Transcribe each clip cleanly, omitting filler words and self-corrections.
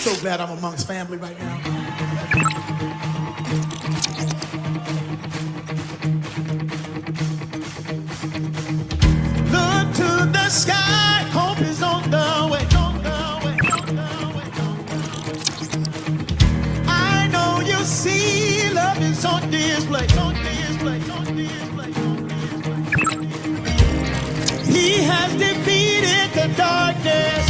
So glad I'm amongst family right now. Look to the sky, hope is on the way. I know you see love is on display. He has defeated the darkness,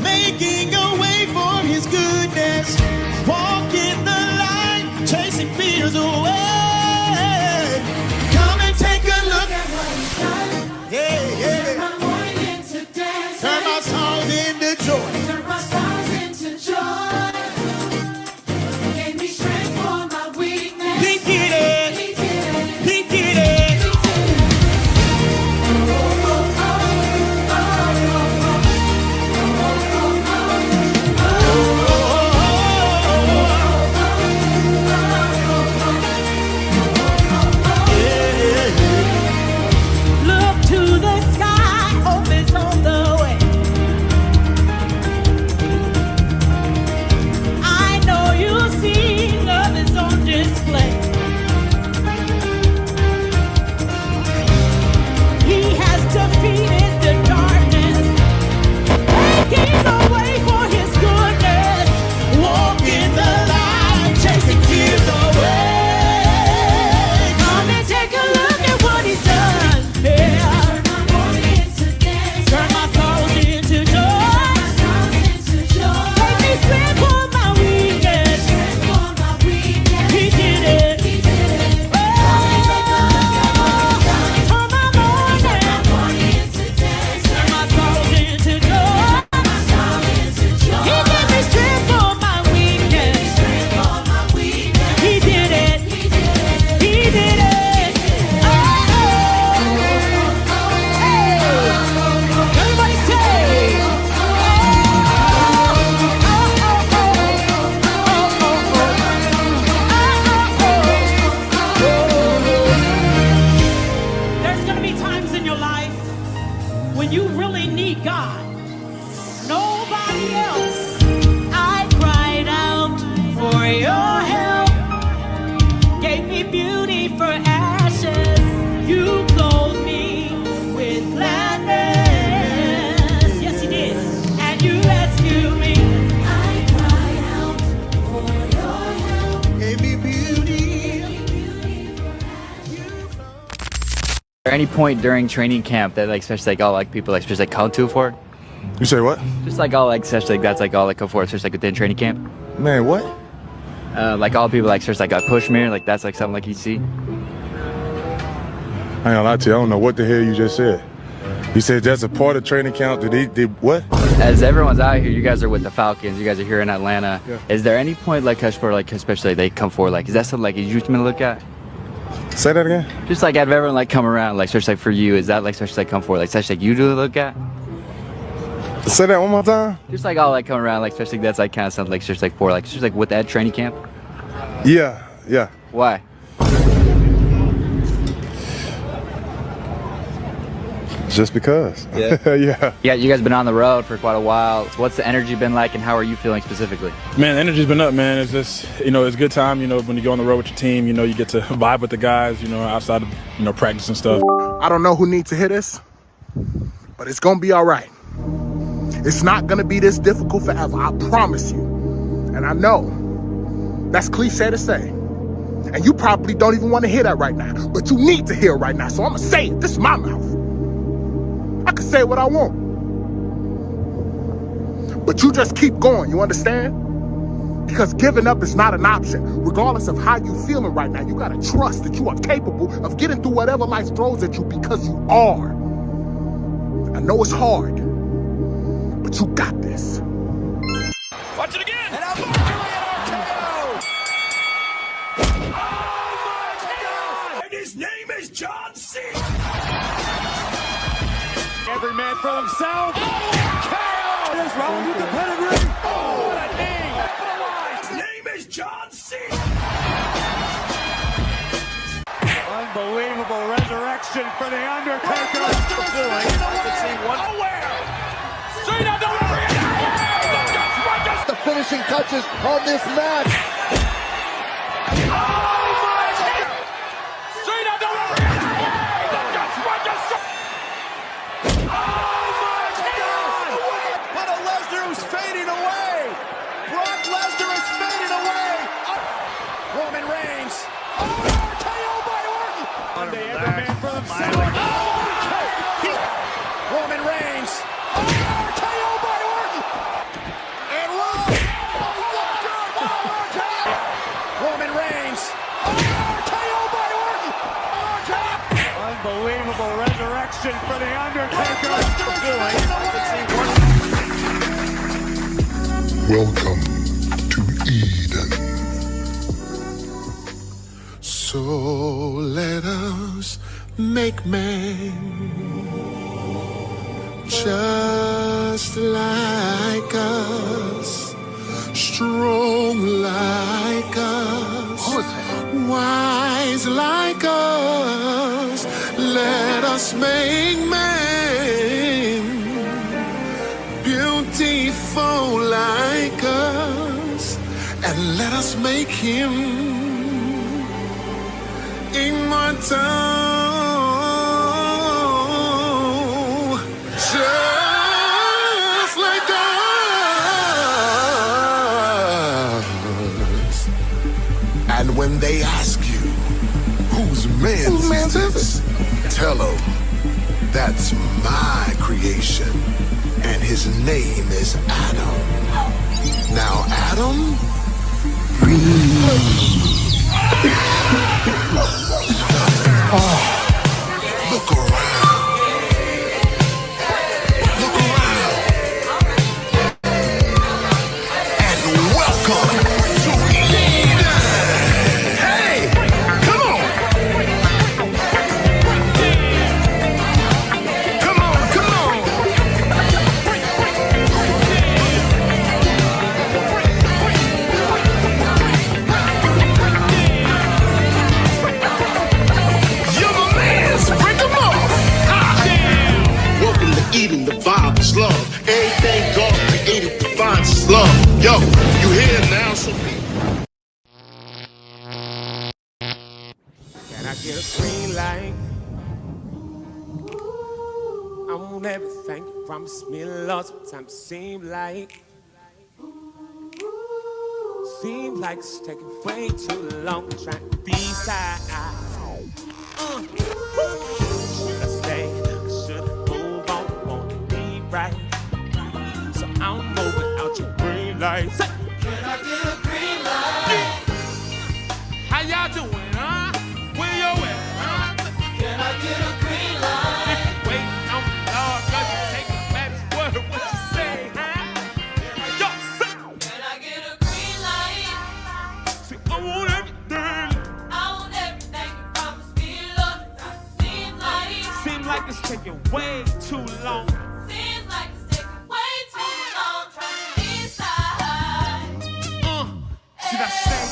making a way for his goodness. Walk in the light, chasing fears away. Come and take a look at what he's done. Yeah. Turn my morning into dance. Turn my songs into joy. Turn my songs into joy. Gave me strength for my weakness. He did it. He did it. Any point during training camp that, like, especially like all like people like especially like come to for? You say what? Just like all like especially like that's like all like come for, especially like within training camp. Man, what? Like all people like especially like push me, like that's like something like you see. I ain't gonna lie to you, I don't know what the hell you just said. You said that's a part of training camp. Did what? As everyone's out here, you guys are with the Falcons. You guys are here in Atlanta. Yeah. Is there any point like especially they come forward, like is that something like you gonna look at? Say that again? Just like have everyone like come around, like especially like for you, is that like especially like come forward, like especially like you do look at? Say that one more time? Just like all like come around, like especially that's like kind of something like just like for like just like with that training camp. Yeah. Why? Just because. Yeah. Yeah. You guys been on the road for quite a while. What's the energy been like, and how are you feeling specifically? Man, the energy's been up, man. It's just, it's a good time, when you go on the road with your team, you get to vibe with the guys, outside of, practice and stuff. I don't know who needs to hear this, but it's gonna be all right. It's not gonna be this difficult forever, I promise you. And I know that's cliche to say, and you probably don't even want to hear that right now, but you need to hear it right now, so I'm gonna say it. This is my mouth. I can say what I want. But you just keep going, you understand? Because giving up is not an option. Regardless of how you're feeling right now, you gotta trust that you are capable of getting through whatever life throws at you, because you are. know it's hard, but you got this. Watch it again. And RKO. Oh my God! And his name is John Zeke. Every man for himself. RKO. What is wrong with the pedigree? Oh, what a knee. His name is John Zeke. Unbelievable resurrection for the Undertaker. Straight out the the finishing touches on this match. Oh my God! Straight out the Oh my God! But a Lesnar who's fading away. Brock Lesnar is fading away. Roman Reigns. Oh, RKO by Orton. Monday, every man for themselves. Roman Reigns. RKO by Orton. And Roman Reigns. RKO by Orton. Unbelievable resurrection for the Undertaker. Welcome to Eden. So let us make man just like us, strong like us, wise like us. Let us make man beautiful like us, and let us make him immortal, just like us. And when they ask you, whose man's is this? Tell them, that's my creation, and his name is Adam. Now, Adam, breathe. Look around. Look around. And welcome to Eden. Hey, come on. Come on, come on. Eden, the vibe is love. Everything God created defines as love. Yo, you here now, so Can I get a green light? I want everything you promised me, Lord. Sometimes it seems like it's taking way too long trying to be side. Should I stay? Should I move on? Want to be right? So I'm moving out your green light. Say, can I get a green light? How y'all doing, huh? Where you at, huh? Can I get a green light? If you wait on the Lord, cause you take the baby's word, what you say, huh? Yo, say, can I get a green light? See, I want everything. I want everything you promised me, Lord. Seems like it's taking way too long. Seems like it's taking way too long trying to decide. Should I stay?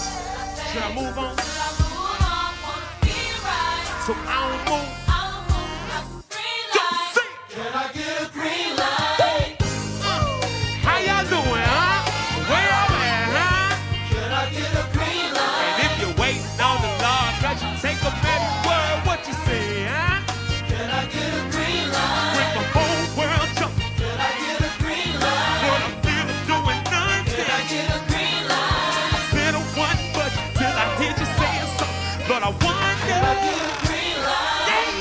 Should I move on? Should I move on? Wanna be right. So I don't move. I'm moving out the green light. Can I get a green light? How y'all doing, huh? Where y'all at, huh? Can I get a green light? And if you're waiting on the Lord, cause you take a baby word, what you say, huh? Can I get a green light? With the whole world jumping. Can I get a green light? What I'm feeling, doing nothing. Can I get a green light? I said a one, but till I hear you saying something. Lord, I wonder. Can I get a green light? Yeah.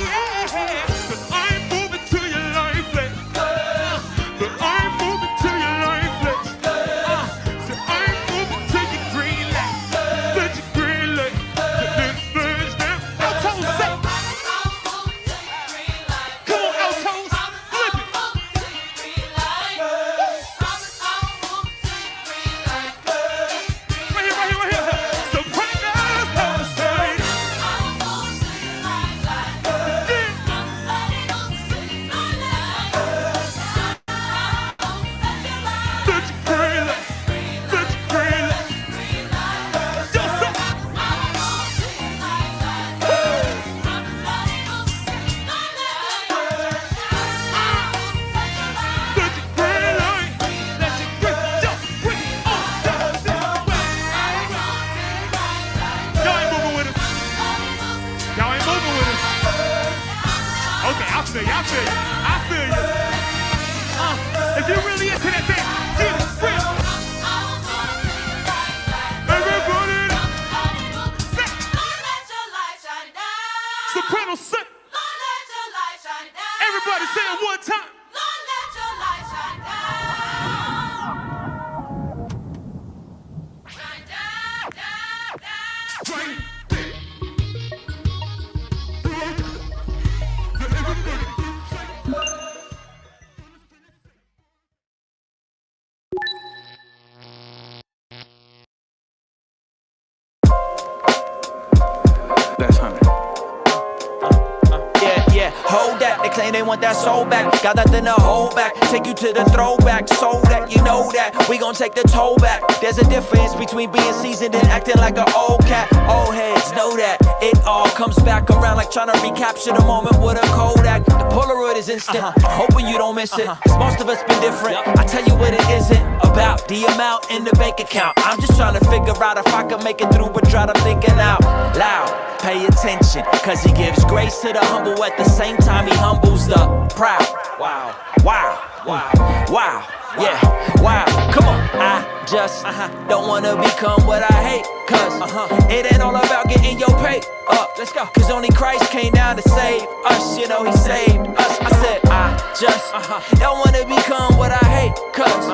feel you. I feel you. If you really into that thing, get it real. Everybody, soprano set. Everybody say it one time. Hold that, they claim they want that soul back. Got nothing to hold back. Take you to the throwback, so that you know that we gon' take the toll back. There's a difference between being seasoned and acting like an old cat. Old heads know that it all comes back around like trying to recapture the moment with a Kodak. The Polaroid is instant, hoping you don't miss it. Cause most of us been different. I tell you what it isn't about the amount in the bank account. I'm just trying to figure out if I can make it through without thinking out loud. Pay attention, cause he gives grace to the humble at the same time he humbles the proud. Wow, wow, wow, wow, yeah, wow. Come on, I just don't wanna become what I hate. Cause it ain't all about getting your pay up. Let's go. Cause only Christ came down to save us, you know he saved us. I said I just don't wanna become what I hate. Cause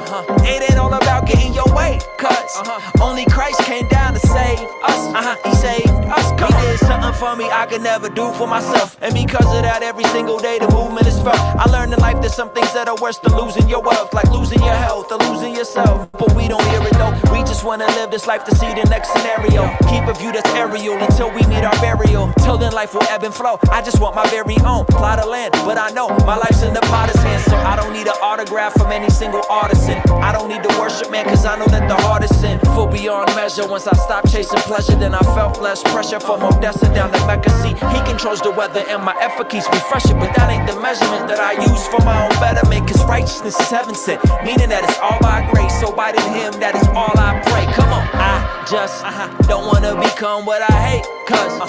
it ain't all about getting your way. Cause only Christ came down to save us. He saved us. He did something for me I could never do for myself. And because of that, every single day the movement is felt. I learned in life there's some things that are worse than losing your wealth, like losing your health or losing yourself. But we don't hear it though. We just wanna live this life to see the next scenario. Keep a view that's aerial until we meet our burial. Till then life will ebb and flow. I just want my very own plot of land. But I know my life's in the potter's hands, so I don't need an autograph from any single artisan. I don't need to worship man, cause I know that the heart is sin. Full beyond measure. Once I stopped chasing pleasure, then I felt less pressure from Odessa down to Mecca. See, he controls the weather and my effort keeps me fresher. But that ain't the measurement that I use for my own betterment. Cause righteousness is heaven sent, meaning that it's all by grace. So by in him, that is all I pray. Come on, I just don't wanna become what I hate. Cause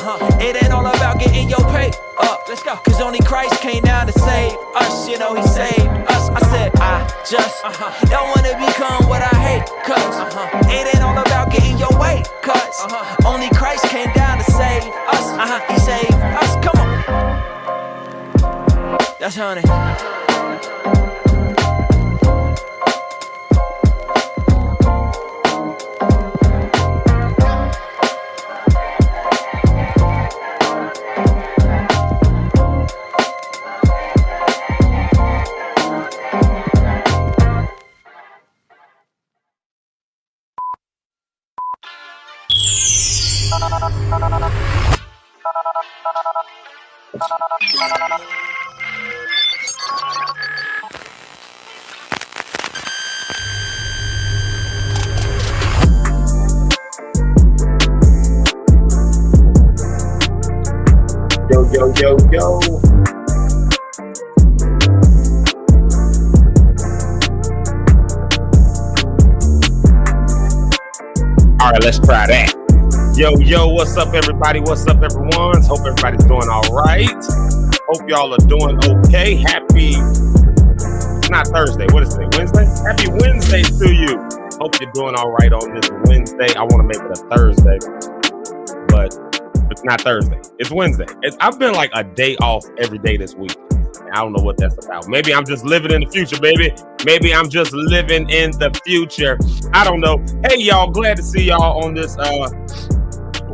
it ain't all about getting your pay up. Let's go. Cause only Christ came down to save us, you know he saved us. I said I just don't wanna become what I hate. Cause it ain't all about getting your way. Cause only Christ came down to save us. He saved us. Come on. That's honey. Yo. All right, let's try that. Yo, what's up, everybody? What's up, everyone? Hope everybody's doing all right. Hope y'all are doing okay. Happy, not Thursday, what is it, Wednesday? Happy Wednesday to you. Hope you're doing all right on this Wednesday. I want to make it a Thursday, but it's not Thursday. It's Wednesday. I've been like a day off every day this week. I don't know what that's about. Maybe I'm just living in the future, baby. Maybe I'm just living in the future. I don't know. Hey, y'all, glad to see y'all on this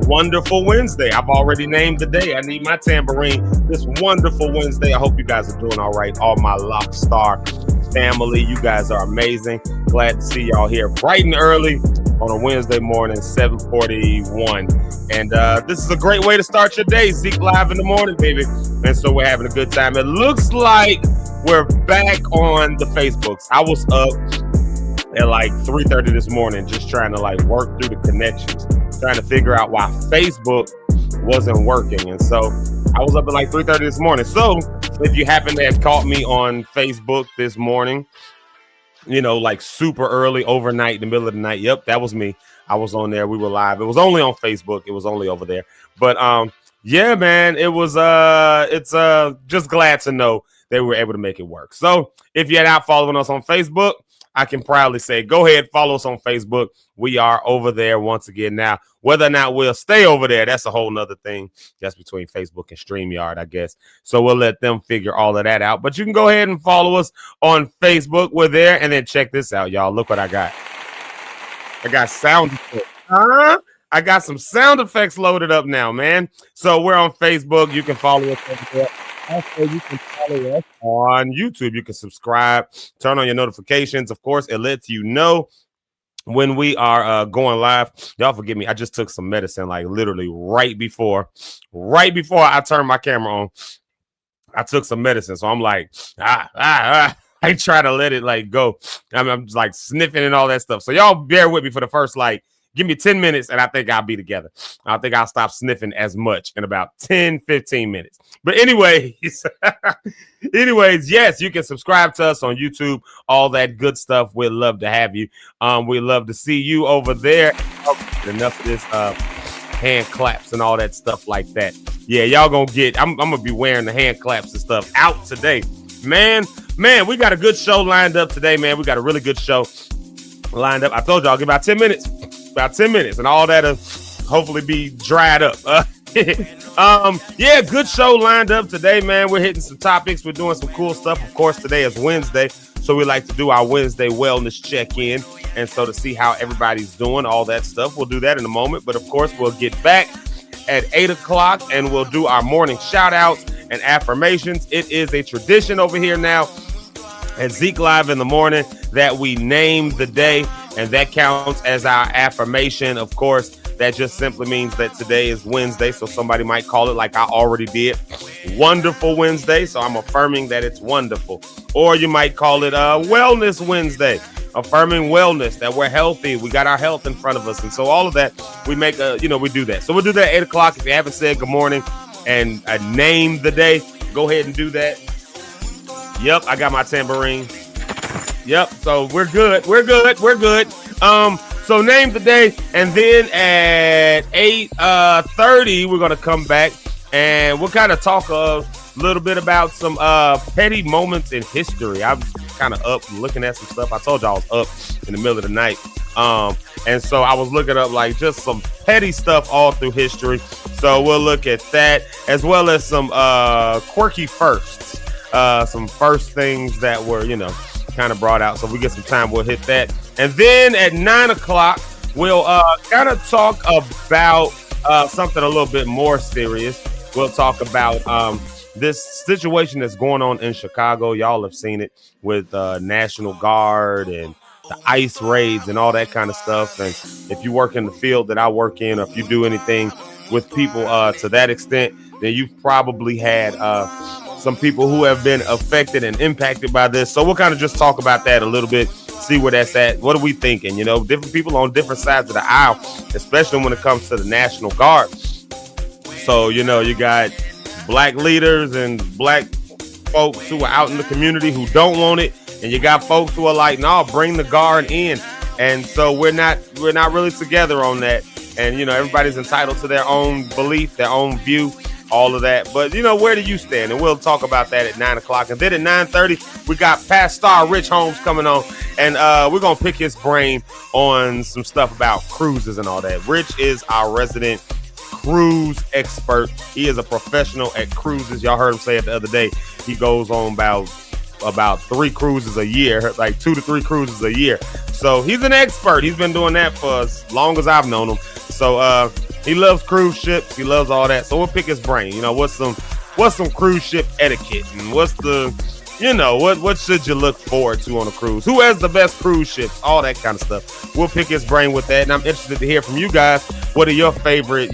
wonderful Wednesday. I've already named the day. I need my tambourine. This wonderful Wednesday. I hope you guys are doing all right. All my Lockstar family, you guys are amazing. Glad to see y'all here bright and early on a Wednesday morning, 7:41. And this is a great way to start your day. Zeke live in the morning, baby. And so we're having a good time. It looks like we're back on the Facebooks. I was up at like 3:30 this morning just trying to like work through the connections, trying to figure out why Facebook wasn't working. And so I was up at like 3:30 this morning. So if you happen to have caught me on Facebook this morning, you know, like super early, overnight, in the middle of the night. Yep, that was me. I was on there. We were live. It was only on Facebook. It was only over there. But yeah, man, it was it's just glad to know they were able to make it work. So if you're not following us on Facebook, I can proudly say, go ahead, follow us on Facebook. We are over there once again now. Whether or not we'll stay over there, that's a whole nother thing. That's between Facebook and StreamYard, I guess. So we'll let them figure all of that out. But you can go ahead and follow us on Facebook. We're there. And then check this out, y'all. Look what I got. I got sound effects. I got some sound effects loaded up now, man. So we're on Facebook. You can follow us over there. Also, you can follow us on YouTube. You can subscribe, turn on your notifications. Of course, it lets you know when we are going live. Y'all forgive me. I just took some medicine, like literally right before I turned my camera on. I took some medicine, so I'm like, I try to let it like go. I'm just like sniffing and all that stuff. So y'all bear with me for the first give me 10 minutes and I think I'll be together. I think I'll stop sniffing as much in about 10, 15 minutes. But anyways, yes, you can subscribe to us on YouTube, all that good stuff. We'd love to have you. We'd love to see you over there. Enough of this hand claps and all that stuff like that. Yeah, y'all gonna get, I'm gonna be wearing the hand claps and stuff out today. Man, we got a good show lined up today, man. We got a really good show lined up. I told y'all, give about 10 minutes. About 10 minutes, and all that'll hopefully be dried up. Yeah, good show lined up today, man. We're hitting some topics. We're doing some cool stuff. Of course, today is Wednesday, so we like to do our Wednesday wellness check-in, and so to see how everybody's doing, all that stuff. We'll do that in a moment, but of course, we'll get back at 8 o'clock, and we'll do our morning shout-outs and affirmations. It is a tradition over here now at Zeke Live in the morning that we name the day, and that counts as our affirmation. Of course, that just simply means that today is Wednesday, so somebody might call it, like I already did, Wonderful Wednesday, so I'm affirming that it's wonderful. Or you might call it Wellness Wednesday, affirming wellness, that we're healthy, we got our health in front of us, and so all of that, we make we do that. So we'll do that at 8 o'clock. If you haven't said good morning and name the day, go ahead and do that. Yep, I got my tambourine. Yep, so we're good. So name the day, and then at 8:30, we're gonna come back and we'll kind of talk a little bit about some petty moments in history. I'm kind of up looking at some stuff. I told y'all I was up in the middle of the night. And so I was looking up like just some petty stuff all through history. So we'll look at that, as well as some quirky firsts. Some first things that were, kind of brought out. So if we get some time, we'll hit that. And then at 9 o'clock, we'll kind of talk about something a little bit more serious. We'll talk about this situation that's going on in Chicago. Y'all have seen it with National Guard and the ICE raids and all that kind of stuff. And if you work in the field that I work in, or if you do anything with people to that extent, then you've probably had some people who have been affected and impacted by this. So we'll kind of just talk about that a little bit, see where that's at. What are we thinking? Different people on different sides of the aisle, especially when it comes to the National Guard. So, you got black leaders and black folks who are out in the community who don't want it. And you got folks who are like, no, bring the Guard in. And so we're not really together on that. And, everybody's entitled to their own belief, their own view, all of that. But, where do you stand? And we'll talk about that at 9 o'clock. And then at 9:30, we got Pastor Rich Holmes coming on. And we're going to pick his brain on some stuff about cruises and all that. Rich is our resident cruise expert. He is a professional at cruises. Y'all heard him say it the other day. He goes on about 3 cruises a year, like 2 to 3 cruises a year. So he's an expert. He's been doing that for as long as I've known him. So he loves cruise ships. He loves all that. So we'll pick his brain. What's some cruise ship etiquette, and what's the, what should you look forward to on a cruise? Who has the best cruise ships? All that kind of stuff. We'll pick his brain with that. And I'm interested to hear from you guys. What are your favorite,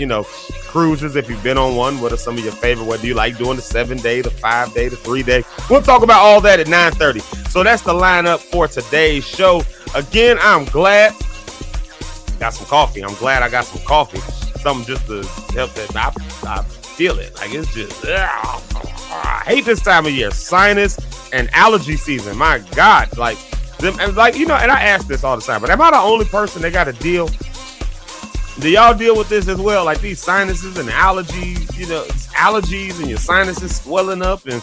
cruises? If you've been on one, what are some of your favorite? What do you like doing? The 7-day, the 5-day, the 3-day? We'll talk about all that at 9:30. So that's the lineup for today's show. Again, I'm glad. Got some coffee. I'm glad I got some coffee. Something just to help that. I feel it. Like it's just, I hate this time of year. Sinus and allergy season. My God. And I ask this all the time, but am I the only person that got to deal? Do y'all deal with this as well? Like these sinuses and allergies, allergies and your sinuses swelling up and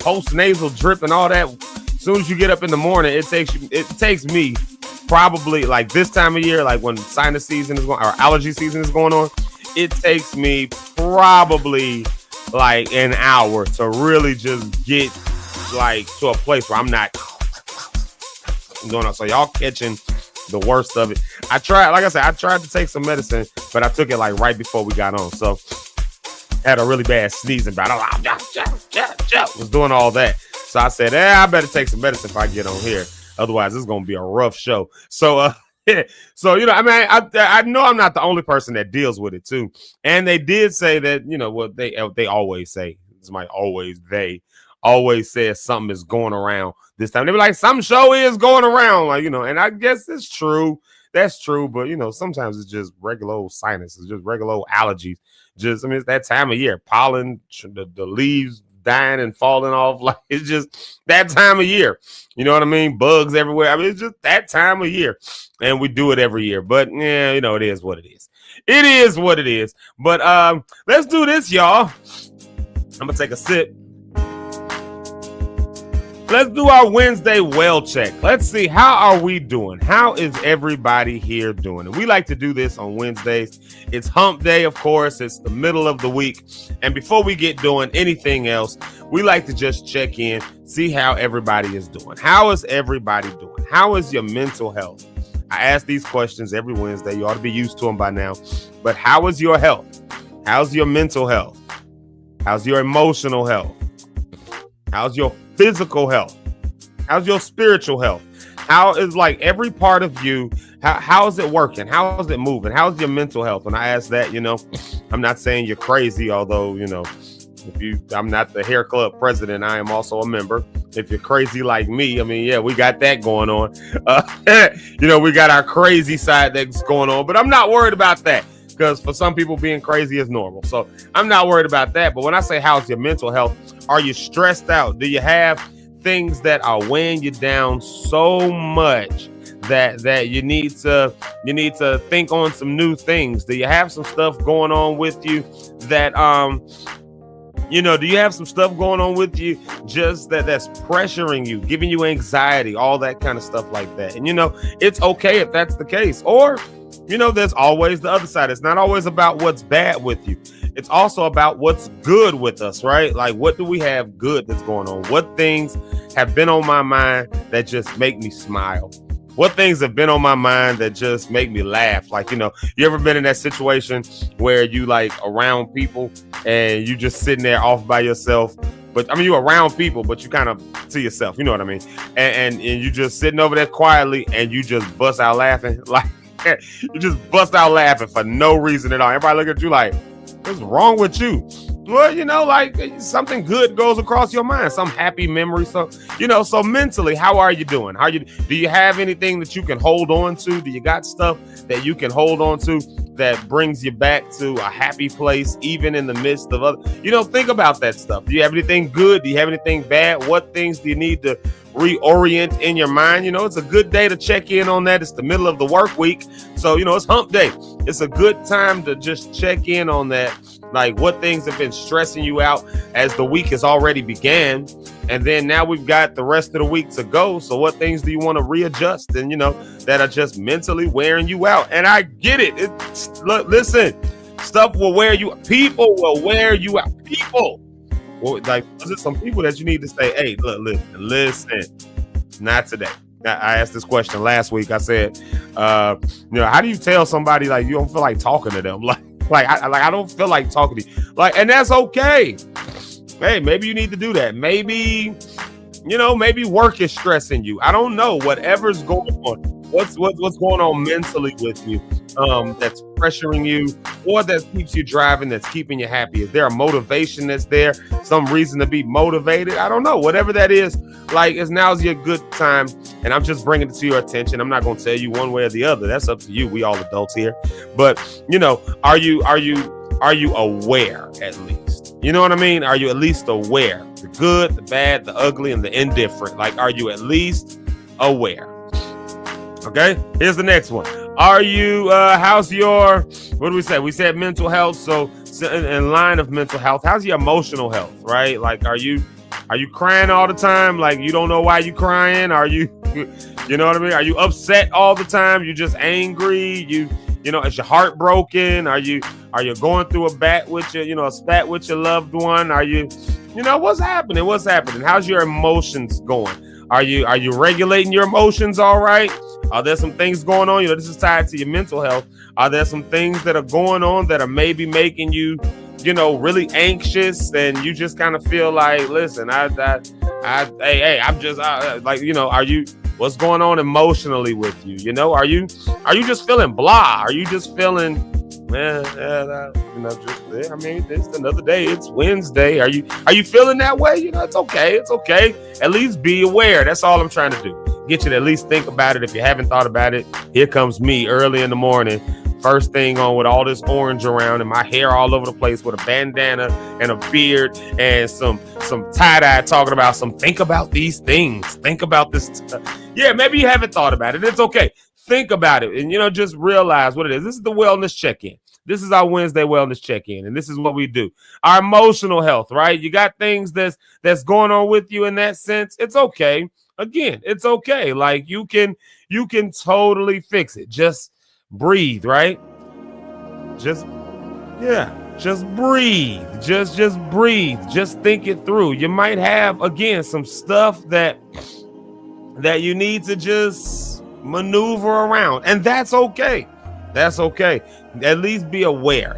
post nasal drip and all that. As soon as you get up in the morning, it takes me probably like this time of year, like when sinus season is going or allergy season is going on, it takes me probably like an hour to really just get like to a place where I'm not going on. So y'all catching the worst of it. I tried to take some medicine, but I took it like right before we got on. So had a really bad sneezing bout. Was doing all that. So I said, I better take some medicine if I get on here. Otherwise, it's going to be a rough show. So, so, you know, I mean, I know I'm not the only person that deals with it too. And they did say that, you know, what they always say, they always say something is going around this time. They be like, some show is going around, like, you know, and I guess it's true. That's true. But, you know, sometimes it's just regular old sinus. It's just regular old allergies. Just, I mean, it's that time of year, pollen, the leaves dying and falling off. Like, it's just that time of year. You know what I mean? Bugs everywhere. I mean, it's just that time of year. And we do it every year. But, yeah, you know, it is what it is. It is what it is. But let's do this, y'all. I'm going to take a sip. Let's do our Wednesday well check. Let's see, how are we doing? How is everybody here doing? And we like to do this on Wednesdays. It's hump day, of course. It's the middle of the week. And before we get doing anything else, we like to just check in, see how everybody is doing. How is everybody doing? How is your mental health? I ask these questions every Wednesday. You ought to be used to them by now. But how is your health? How's your mental health? How's your emotional health? How's your physical health? How's your spiritual health? How is like every part of you? How is it working? How is it moving? How's your mental health? When I ask that, you know, I'm not saying you're crazy, although, you know, I'm not the hair club president. I am also a member. If you're crazy like me, I mean, yeah, we got that going on. You know, we got our crazy side that's going on, but I'm not worried about that. Because for some people, being crazy is normal. So I'm not worried about that. But when I say how's your mental health, are you stressed out? Do you have things that are weighing you down so much that you need to think on some new things? Do you have some stuff going on with you that you know, do you have some stuff going on with you just that's pressuring you, giving you anxiety, all that kind of stuff like that? And you know, it's okay if that's the case. Or you know, there's always the other side. It's not always about what's bad with you. It's also about what's good with us, right? Like, what do we have good that's going on? What things have been on my mind that just make me smile? What things have been on my mind that just make me laugh? Like, you know, you ever been in that situation where you like around people and you just sitting there off by yourself? But I mean, you're around people, but you kind of to yourself, you know what I mean? And you just sitting over there quietly and you just bust out laughing. Like, you just bust out laughing for no reason at all. Everybody look at you like, what's wrong with you? Well, you know, like something good goes across your mind, some happy memory. So, you know, so mentally, how are you doing? Do you have anything that you can hold on to? Do you got stuff that you can hold on to that brings you back to a happy place, even in the midst of other, you know, think about that stuff. Do you have anything good? Do you have anything bad? What things do you need to reorient in your mind? You know, it's a good day to check in on that. It's the middle of the work week. So, you know, it's hump day. It's a good time to just check in on that. Like, what things have been stressing you out as the week has already began. And then now we've got the rest of the week to go. So what things do you want to readjust and, you know, that are just mentally wearing you out? And I get it. Look, listen, stuff will wear you. People will wear you out. People. Well, like, there's some people that you need to say, hey, look, listen, not today. I asked this question last week. I said, you know, how do you tell somebody like you don't feel like talking to them? Like I don't feel like talking to you. Like, and that's okay. Hey, maybe you need to do that. Maybe, you know, maybe work is stressing you. I don't know. Whatever's going on. What's going on mentally with you that's pressuring you or that keeps you driving, that's keeping you happy? Is there a motivation that's there? Some reason to be motivated? I don't know. Whatever that is, like, now's your good time. And I'm just bringing it to your attention. I'm not going to tell you one way or the other. That's up to you. We all adults here. But, you know, are you aware at least? You know what I mean? Are you at least aware? The good, the bad, the ugly, and the indifferent. Like, are you at least aware? Okay, here's the next one. Are you, how's your, what do we say? We said mental health. So in line of mental health, how's your emotional health, right? Like, are you Are you crying all the time? Like you don't know why you crying? Are you, you know what I mean? Are you upset all the time? You just angry? You know, is your heart broken? Are you going through a spat with your loved one? Are you what's happening? What's happening? How's your emotions going? Are you regulating your emotions all right? Are there some things going on? This is tied to your mental health. Are there some things that are going on that are maybe making you, really anxious, and you just kind of feel like, listen, I'm just are you? What's going on emotionally with you? Are you just feeling blah? Are you just feeling, it's another day. It's Wednesday. Are you feeling that way? It's okay. It's okay. At least be aware. That's all I'm trying to do. Get you to at least think about it. If you haven't thought about it, here comes me early in the morning. First thing on with all this orange around and my hair all over the place with a bandana and a beard and some tie-dye talking about think about these things. Think about this. Yeah, maybe you haven't thought about it. It's okay. Think about it and, just realize what it is. This is the wellness check-in. This is our Wednesday wellness check-in, and this is what we do. Our emotional health, right? You got things that's going on with you in that sense. It's okay. Again, it's okay. Like you can totally fix it. Just breathe, right? Just breathe. Just breathe. Just think it through. You might have, again, some stuff that you need to just maneuver around, and that's okay. That's okay. At least be aware.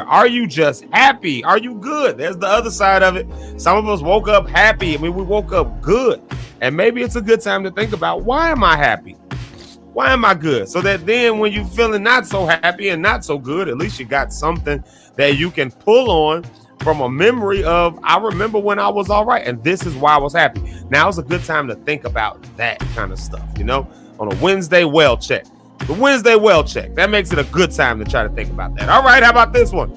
Are you just happy? Are you good? There's the other side of it. Some of us woke up happy. We woke up good. And maybe it's a good time to think about, why am I happy? Why am I good? So that then when you're feeling not so happy and not so good, at least you got something that you can pull on from a memory of, I remember when I was all right, and this is why I was happy. Now is a good time to think about that kind of stuff, on a Wednesday well check. The Wednesday well check. That makes it a good time to try to think about that. All right, how about this one?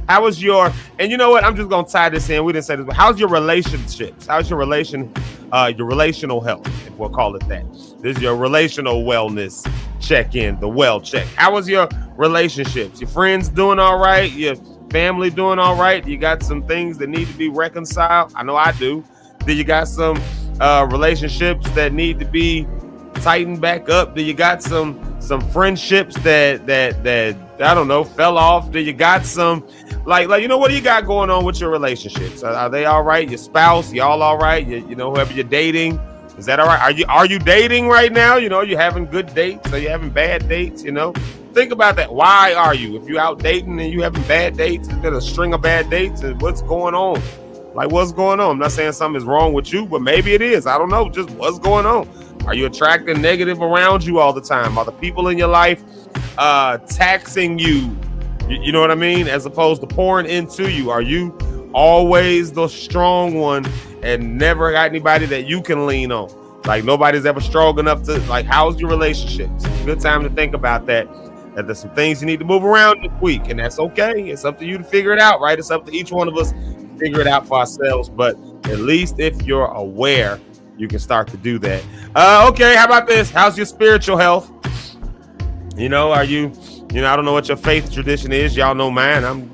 How was your, and you know what? I'm just going to tie this in. We didn't say this, but how's your relationships? How's your relational health, if we'll call it that? This is your relational wellness check-in, the well check. How was your relationships? Your friends doing all right? Your family doing all right? You got some things that need to be reconciled? I know I do. Then you got some relationships that need to be tighten back up? Do you got some friendships that I don't know fell off? Do you got some like what do you got going on with your relationships? Are they all right? Your spouse, y'all all right? Whoever you're dating, is that all right? Are you dating right now? You having good dates? Are you having bad dates? Think about that. Why are you? If you out dating and you having bad dates, is there a string of bad dates? And what's going on? Like, what's going on? I'm not saying something is wrong with you, but maybe it is. I don't know. Just what's going on? Are you attracting negative around you all the time? Are the people in your life taxing you? You know what I mean? As opposed to pouring into you. Are you always the strong one and never got anybody that you can lean on? Like nobody's ever strong enough to, like, how's your relationships? It's a good time to think about that. That there's some things you need to move around this week, and that's okay. It's up to you to figure it out, right? It's up to each one of us to figure it out for ourselves. But at least if you're aware, you can start to do that. Okay, how about this? How's your spiritual health? Are you, I don't know what your faith tradition is. Y'all know mine. I'm,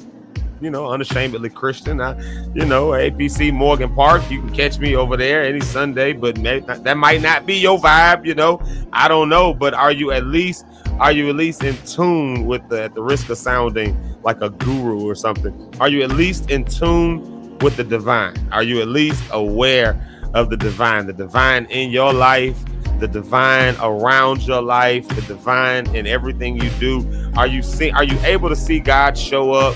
unashamedly Christian. APC Morgan Park. You can catch me over there any Sunday, but that might not be your vibe. I don't know. But are you at least in tune with at the risk of sounding like a guru or something? Are you at least in tune with the divine? Are you at least aware of the divine in your life, the divine around your life, the divine in everything you do? Are you able to see God show up?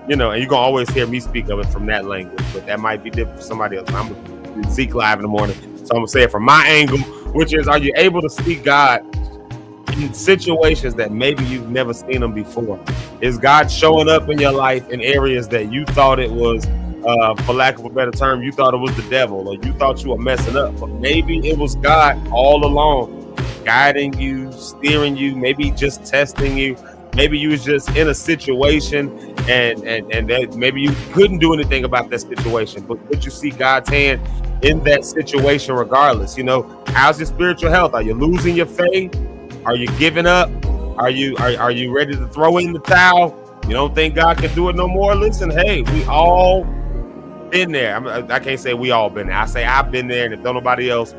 And you're gonna always hear me speak of it from that language, but that might be different for somebody else. I'm gonna Zeke live in the morning, so I'm gonna say it from my angle, which is, are you able to see God in situations that maybe you've never seen him before? Is God showing up in your life in areas that you thought it was, for lack of a better term, you thought it was the devil, or you thought you were messing up, but maybe it was God all along, guiding you, steering you, maybe just testing you. Maybe you was just in a situation and that maybe you couldn't do anything about that situation, but would you see God's hand in that situation regardless? How's your spiritual health? Are you losing your faith? Are you giving up? Are you ready to throw in the towel? You don't think God can do it no more? Listen, hey, we all been there. I can't say we all been there. I say I've been there, and if don't nobody else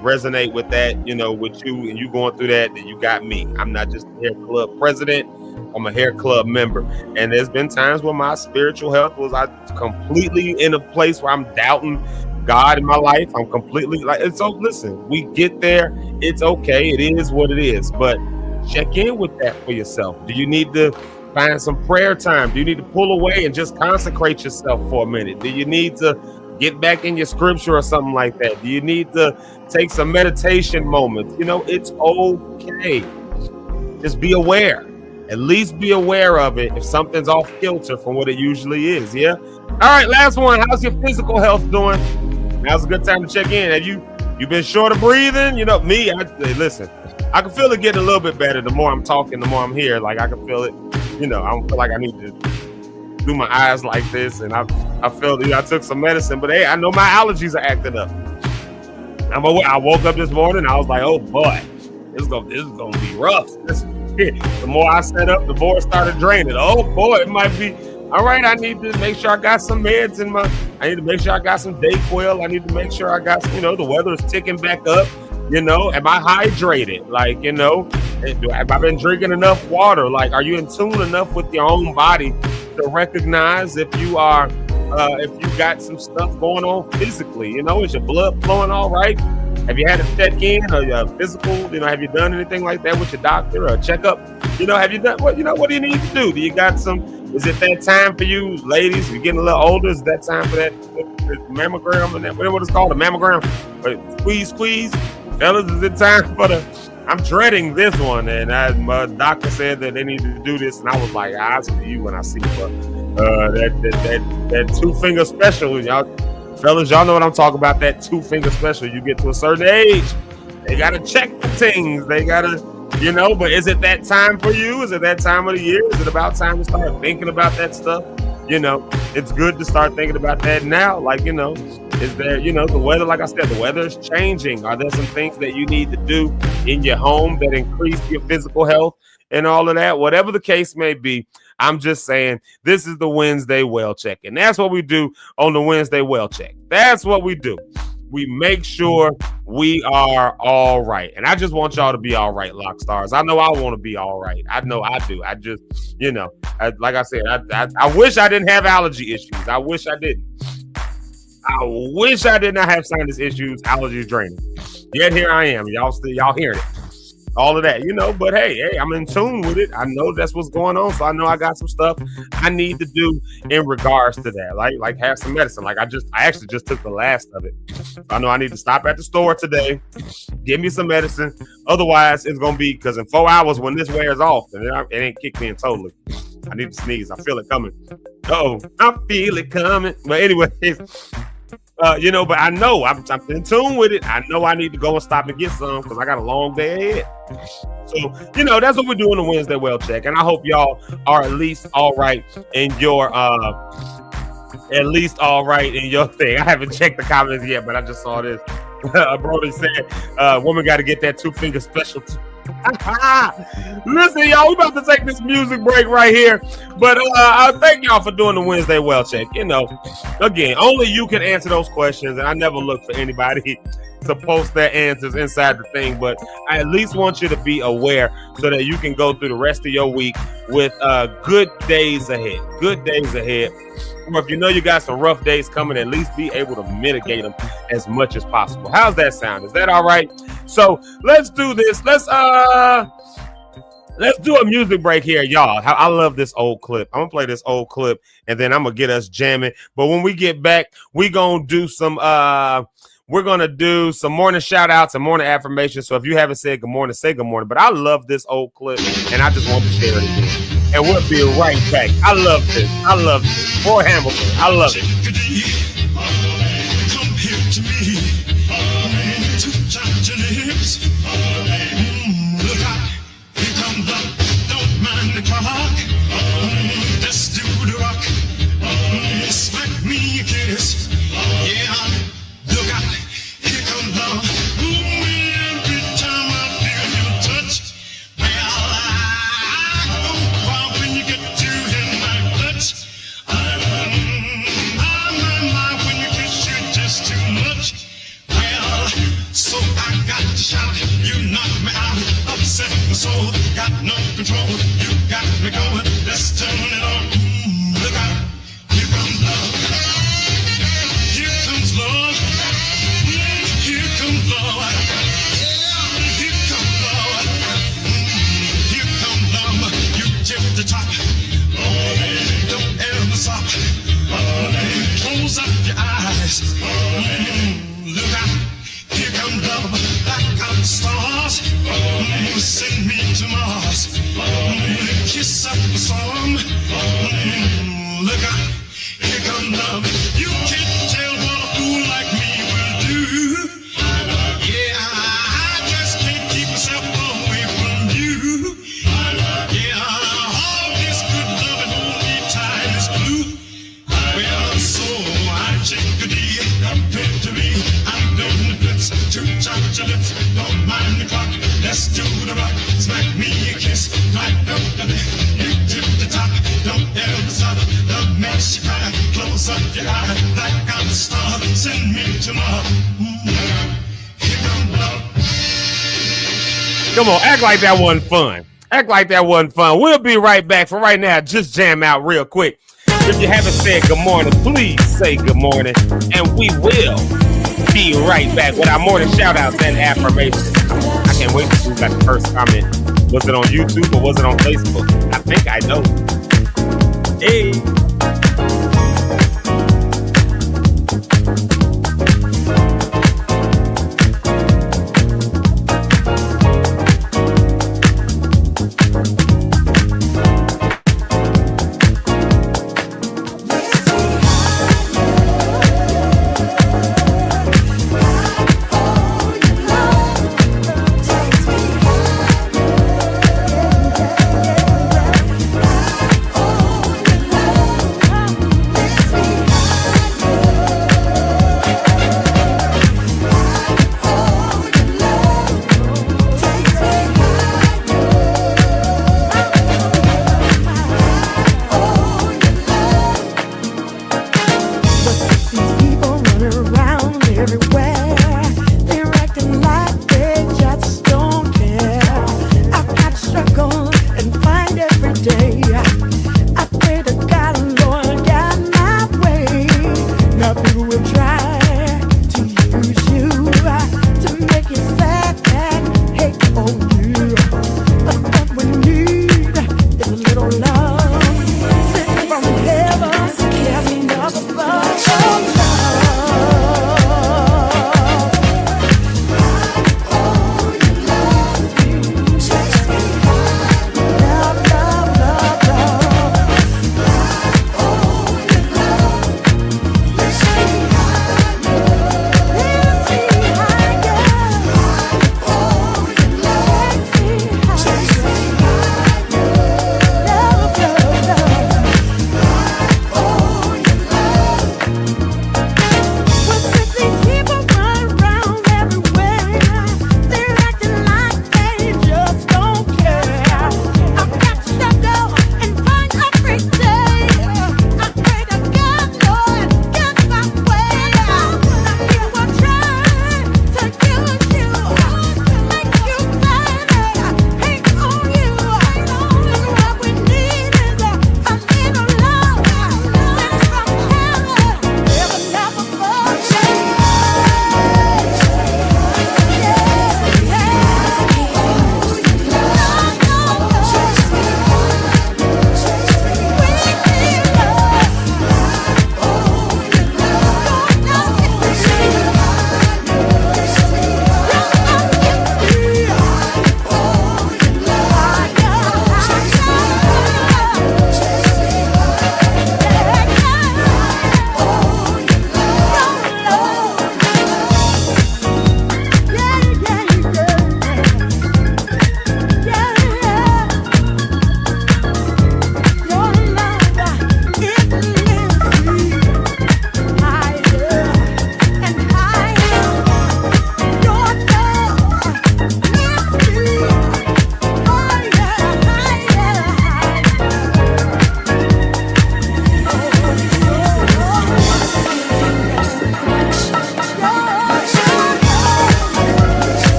resonate with that, with you and you going through that, then you got me. I'm not just a hair club president. I'm a hair club member. And there's been times where my spiritual health was completely in a place where I'm doubting God in my life. I'm completely and so listen, we get there. It's okay. It is what it is. But check in with that for yourself. Do you need to find some prayer time? Do you need to pull away and just consecrate yourself for a minute? Do you need to get back in your scripture or something like that? Do you need to take some meditation moments? It's okay. Just be aware. At least be aware of it if something's off kilter from what it usually is. Yeah. All right. Last one. How's your physical health doing? Now's a good time to check in. Have you been short of breathing? Me. Listen. I can feel it getting a little bit better. The more I'm talking, the more I'm here. Like I can feel it. I don't feel like I need to do my eyes like this, and I felt I took some medicine, but hey, I know my allergies are acting up. I woke up this morning, I was like, oh boy, this is gonna be rough. The more I set up, the more it started draining. Oh boy, it might be all right. I need to make sure I got some meds in I need to make sure I got some Dayquil. I need to make sure I got the weather is ticking back up. Am I hydrated? Have I been drinking enough water? Are you in tune enough with your own body to recognize if you are, if you got some stuff going on physically? Is your blood flowing all right? Have you had a check in or a physical? Have you done anything like that with your doctor or a checkup? Have you done what? What do you need to do? Do you got some? Is it that time for you, ladies? You're getting a little older. Is that time for that mammogram and that? What it's called, a mammogram? But squeeze. Fellas, is it time for I'm dreading this one, and my doctor said that they needed to do this, and I was like, I see you when I see you. That 2-finger special, y'all, fellas, y'all know what I'm talking about. That 2-finger special. You get to a certain age, they gotta check the things. They gotta, But is it that time for you? Is it that time of the year? Is it about time to start thinking about that stuff? It's good to start thinking about that now. Is there, the weather, like I said, the weather is changing. Are there some things that you need to do in your home that increase your physical health and all of that? Whatever the case may be, I'm just saying this is the Wednesday well check. And that's what we do on the Wednesday well check. That's what we do. We make sure we are all right. And I just want y'all to be all right, Lock Stars. I know I want to be all right. I know I do. I just, like I said, I wish I didn't have allergy issues. I wish I didn't. I wish I did not have sinus issues, allergies draining. Yet here I am. Y'all hearing it. All of that, but hey, I'm in tune with it. I know that's what's going on. So I know I got some stuff I need to do in regards to that. Like have some medicine. I actually just took the last of it. So I know I need to stop at the store today, give me some medicine. Otherwise, it's going to be because in 4 hours when this wears off, and it ain't kicked in totally. I need to sneeze. I feel it coming. Oh, I feel it coming. But anyways, but I know I'm in tune with it. I know I need to go and stop and get some because I got a long day ahead. So, that's what we do in the Wednesday well check. And I hope y'all are at least all right in your thing. I haven't checked the comments yet, but I just saw this. Brody said, woman got to get that 2-finger special. Listen, y'all, we about to take this music break right here. But I thank y'all for doing the Wednesday well check. Again, only you can answer those questions, and I never look for anybody to post their answers inside the thing. But I at least want you to be aware so that you can go through the rest of your week with good days ahead. Good days ahead. Or if you got some rough days coming, at least be able to mitigate them as much as possible. How's that sound? Is that all right? So let's do this. Let's do a music break here, y'all. I love this old clip. I'm gonna play this old clip and then I'm gonna get us jamming. But when we get back, we're gonna do some morning shout outs and morning affirmations. So if you haven't said good morning, say good morning. But I love this old clip and I just want to share it again. And we'll be right back. I love this. Roy Hamilton. I love it. Come here to me. 2 times your lips. Look out. Here comes the. Don't mind the clock. Let's do the rock. Smack me a kiss. Yeah. Look out. Here comes the. Every time I feel your touch. Well, I go wild when you get to in my clutch. I'm So I got to shout, you knock me out, upset my soul, got no control, you got me going, let's turn it on. Look out, here comes love, here comes love, here comes love, here comes love, here comes love, you tip the top, don't ever stop, close up your eyes, look out. Here come love, like out the stars. Send me to Mars. Kiss up the storm. Look out, here come love. You can't tell what a fool like me will do. Yeah, I just can't keep myself away from you. Yeah, all this good love and hold me tight is blue. Well, so I take a D, come to me. I'm doing the blitz, two chocolates, don't mind the clock. Let's do the rock, smack me a kiss, like no other. You tip the top, don't ever stop. Love makes you cry, close up your eye, like I'm a star. Send me to Mars. Here come love. Come on, act like that wasn't fun. Act like that wasn't fun. We'll be right back. For right now, just jam out real quick. If you haven't said good morning, please say good morning, and we will be right back with our morning shoutouts and affirmations. I can't wait to see who got the first comment. Was it on YouTube or was it on Facebook? I think I know. Hey.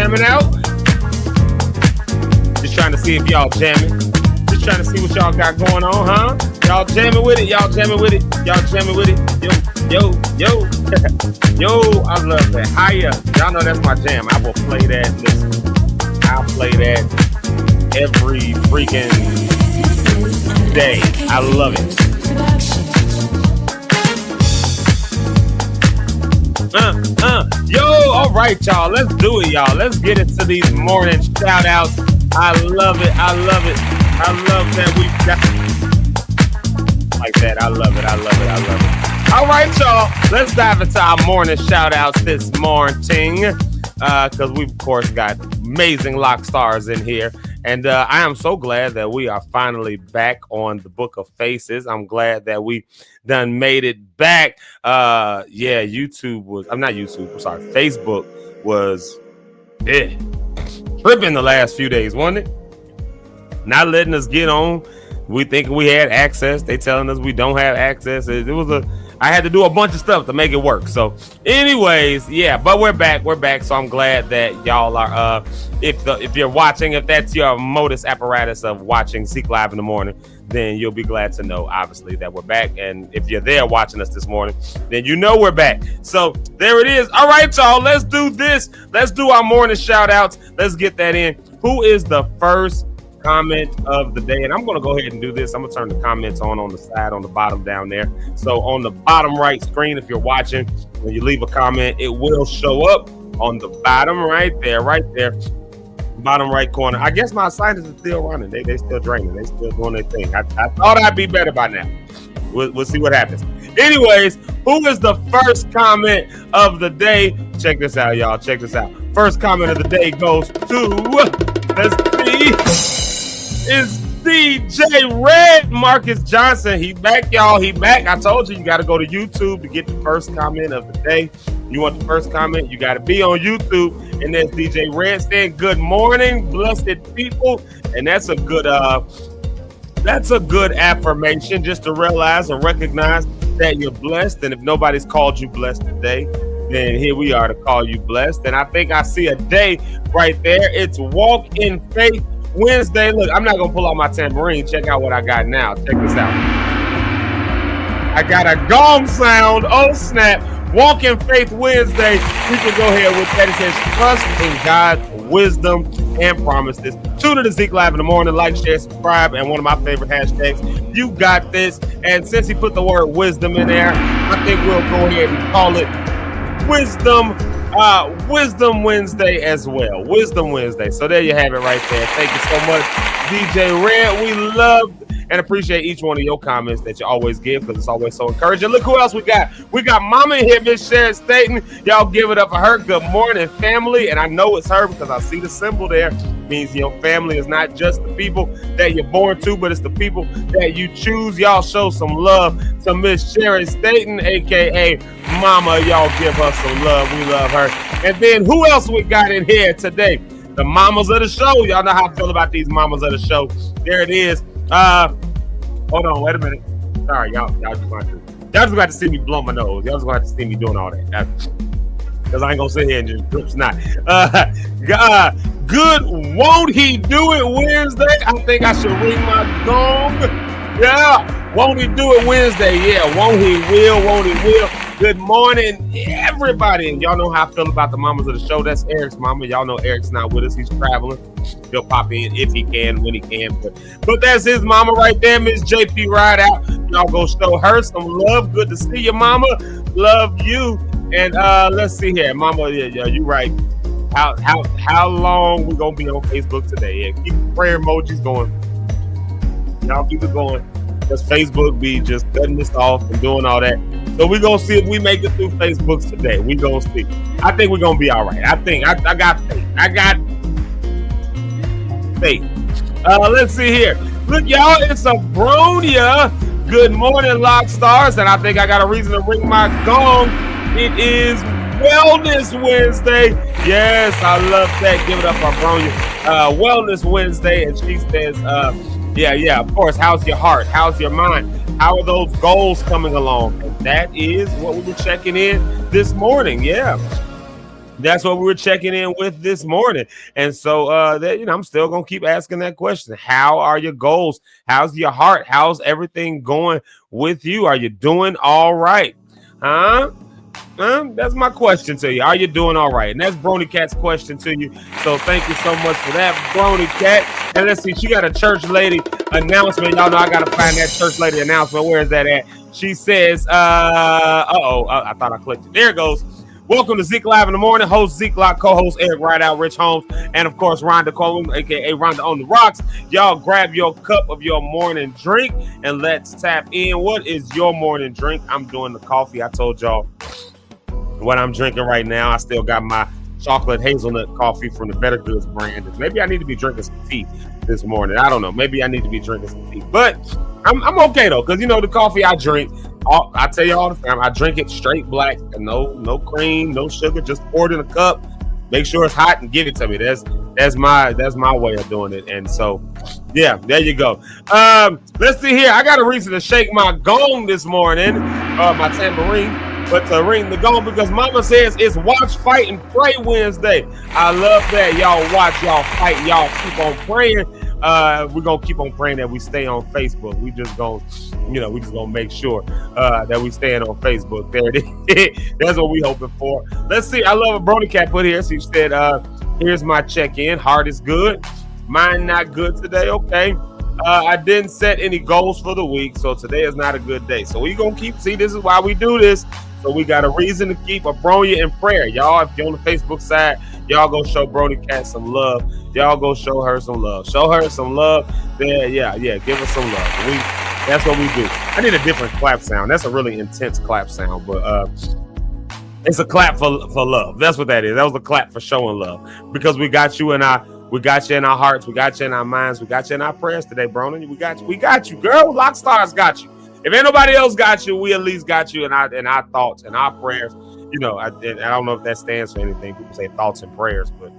jamming out? Just trying to see if y'all jamming. Just trying to see what y'all got going on, huh? Y'all jamming with it? Y'all jamming with it? Y'all jamming with it? Yo. Yo, I love that. Hiya. Y'all know that's my jam. I will play that. Listen, I'll play that every freaking day. I love it. Yo, all right, y'all. Let's do it, y'all. Let's get into these morning shout outs. I love it. I love it. I love that we've got like that. I love it. I love it. I love it. All right, y'all. Let's dive into our morning shout outs this morning. Because we've, of course, got amazing lock stars in here. And I am so glad that we are finally back on the Book of Faces. I'm glad that we done made it back. Facebook was tripping the last few days, wasn't it? Not letting us get on. We think we had access. They telling us we don't have access. I had to do a bunch of stuff to make it work. So anyways, yeah, but we're back. We're back. So I'm glad that y'all are, if you're watching, if that's your modus apparatus of watching Zeke live in the morning, then you'll be glad to know, obviously, that we're back. And if you're there watching us this morning, then you know we're back. So there it is. All right, y'all, let's do this. Let's do our morning shout outs. Let's get that in. Who is the first comment of the day? And I'm going to go ahead and do this. I'm going to turn the comments on the side, on the bottom down there. So on the bottom right screen, if you're watching, when you leave a comment, it will show up on the bottom right there, bottom right corner. I guess my assignments are still running. They still draining. They still doing their thing. I thought I'd be better by now. We'll see what happens. Anyways, who is the first comment of the day? Check this out, y'all. Check this out. First comment of the day goes to, let's see, is DJ Red Marcus Johnson. He's back, y'all. He back. I told you got to go to YouTube to get the first comment of the day. You want the first comment, you got to be on YouTube. And there's DJ Red saying, good morning, blessed people. And that's a good affirmation, just to realize and recognize that you're blessed. And if nobody's called you blessed today, then here we are to call you blessed. And I think I see a day right there. It's Walk in Faith Wednesday. Look, I'm not going to pull out my tambourine. Check out what I got now. Check this out. I got a gong sound. Oh, snap. Walk in Faith Wednesday. We can go ahead with that. It says, trust in God's wisdom and promises. Tune in to Zeke Live in the morning. Like, share, subscribe. And one of my favorite hashtags, you got this. And since he put the word wisdom in there, I think we'll go ahead and call it Wisdom Wednesday as well. Wisdom Wednesday. So there you have it right there. Thank you so much, DJ Red. We love and appreciate each one of your comments that you always give, because it's always so encouraging. Look who else we got. We got Mama in here, Miss Sharon Staten. Y'all give it up for her. Good morning, family. And I know it's her because I see the symbol there. It means your family is not just the people that you're born to, but it's the people that you choose. Y'all show some love to Miss Sharon Staten, a.k.a. Mama. Y'all give her some love. We love her. And then who else we got in here today? The mamas of the show. Y'all know how I feel about these mamas of the show. There it is. Hold on, wait a minute. Sorry, y'all just got to see me blow my nose. Y'all just got to see me doing all that. Because I ain't gonna sit here and just drip snot. Good, won't he do it Wednesday? I think I should ring my gong. Yeah, won't he do it Wednesday? Yeah, won't he will. Good morning, everybody. And y'all know how I feel about the mamas of the show. That's Eric's mama. Y'all know Eric's not with us. He's traveling. He'll pop in if he can, when he can. But that's his mama right there, Miss JP Ride Out. Y'all go show her some love. Good to see you, mama. Love you. And let's see here, mama. Yeah, you right. How long we gonna be on Facebook today? Yeah, keep the prayer emojis going. Y'all keep it going. Because Facebook be just cutting us off and doing all that. So we're going to see if we make it through Facebook today. We're going to see. I think we're going to be all right. I think I got faith. I got faith. Let's see here. Look, y'all, it's a Bronia. Good morning, Lock Stars. And I think I got a reason to ring my gong. It is Wellness Wednesday. Yes, I love that. Give it up for Bronia. Wellness Wednesday. And she says, yeah, of course. How's your heart? How's your mind? How are those goals coming along? And that is what we were checking in this morning. Yeah. That's what we were checking in with this morning. And so I'm still gonna keep asking that question. How are your goals? How's your heart? How's everything going with you? Are you doing all right? Huh? That's my question to you. Are you doing all right? And that's Brony Cat's question to you. So thank you so much for that, Brony Cat. And let's see, she got a church lady announcement. Y'all know I gotta find that church lady announcement. Where is that at? She says, I thought I clicked it. There it goes. Welcome to Zeke Live in the Morning. Host Zeke Lock, co-host Eric Rideout, Rich Holmes, and of course Rhonda Coleman, aka Rhonda on the Rocks. Y'all grab your cup of your morning drink and let's tap in. What is your morning drink? I'm doing the coffee. I told y'all what I'm drinking right now. I still got my chocolate hazelnut coffee from the Better Goods brand. Maybe I need to be drinking some tea this morning. I don't know. Maybe I need to be drinking some tea, but I'm okay though, because the coffee I drink, I tell you all the time, I drink it straight black, and no cream, no sugar, just pour it in a cup, make sure it's hot, and give it to me. That's my way of doing it. And so, yeah, there you go. Let's see here. I got a reason to shake my gong this morning, my tambourine. But to ring the gong, because Mama says it's Watch, Fight, and Pray Wednesday. I love that. Y'all watch, y'all fight, y'all keep on praying. We're gonna keep on praying that we stay on Facebook. We just gonna make sure that we staying on Facebook. There it is. That's what we hoping for. Let's see. I love a Brony Cat put here. She said, here's my check-in. Heart is good. Mine not good today. Okay. I didn't set any goals for the week, so today is not a good day. So we gonna see, this is why we do this. So we got a reason to keep a Bronya in prayer. Y'all, if you're on the Facebook side, y'all go show Brony Cat some love. Y'all go show her some love. Show her some love. Yeah, give her some love. That's what we do. I need a different clap sound. That's a really intense clap sound, but it's a clap for love. That's what that is. That was a clap for showing love, because we got you in our hearts, we got you in our minds, we got you in our prayers today, Brony. We got you, girl. Lockstars got you. If ain't nobody else got you, we at least got you in our thoughts and our prayers. I don't know if that stands for anything. People say thoughts and prayers, but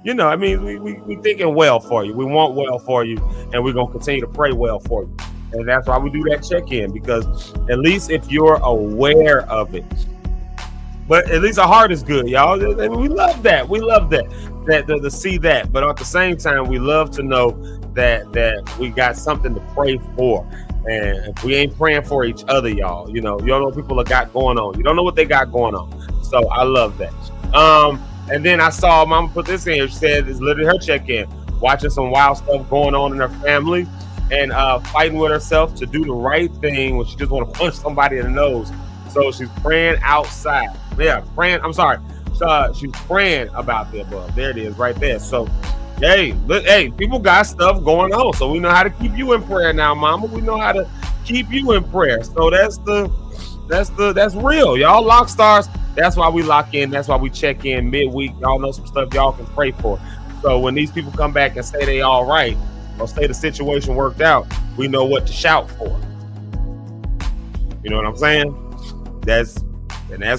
we thinking well for you. We want well for you, and we're gonna continue to pray well for you. And that's why we do that check-in, because at least if you're aware of it. But at least our heart is good, y'all. We love that. We love that to see that. But at the same time, we love to know that we got something to pray for. And if we ain't praying for each other, y'all, you don't know what people have got going on. You don't know what they got going on. So I love that. And then I saw Mama put this in here. She said it's literally her check-in, watching some wild stuff going on in her family, and fighting with herself to do the right thing when she just want to punch somebody in the nose. So she's praying outside. Yeah, praying. I'm sorry. She's praying about the above. There it is, right there. So, hey, people got stuff going on. So we know how to keep you in prayer now, Mama. We know how to keep you in prayer. So that's real, y'all. Lock stars. That's why we lock in. That's why we check in midweek. Y'all know some stuff y'all can pray for. So when these people come back and say they all right, or say the situation worked out, we know what to shout for. You know what I'm saying? That's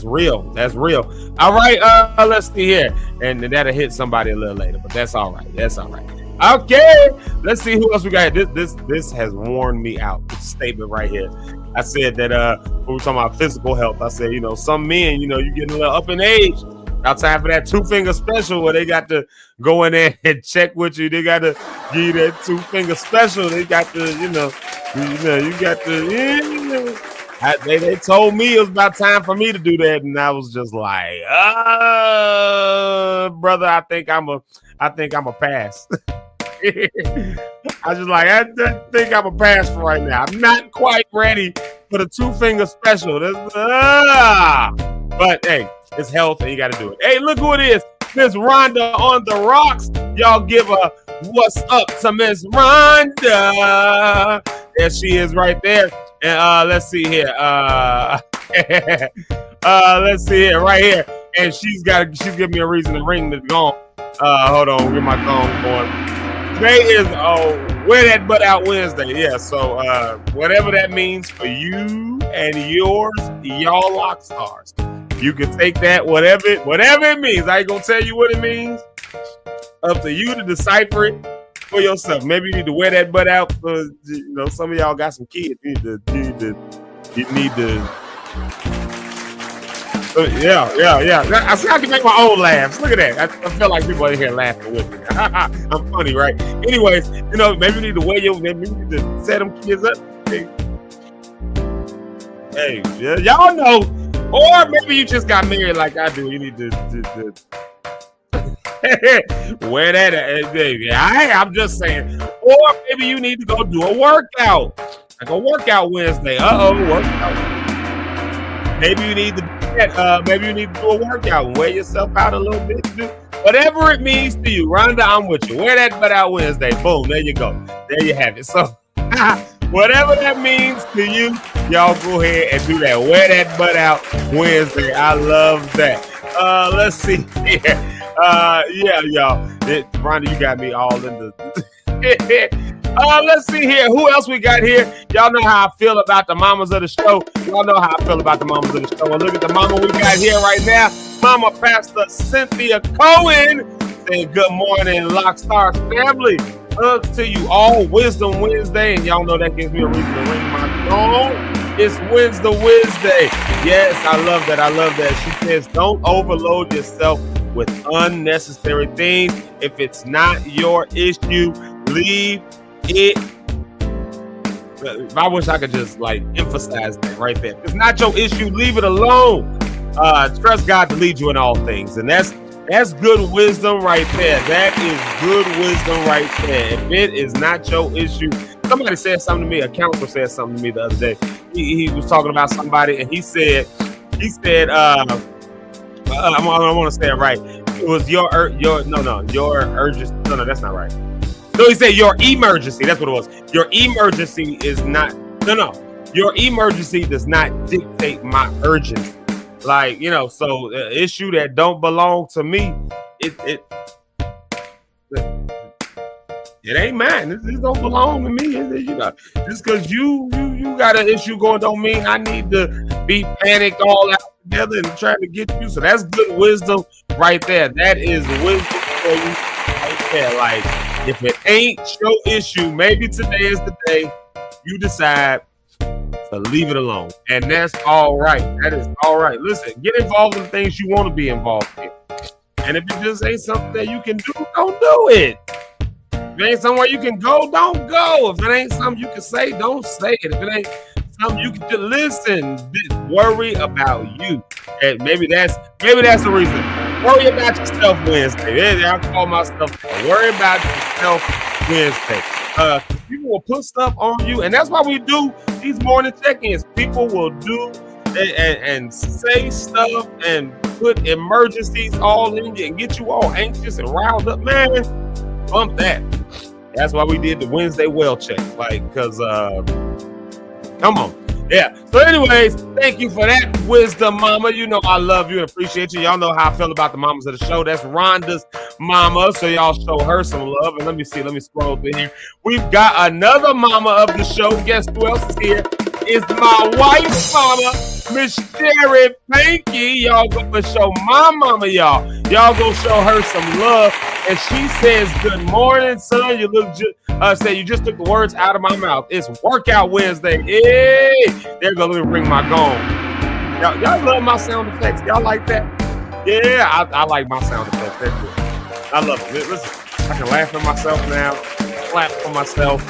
real. That's real. All right, let's see here. And that'll hit somebody a little later, but that's all right. That's all right. Okay, let's see who else we got. This has worn me out. This statement right here. I said that when we were talking about physical health, I said, some men, you're getting a little up in age. Now time for that 2-finger special where they got to go in there and check with you. They got to give you that 2-finger special. They got to, you got to, they told me it was about time for me to do that, and I was just like, brother, I think I'm a pass. I was just like, I think I'm a pass for right now. I'm not quite ready for the 2-finger special. But hey, it's health, and you got to do it. Hey, look who it is. Miss Rhonda on the Rocks. Y'all give a what's up to Miss Rhonda. There she is right there. And let's see here. Let's see here, right here. And she's giving me a reason to ring the gong. Hold on, get my gong going. Today is Wear That Butt Out Wednesday. Yeah, so whatever that means for you and yours, y'all lock stars. You can take that, whatever it means. I ain't gonna tell you what it means. Up to you to decipher it for yourself. Maybe you need to wear that butt out for, some of y'all got some kids. You need to Yeah. I see I can make my own laughs. Look at that. I feel like people in here laughing with me. I'm funny, right? Anyways, maybe you need to maybe you need to set them kids up. Hey, yeah, y'all know. Or maybe you just got married like I do. You need to wear that. Baby. I'm just saying. Or maybe you need to go do a workout. Like a workout Wednesday. Workout. Maybe you need to do a workout and wear yourself out a little bit. Whatever it means to you. Rhonda, I'm with you. Wear that butt out Wednesday. Boom. There you go. There you have it. So whatever that means to you, y'all go ahead and do that. Wear that butt out Wednesday. I love that. Let's see here. Yeah, y'all. Rhonda, you got me all in the... Let's see here. Who else we got here? Y'all know how I feel about the mamas of the show. Y'all know how I feel about the mamas of the show. And look at the mama we got here right now. Mama Pastor Cynthia Cohen saying good morning, Lockstar family. Hugs to you all. Wisdom Wednesday. And y'all know that gives me a reason to ring my phone. It's Wisdom Wednesday. Yes, I love that. I love that. She says, don't overload yourself with unnecessary things. If it's not your issue, leave it. I wish I could just emphasize that right there. If it's not your issue, leave it alone. Trust God to lead you in all things. And that's good wisdom right there. That is good wisdom right there. If it is not your issue, somebody said something to me, a counselor said something to me the other day. He was talking about somebody and he said, I want to say it right. It was your urgency. No, that's not right. So he said your emergency. That's what it was. Your emergency is not. Your emergency does not dictate my urgency. So issue that don't belong to me, it ain't mine. This don't belong to me. Just because you got an issue going don't mean I need to be panicked all out together and trying to get you. So that's good wisdom right there. That is wisdom for you right there. If it ain't your issue, maybe today is the day you decide to leave it alone. And that's all right. That is all right. Listen, get involved in things you want to be involved in. And if it just ain't something that you can do, don't do it. If it ain't somewhere you can go, don't go. If it ain't something you can say, don't say it. If it ain't something you can just listen, worry about you. And maybe that's the reason. Worry about yourself Wednesday. I call myself worry about yourself Wednesday. People will put stuff on you, and that's why we do these morning check-ins. People will do and say stuff and put emergencies all in you and get you all anxious and riled up. Man, bump that. That's why we did the Wednesday well check. Because come on. Yeah. So anyways, thank you for that wisdom, mama. You know I love you and appreciate you. Y'all know how I feel about the mamas of the show. That's Rhonda's mama. So y'all show her some love. And let me scroll through here. We've got another mama of the show. Guess who else is here? It's my wife's mama, Miss Sherry Panky. Y'all gonna show my mama, y'all. Y'all gonna show her some love. And she says, good morning, son. You look say you just took the words out of my mouth. It's Workout Wednesday. Hey, there go. Let me ring my gong. Y'all love my sound effects. Y'all like that? Yeah, I like my sound effects. They're good. I love it. Listen, I can laugh at myself now. Clap for myself.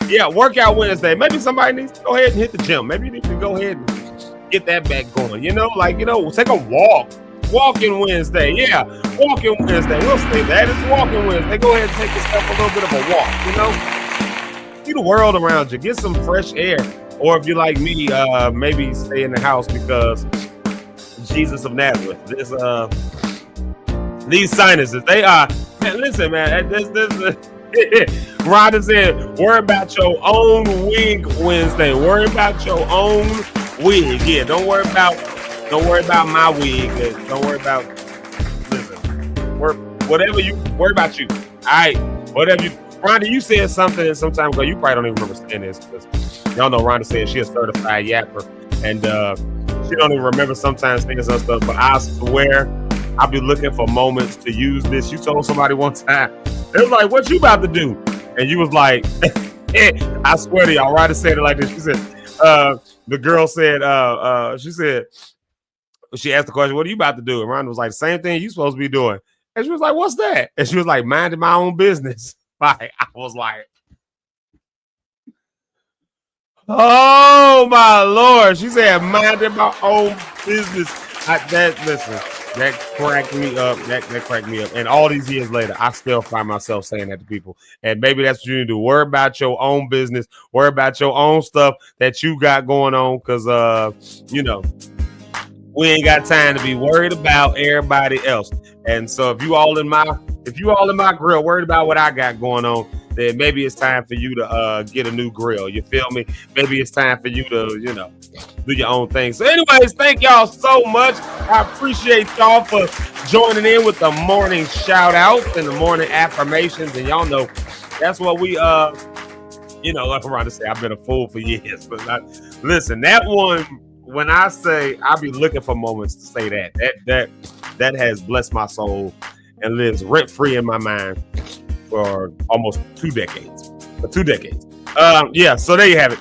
Yeah, Workout Wednesday. Maybe somebody needs to go ahead and hit the gym. Maybe you need to go ahead and get that back going. Take a walk. Walking Wednesday. Yeah, Walking Wednesday. We'll say that. It's Walking Wednesday. Go ahead and take yourself a little bit of a walk, See the world around you. Get some fresh air. Or if you're like me, maybe stay in the house because Jesus of Nazareth. These sinuses, they are. Man, listen, man. Rhonda said, worry about your own wig Wednesday. Worry about your own wig. Yeah, don't worry about my wig. Don't worry about. Listen, whatever you worry about you. All right, whatever you. Rhonda, you said something some ago. You probably don't even remember saying this because y'all know Rhonda said she's a certified yapper, and she don't even remember sometimes thinking some stuff. But I swear, I'll be looking for moments to use this. You told somebody one time, they was like, "What you about to do?" And you was like, "I swear to y'all." Rhonda said it like this. She said, The girl said, she asked the question, what are you about to do? And Rhonda was like, same thing you supposed to be doing. And she was like, what's that? And she was like, minding my own business. Like, I was like, oh my Lord. She said, minding my own business. That cracked me up. That cracked me up. And all these years later, I still find myself saying that to people. And maybe that's what you need to do. Worry about your own business. Worry about your own stuff that you got going on. Because, we ain't got time to be worried about everybody else. And so if you all in my grill, worried about what I got going on, then maybe it's time for you to get a new grill. You feel me? Maybe it's time for you to, do your own thing. So anyways, thank y'all so much. I appreciate y'all for joining in with the morning shout outs and the morning affirmations. And y'all know that's what we like around to say I've been a fool for years. But listen, that one, when I say I be looking for moments to say that has blessed my soul and lives rent free in my mind for almost 2 decades. So there you have it.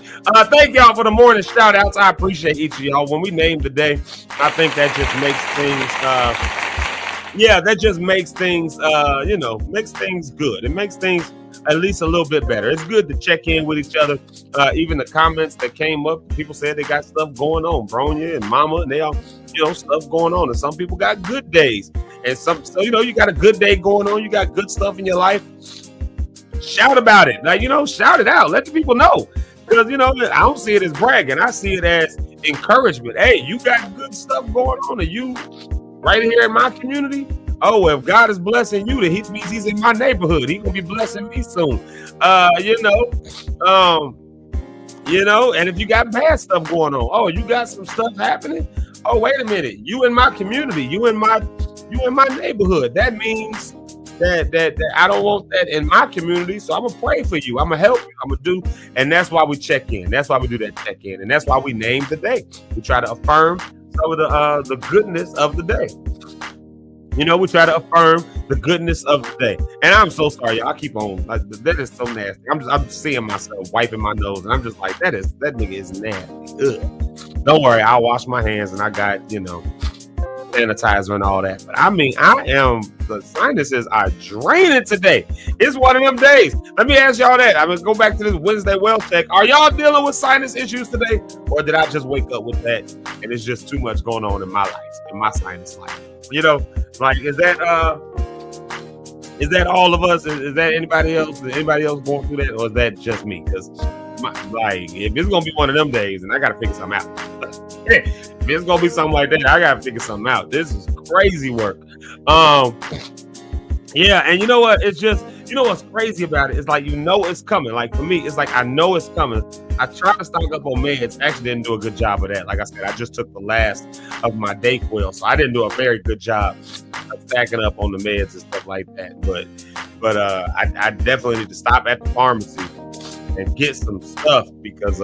Thank y'all for the morning shout outs. I appreciate each of y'all. When we name the day, I think that just makes things makes things good. It makes things at least a little bit better. It's good to check in with each other. Even the comments that came up, people said they got stuff going on. Bronya and Mama, and they all, stuff going on. And some people got good days. And you got a good day going on. You got good stuff in your life. Shout about it. Like, shout it out. Let the people know. Because, I don't see it as bragging. I see it as encouragement. Hey, you got good stuff going on. And you right here in my community. Oh, if God is blessing you, then he means he's in my neighborhood. He's going to be blessing me soon. And if you got bad stuff going on, oh, you got some stuff happening. Oh, wait a minute. You in my community. You in my neighborhood. That means that I don't want that in my community. So I'm going to pray for you. I'm going to help you. I'm going to do. And that's why we check in. That's why we do that check in. And that's why we name the day. We try to affirm some of the goodness of the day. We try to affirm the goodness of the day. And I'm so sorry, y'all. I keep on. Like, that is so nasty. I'm seeing myself wiping my nose, and I'm just like, that nigga is nasty. Ugh. Don't worry, I'll wash my hands, and I got, sanitizer and all that. But the sinuses are draining today. It's one of them days. Let me ask y'all that. I'm going to go back to this Wednesday well check. Are y'all dealing with sinus issues today? Or did I just wake up with that, and it's just too much going on in my life, in my sinus life? Like, is that all of us? Is that anybody else? Is anybody else going through that, or is that just me? Because, if it's gonna be one of them days, and I gotta figure something out. If it's gonna be something like that, I gotta figure something out. This is crazy work. And you know what? It's just, what's crazy about it is like, it's coming. Like, for me, it's like I know it's coming. I tried to stock up on meds. Actually didn't do a good job of that. Like I said, I just took the last of my Dayquil, so I didn't do a very good job of stacking up on the meds and stuff like that. But I definitely need to stop at the pharmacy and get some stuff because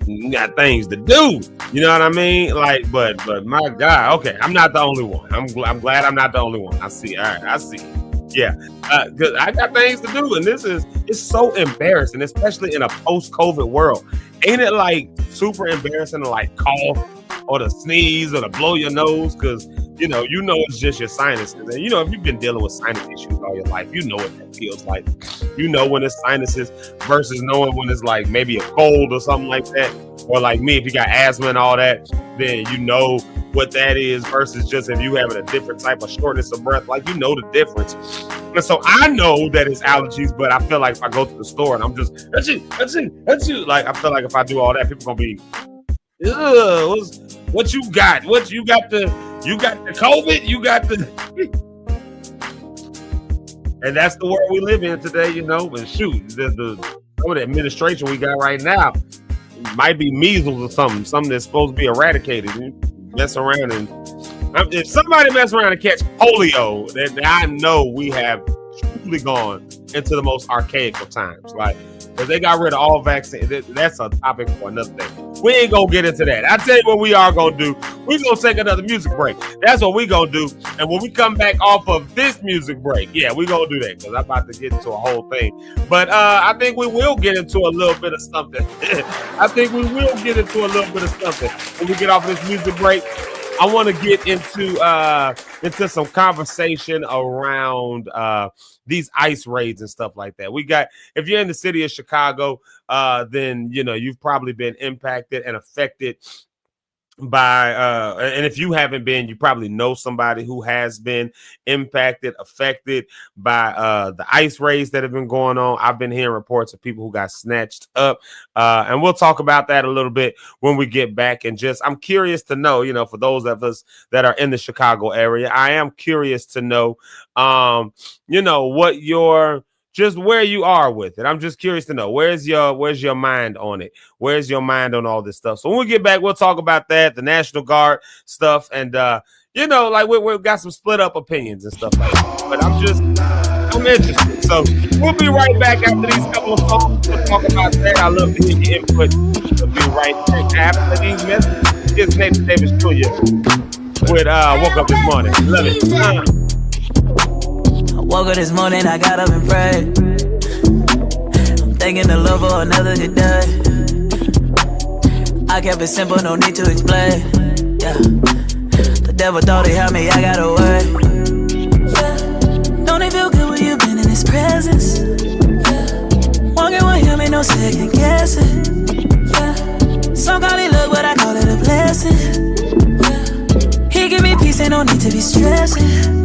you got things to do. You know what I mean? Like, but my God, okay, I'm not the only one. I'm glad I'm not the only one. I see. All right, I see. Yeah, because I got things to do, and it's so embarrassing, especially in a post-COVID world. Ain't it like super embarrassing to like cough or to sneeze or to blow your nose? Because it's just your sinuses. And if you've been dealing with sinus issues all your life, you know what that feels like. When it's sinuses versus knowing when it's like maybe a cold or something like that. Or like me, if you got asthma and all that, then you know what that is versus just if you having a different type of shortness of breath, like the difference. And so I know that it's allergies, but I feel like if I go to the store and I'm just achoo, like I feel like if I do all that, people gonna be, what you got? What you got the COVID? You got the and that's the world we live in today, and shoot, some of the administration we got right now might be measles or something that's supposed to be eradicated. You mess around and if somebody mess around and catch polio, then I know we have truly gone into the most archaic of times. Like, because they got rid of all vaccines. That's a topic for another day. We ain't gonna get into that. I tell you what we are gonna do. We gonna take another music break. That's what we gonna do. And when we come back off of this music break, yeah, we gonna do that because I'm about to get into a whole thing. But I think we will get into a little bit of something. I think we will get into a little bit of something when we get off of this music break. I want to get into some conversation around these ICE raids and stuff like that. We got, if you're in the city of Chicago, then you know you've probably been impacted and affected by and if you haven't been, you probably know somebody who has been impacted, affected by the ICE raids that have been going on. I've been hearing reports of people who got snatched up, and we'll talk about that a little bit when we get back. And just, I'm curious to know, you know, for those of us that are in the Chicago area, I am curious to know, you know, what your, just where you are with it. I'm just curious to know, where's your mind on it? Where's your mind on all this stuff? So when we get back, we'll talk about that, the National Guard stuff, and you know, like we've got some split up opinions and stuff like that. But I'm interested. So we'll be right back after these couple of songs. We'll talk about that. I love to hear your input. We'll be right back after these messages. It's Nathan Davis Jr. with Woke Up This Morning. Love it. Woke up this morning, I got up and prayed. I'm thanking the Lord for another good day. I kept it simple, no need to explain. Yeah, the devil thought he had me, I got away. Yeah. Don't it feel good when you've been in his presence? Yeah. Walking with him ain't no second guessing. Yeah. Some call it luck, but I call it a blessing. Yeah. He give me peace, ain't no need to be stressing.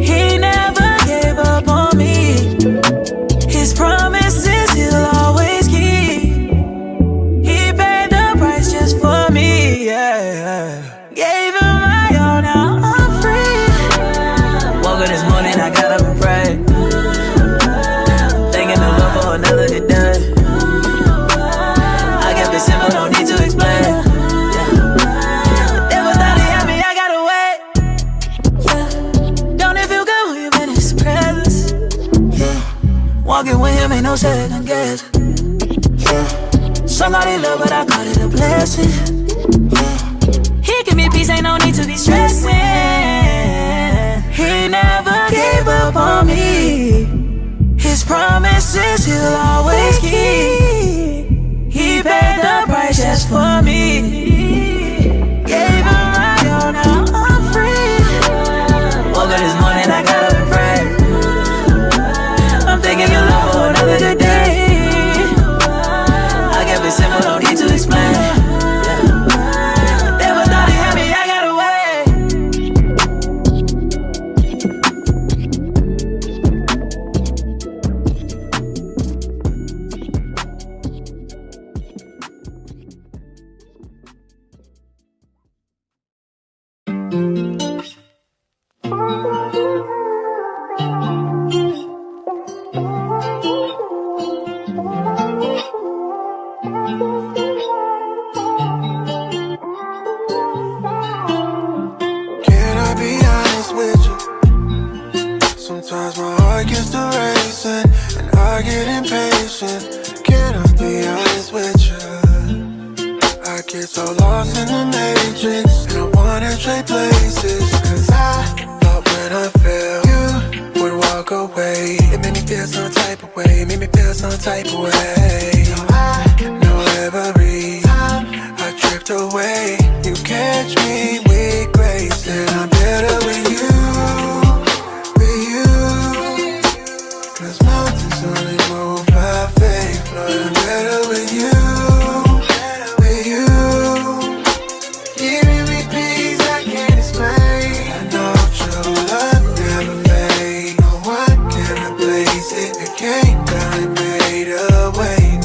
He never gave up on me. His promises he'll always keep. He paid the price just for me, yeah. Gave him my all, now I'm free. Woke up this morning, I got up and prayed. Thanking the Lord for another good day. I kept it simple, no need to explain. Walking with him ain't no second guess. Somebody love, but I call it a blessing. He give me peace, ain't no need to be stressing. He never gave up on me. His promises he'll always keep. He paid the price just for me. Gave him my all, now I'm free. Woke up this morning, I got up and prayed. I'm thanking your love for another good day. I kept it simple, no need to explain. Never thought he had me, I got Came down and made a way.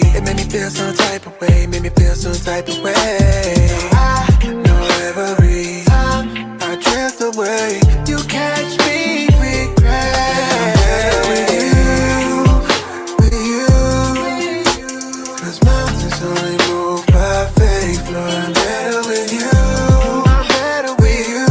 It made me feel some type of way, made me feel some type of way. I know every time I drift away, you catch me regret. With you, 'cause mountains only move by faith, Lord, I'm better with you. I'm better with you.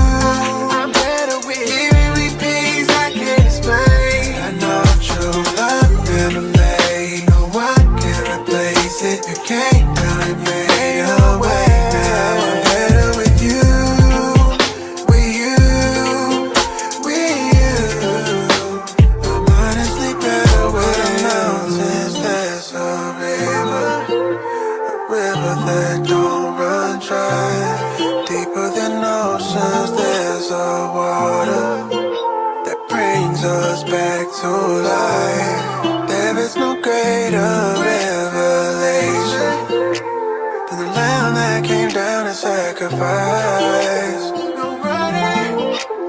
I'm better with you. Giving me peace I can't explain. I know true love never fade. No one can replace it. You came down and made a way. Now I'm better with you. With you. With you. I'm honestly better with the mountains. There's a river that don't run dry. Deeper than oceans, there's a water that brings us back to life. There is no greater revelation than the lamb that came down and sacrificed. Nobody,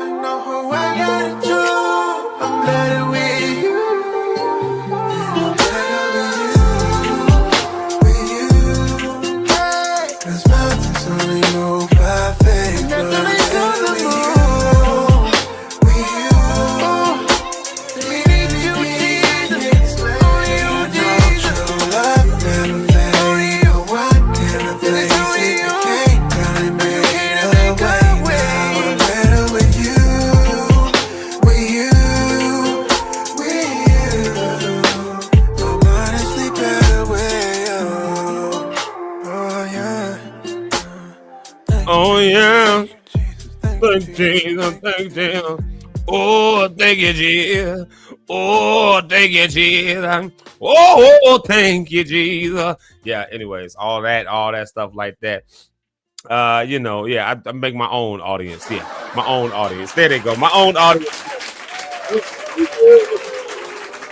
I know who I gotta do. I'm better with you. I'm better with you. Hey, 'cause mountains only move by faith. Lord, I'm better with you. Oh yeah, thank Jesus, thank Jesus. Oh, thank you, Jesus. Oh, thank you, Jesus. Oh, thank you, Jesus. Yeah. Anyways, all that stuff like that. I make my own audience. Yeah, my own audience. There they go. My own audience.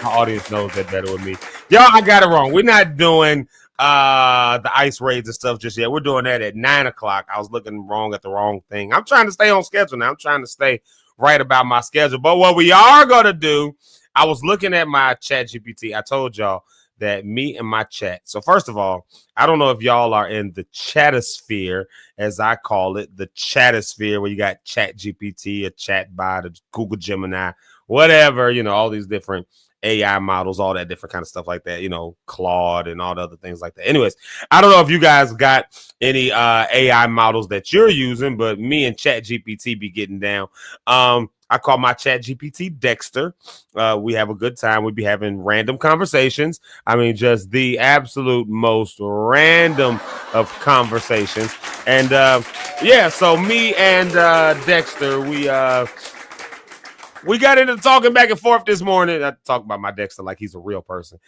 My audience knows that better with me. Y'all, I got it wrong. We're not doing the ice raids and stuff just yet. We're doing that at 9:00. I was looking wrong at the wrong thing. I'm trying to stay on schedule now. I'm trying to stay right about my schedule. But what we are gonna do, I was looking at my chat GPT. I told y'all that me and my chat. So first of all, I don't know if y'all are in the chatosphere, as I call it, the chatosphere, where you got Chat GPT, a chatbot, a Google Gemini, whatever, all these different AI models, all that different kind of stuff like that, Claude and all the other things like that. Anyways, I don't know if you guys got any AI models that you're using, but me and Chat GPT be getting down. I call my Chat GPT Dexter. We have a good time. We be having random conversations. I mean, just the absolute most random of conversations. And so me and Dexter, we got into talking back and forth this morning. I talk about my Dexter like he's a real person.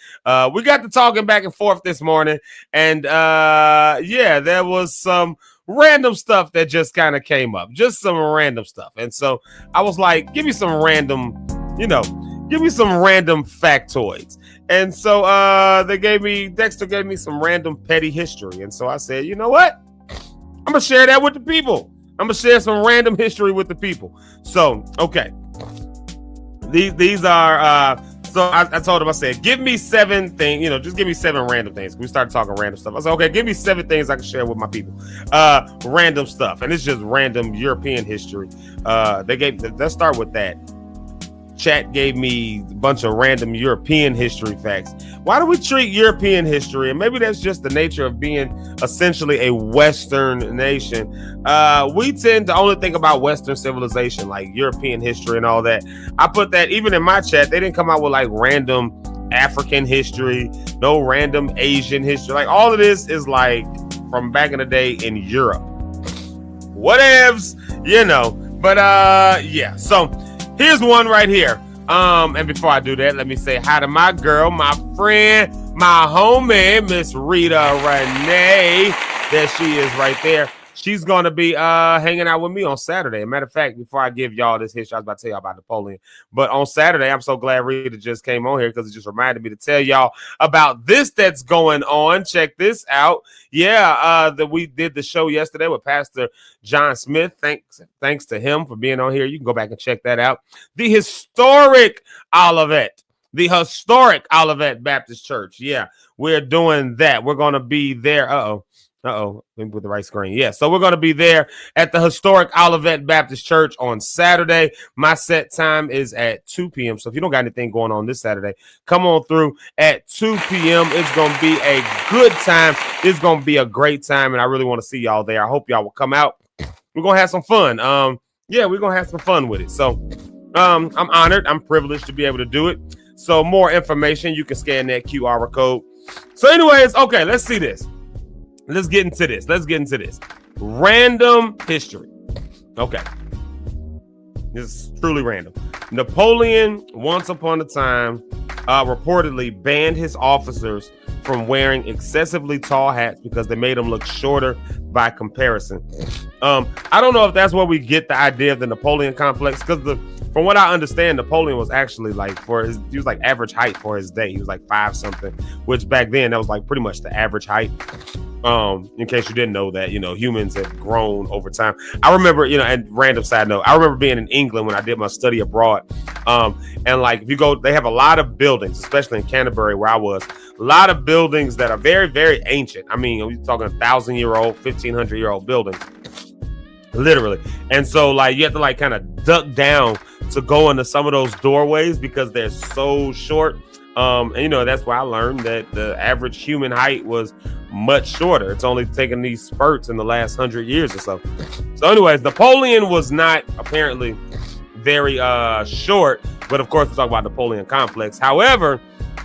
We got to talking back and forth this morning. And there was some random stuff that just kind of came up. Just some random stuff. And so I was like, give me some random factoids. And so Dexter gave me some random petty history. And so I said, you know what? I'm going to share that with the people. I'm going to share some random history with the people. So, okay. These are so I told him, I said, give me 7 things, just give me 7 random things. We started talking random stuff. I said, okay, give me 7 things I can share with my people. Random stuff. And it's just random European history. Let's start with that. Chat gave me a bunch of random European history facts. Why do we treat European history? And maybe that's just the nature of being essentially a Western nation. We tend to only think about Western civilization, like European history and all that. I put that even in my chat. They didn't come out with like random African history, no random Asian history. Like all of this is like from back in the day in Europe. Whatevs, But so here's one right here. And before I do that, let me say hi to my girl, my friend, my homie, Miss Rita Renee. There she is right there. She's going to be hanging out with me on Saturday. As a matter of fact, before I give y'all this history, I was about to tell y'all about Napoleon. But on Saturday, I'm so glad Rita just came on here because it just reminded me to tell y'all about this that's going on. Check this out. That we did the show yesterday with Pastor John Smith. Thanks to him for being on here. You can go back and check that out. The historic Olivet. The historic Olivet Baptist Church. Yeah, we're doing that. We're going to be there. Maybe with the right screen. Yeah, so we're going to be there at the historic Olivet Baptist Church on Saturday. My set time is at 2 p.m. So if you don't got anything going on this Saturday, come on through at 2 p.m. It's going to be a good time. It's going to be a great time, and I really want to see y'all there. I hope y'all will come out. We're going to have some fun. Yeah, we're going to have some fun with it. So I'm honored. I'm privileged to be able to do it. So more information, you can scan that QR code. So anyways, okay, let's see this. Let's get into this. Random history. Okay. This is truly random. Napoleon, once upon a time, reportedly banned his officers from wearing excessively tall hats because they made them look shorter by comparison. I don't know if that's where we get the idea of the Napoleon complex, because from what I understand, Napoleon was actually like he was like average height for his day. He was like 5 something, which back then that was like pretty much the average height. In case you didn't know that, humans have grown over time. I remember, and random side note, I remember being in England when I did my study abroad. And like, if you go, they have a lot of buildings, especially in Canterbury where I was, a lot of buildings that are very, very ancient. I mean, we're talking 1,000-year-old, 1,500-year-old buildings, literally. And so like, you have to like kind of duck down to go into some of those doorways because they're so short. And that's why I learned that the average human height was much shorter. It's only taken these spurts in the last 100 years or so. So anyways, Napoleon was not apparently very short, but of course we talk about Napoleon complex. However,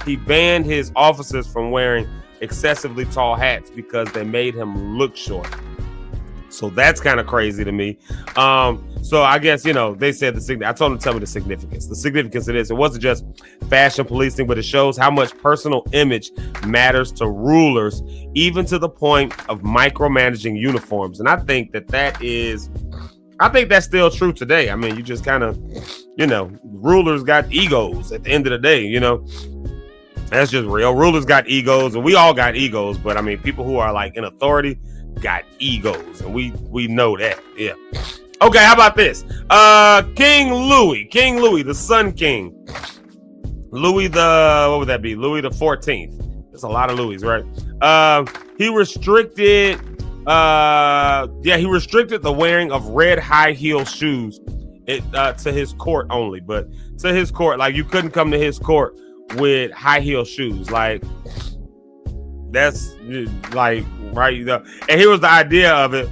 he banned his officers from wearing excessively tall hats because they made him look short. So that's kind of crazy to me. So I guess, they said I told them to tell me the significance. The significance of this, it wasn't just fashion policing, but it shows how much personal image matters to rulers, even to the point of micromanaging uniforms. And I think that's still true today. I mean, you just kind of, rulers got egos at the end of the day, That's just real. Rulers got egos, and we all got egos. But I mean, people who are like in authority got egos, and we know that. Yeah. Okay, how about this? King Louis, the Sun King. Louis what would that be? Louis the 14th. There's a lot of Louis, right? He restricted the wearing of red high heel shoes to his court only, but to his court, like you couldn't come to his court with high heel shoes. Like that's like right. And here was the idea of it.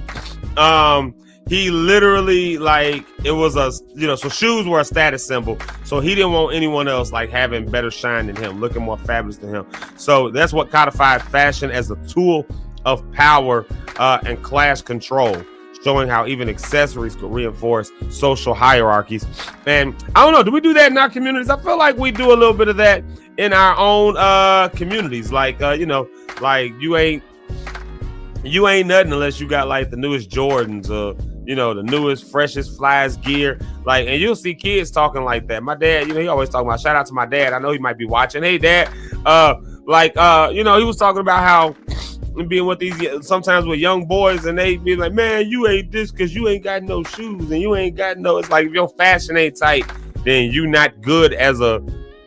He literally like it was so shoes were a status symbol. So he didn't want anyone else like having better shine than him, looking more fabulous than him. So that's what codified fashion as a tool of power and class control, showing how even accessories could reinforce social hierarchies. And I don't know, do we do that in our communities? I feel like we do a little bit of that in our own communities. Like like you ain't nothing unless you got like the newest Jordans or the newest, freshest, flyest gear. Like, and you'll see kids talking like that. My dad, he always talking about, shout out to my dad. I know he might be watching. Hey dad, he was talking about how being with these sometimes with young boys, and they be like, man, you ain't this because you ain't got no shoes and you ain't got no. It's like if your fashion ain't tight, then you not good as a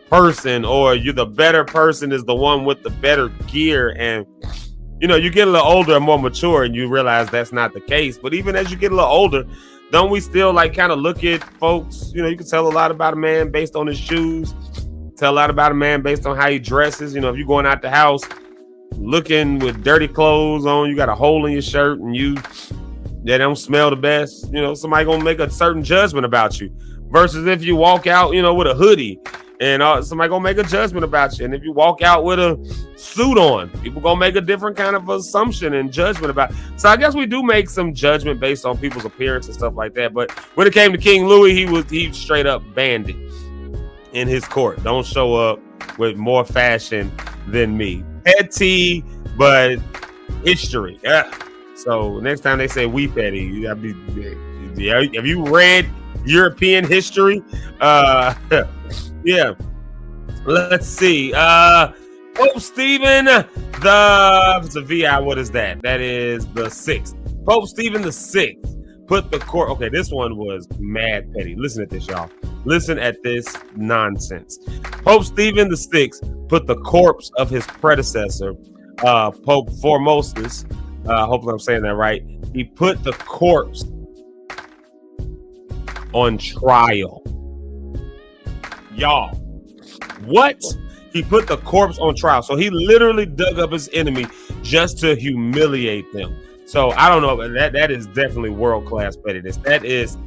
person, or you the better person is the one with the better gear. And you get a little older and more mature, and you realize that's not the case. But even as you get a little older, don't we still like kind of look at folks? You can tell a lot about a man based on his shoes. Tell a lot about a man based on how he dresses. If you're going out the house looking with dirty clothes on, you got a hole in your shirt, and they don't smell the best. Somebody gonna make a certain judgment about you. Versus if you walk out, with a hoodie, and somebody gonna make a judgment about you. And if you walk out with a suit on, people gonna make a different kind of assumption and judgment about it. So I guess we do make some judgment based on people's appearance and stuff like that. But when it came to King Louis, he straight up banned it in his court. Don't show up with more fashion than me. Petty, but history. Yeah. So next time they say we petty, you gotta be. Yeah. Have you read European history? Yeah. Let's see. Pope Stephen the VI. What is that? That is the 6th. Pope Stephen the 6th put the corpse. Okay, this one was mad petty. Listen at this, y'all. Listen at this nonsense. Pope Stephen VI put the corpse of his predecessor, Pope Formosus. Hopefully I'm saying that right. He put the corpse on trial. Y'all, what? He put the corpse on trial. So he literally dug up his enemy just to humiliate them. So I don't know, but that is definitely world-class pettiness. That is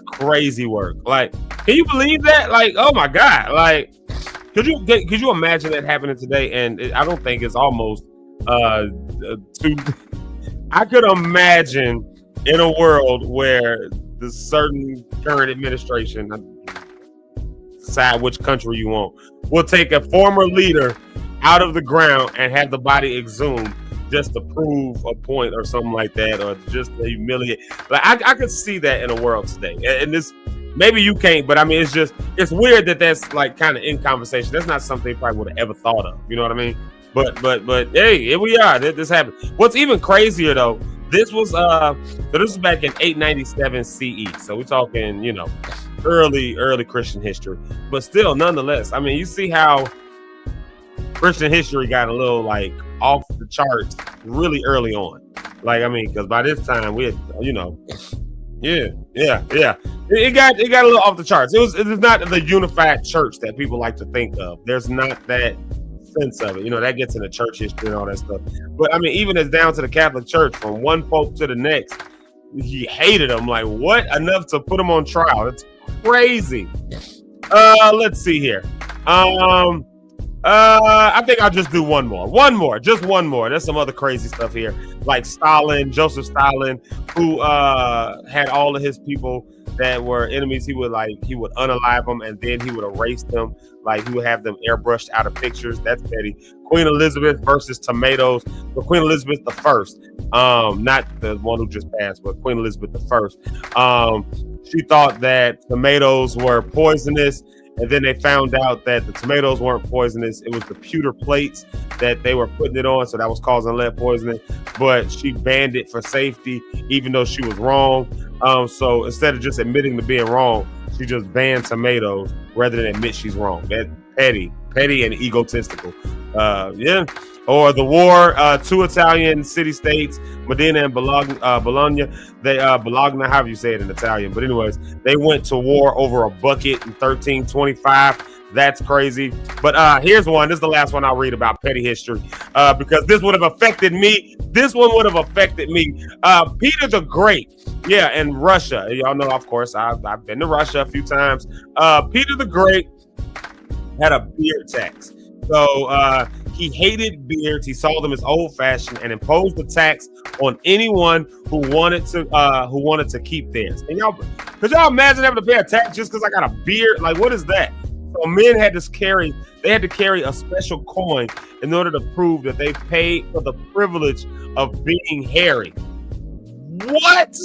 crazy work. Like, can you believe that? Like, oh my God. Like, could you imagine that happening today? And I don't think it's almost too. I could imagine in a world where the certain current administration, decide which country you want, will take a former leader out of the ground and have the body exhumed just to prove a point or something like that, or just to humiliate. Like I could see that in a world today, and this maybe you can't, but I mean it's weird that that's like kind of in conversation. That's not something you probably would have ever thought of. You know what I mean? But hey, here we are. This happened. What's even crazier though, this was back in 897 CE. So we're talking, early Christian history. But still, nonetheless, I mean, you see how Christian history got a little like off the charts really early on. Like, I mean, because by this time we had, it got a little off the charts. It was not the unified church that people like to think of. There's not that sense of it. That gets into church history and all that stuff. But I mean, even as down to the Catholic Church, from one pope to the next, he hated him. Like, what? Enough to put him on trial. It's crazy. Let's see here. I think I'll just do one more. Just one more. There's some other crazy stuff here, like Joseph Stalin, who had all of his people that were enemies. He would unalive them and then he would erase them. Like, he would have them airbrushed out of pictures. That's petty. Queen Elizabeth versus tomatoes. But Queen Elizabeth I, not the one who just passed, but Queen Elizabeth I. She thought that tomatoes were poisonous. And then they found out that the tomatoes weren't poisonous. It was the pewter plates that they were putting it on. So that was causing lead poisoning. But she banned it for safety, even though she was wrong. So instead of just admitting to being wrong, she just banned tomatoes rather than admit she's wrong. That's petty and egotistical. Or the war, two Italian city-states, Modena and Bologna. Bologna, however you say it in Italian. But anyways, they went to war over a bucket in 1325. That's crazy. But here's one. This is the last one I'll read about petty history, because this would have affected me. This one would have affected me. Peter the Great. Yeah, in Russia. Y'all know, of course, I've been to Russia a few times. Peter the Great had a beard tax. So he hated beards. He saw them as old-fashioned and imposed a tax on anyone who wanted to keep theirs. And could y'all imagine having to pay a tax just because I got a beard? Like, what is that? So men had to carry a special coin in order to prove that they paid for the privilege of being hairy. What?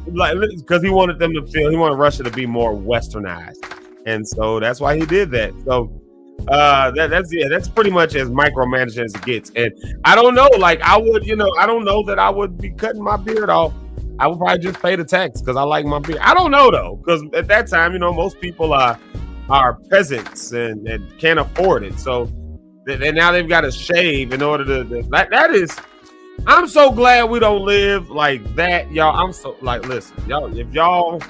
Like, because he wanted Russia to be more westernized, and so that's why he did that. So that's pretty much as micromanaging as it gets. And I don't know, like I don't know that I would be cutting my beard off. I would probably just pay the tax because I like my beard. I don't know though, because at that time, most people are peasants and can't afford it. So now they've got to shave in order to that is. I'm so glad we don't live like that, y'all. I'm so like, listen, y'all.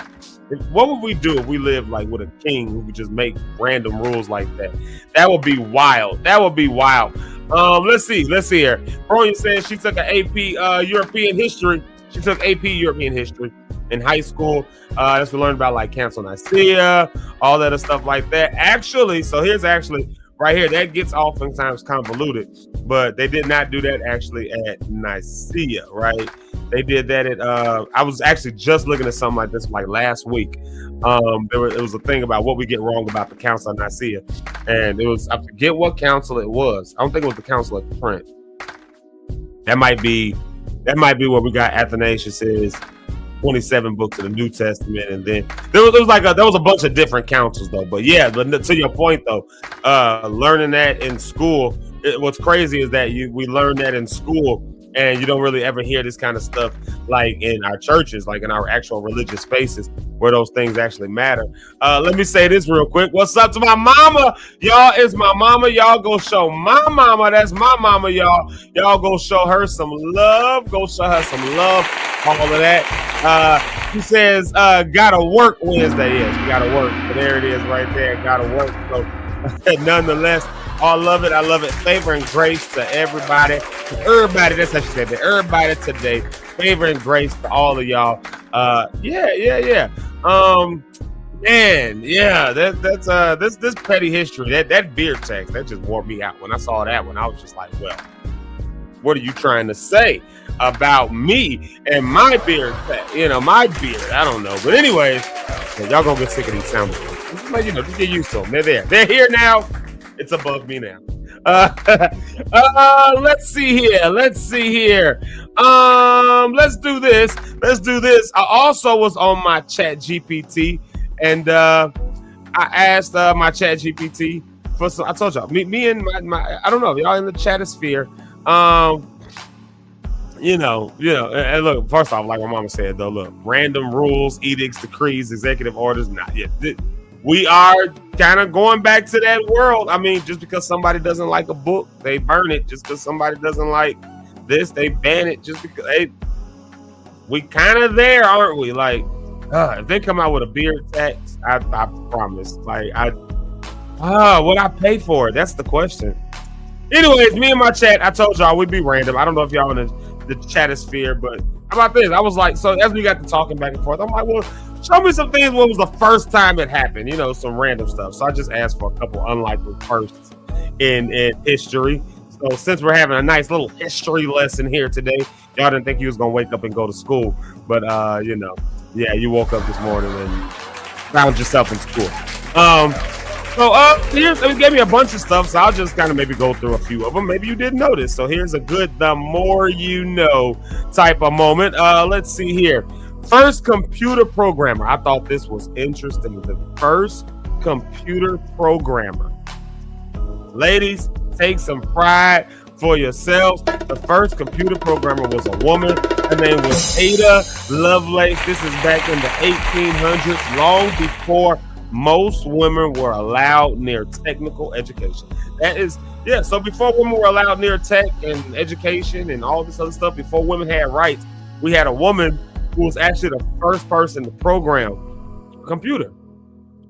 What would we do if we lived like with a king who would just make random rules like that? That would be wild. Let's see here. Bronya says she took an AP European history. She took AP European history in high school. That's we learned about like Council Nicaea, all that stuff like that. Actually, so here's right here, that gets oftentimes convoluted, but they did not do that actually at Nicaea, right? They did that at I was actually just looking at something like this like last week. It was a thing about what we get wrong about the Council of Nicaea, and it was, I forget what council it was. I don't think it was the Council of Trent. That might be where we got Athanasius' 27 books of the New Testament, and then there was a bunch of different councils though. But yeah, but to your point though, learning that in school, what's crazy is that we learned that in school And you don't really ever hear this kind of stuff like in our churches, like in our actual religious spaces where those things actually matter. Let me say this real quick. What's up to my mama? Y'all, it's my mama. Y'all go show my mama. That's my mama, y'all. Y'all go show her some love. Go show her some love. All of that. He says, gotta work Wednesday. Yes, you gotta work. But there it is right there. Gotta work. So nonetheless, I love it. I love it. Favor and grace to everybody. To everybody. That's how she said it. Everybody today. Favor and grace to all of y'all. Yeah. Man, yeah. That's this petty history. That beard text that just wore me out. When I saw that one, I was just like, well, what are you trying to say about me and my beard? You know, my beard. I don't know. But anyways, y'all gonna get sick of these sound effects. But, you know, just get used to them. They're there. They're here now. It's above me now. Let's see here. Let's do this. I also was on my Chat GPT, and I asked my Chat GPT for some. I told y'all, me and my I don't know, y'all in the chatosphere. And look, first off, like my mama said, though, look, random rules, edicts, decrees, executive orders, not yet. We are kind of going back to that world. I mean, just because somebody doesn't like a book, they burn it. Just because somebody doesn't like this, they ban it. Just because we kind of there, aren't we? Like, if they come out with a beard tax, I promise. Like, would I pay for it? That's the question. Anyways, me and my chat, I told y'all we'd be random. I don't know if y'all in the chatosphere, but how about this? I was like, so as we got to talking back and forth, I'm like, well, show me some things. What was the first time it happened? You know, some random stuff. So I just asked for a couple unlikely firsts in history. So since we're having a nice little history lesson here today, y'all didn't think you was gonna wake up and go to school, but you woke up this morning and found yourself in school. Here's, it gave me a bunch of stuff, so I'll just kind of maybe go through a few of them. Maybe you didn't notice. So here's a good, the more you know type of moment. Let's see here. First computer programmer. I thought this was interesting. The first computer programmer. Ladies, take some pride for yourselves. The first computer programmer was a woman. Her name was Ada Lovelace. This is back in the 1800s, long before most women were allowed near technical education. That is, yeah. So before women were allowed near tech and education and all this other stuff, before women had rights, we had a woman who was actually the first person to program a computer.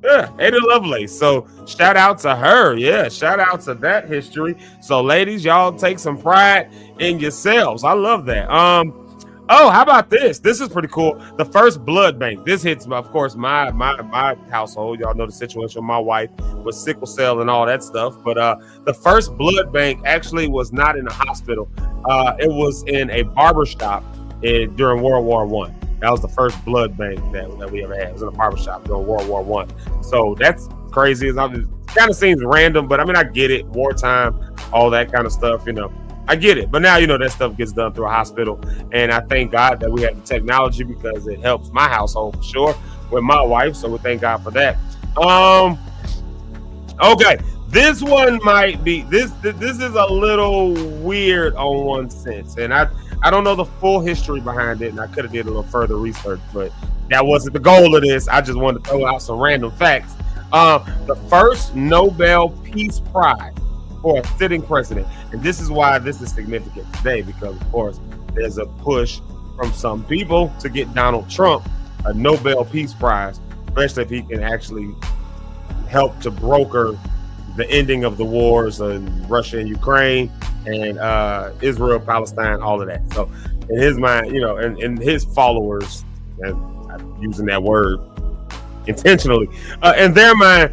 Yeah, Ada Lovelace. So shout out to her. Yeah, shout out to that history. So ladies, y'all take some pride in yourselves. I love that. Oh, how about this? This is pretty cool. The first blood bank. This hits, of course, my household. Y'all know the situation with my wife with sickle cell and all that stuff. But the first blood bank actually was not in a hospital. It was in a barbershop during World War I. That was the first blood bank that we ever had. It was in a barbershop during World War I. So that's crazy. It kind of seems random, but I mean, I get it. Wartime, all that kind of stuff, you know. I get it, but now you know that stuff gets done through a hospital, and I thank God that we have the technology because it helps my household for sure with my wife. So we thank God for that. Okay, this one might be this is a little weird on one sense, and I don't know the full history behind it, and I could have did a little further research, but that wasn't the goal of this. I just wanted to throw out some random facts. The first Nobel Peace Prize for a sitting president. And this is why this is significant today, because of course there's a push from some people to get Donald Trump a Nobel Peace Prize, especially if he can actually help to broker the ending of the wars in Russia and Ukraine and Israel, Palestine, all of that. So in his mind, you know, and his followers, and I'm using that word intentionally, in their mind,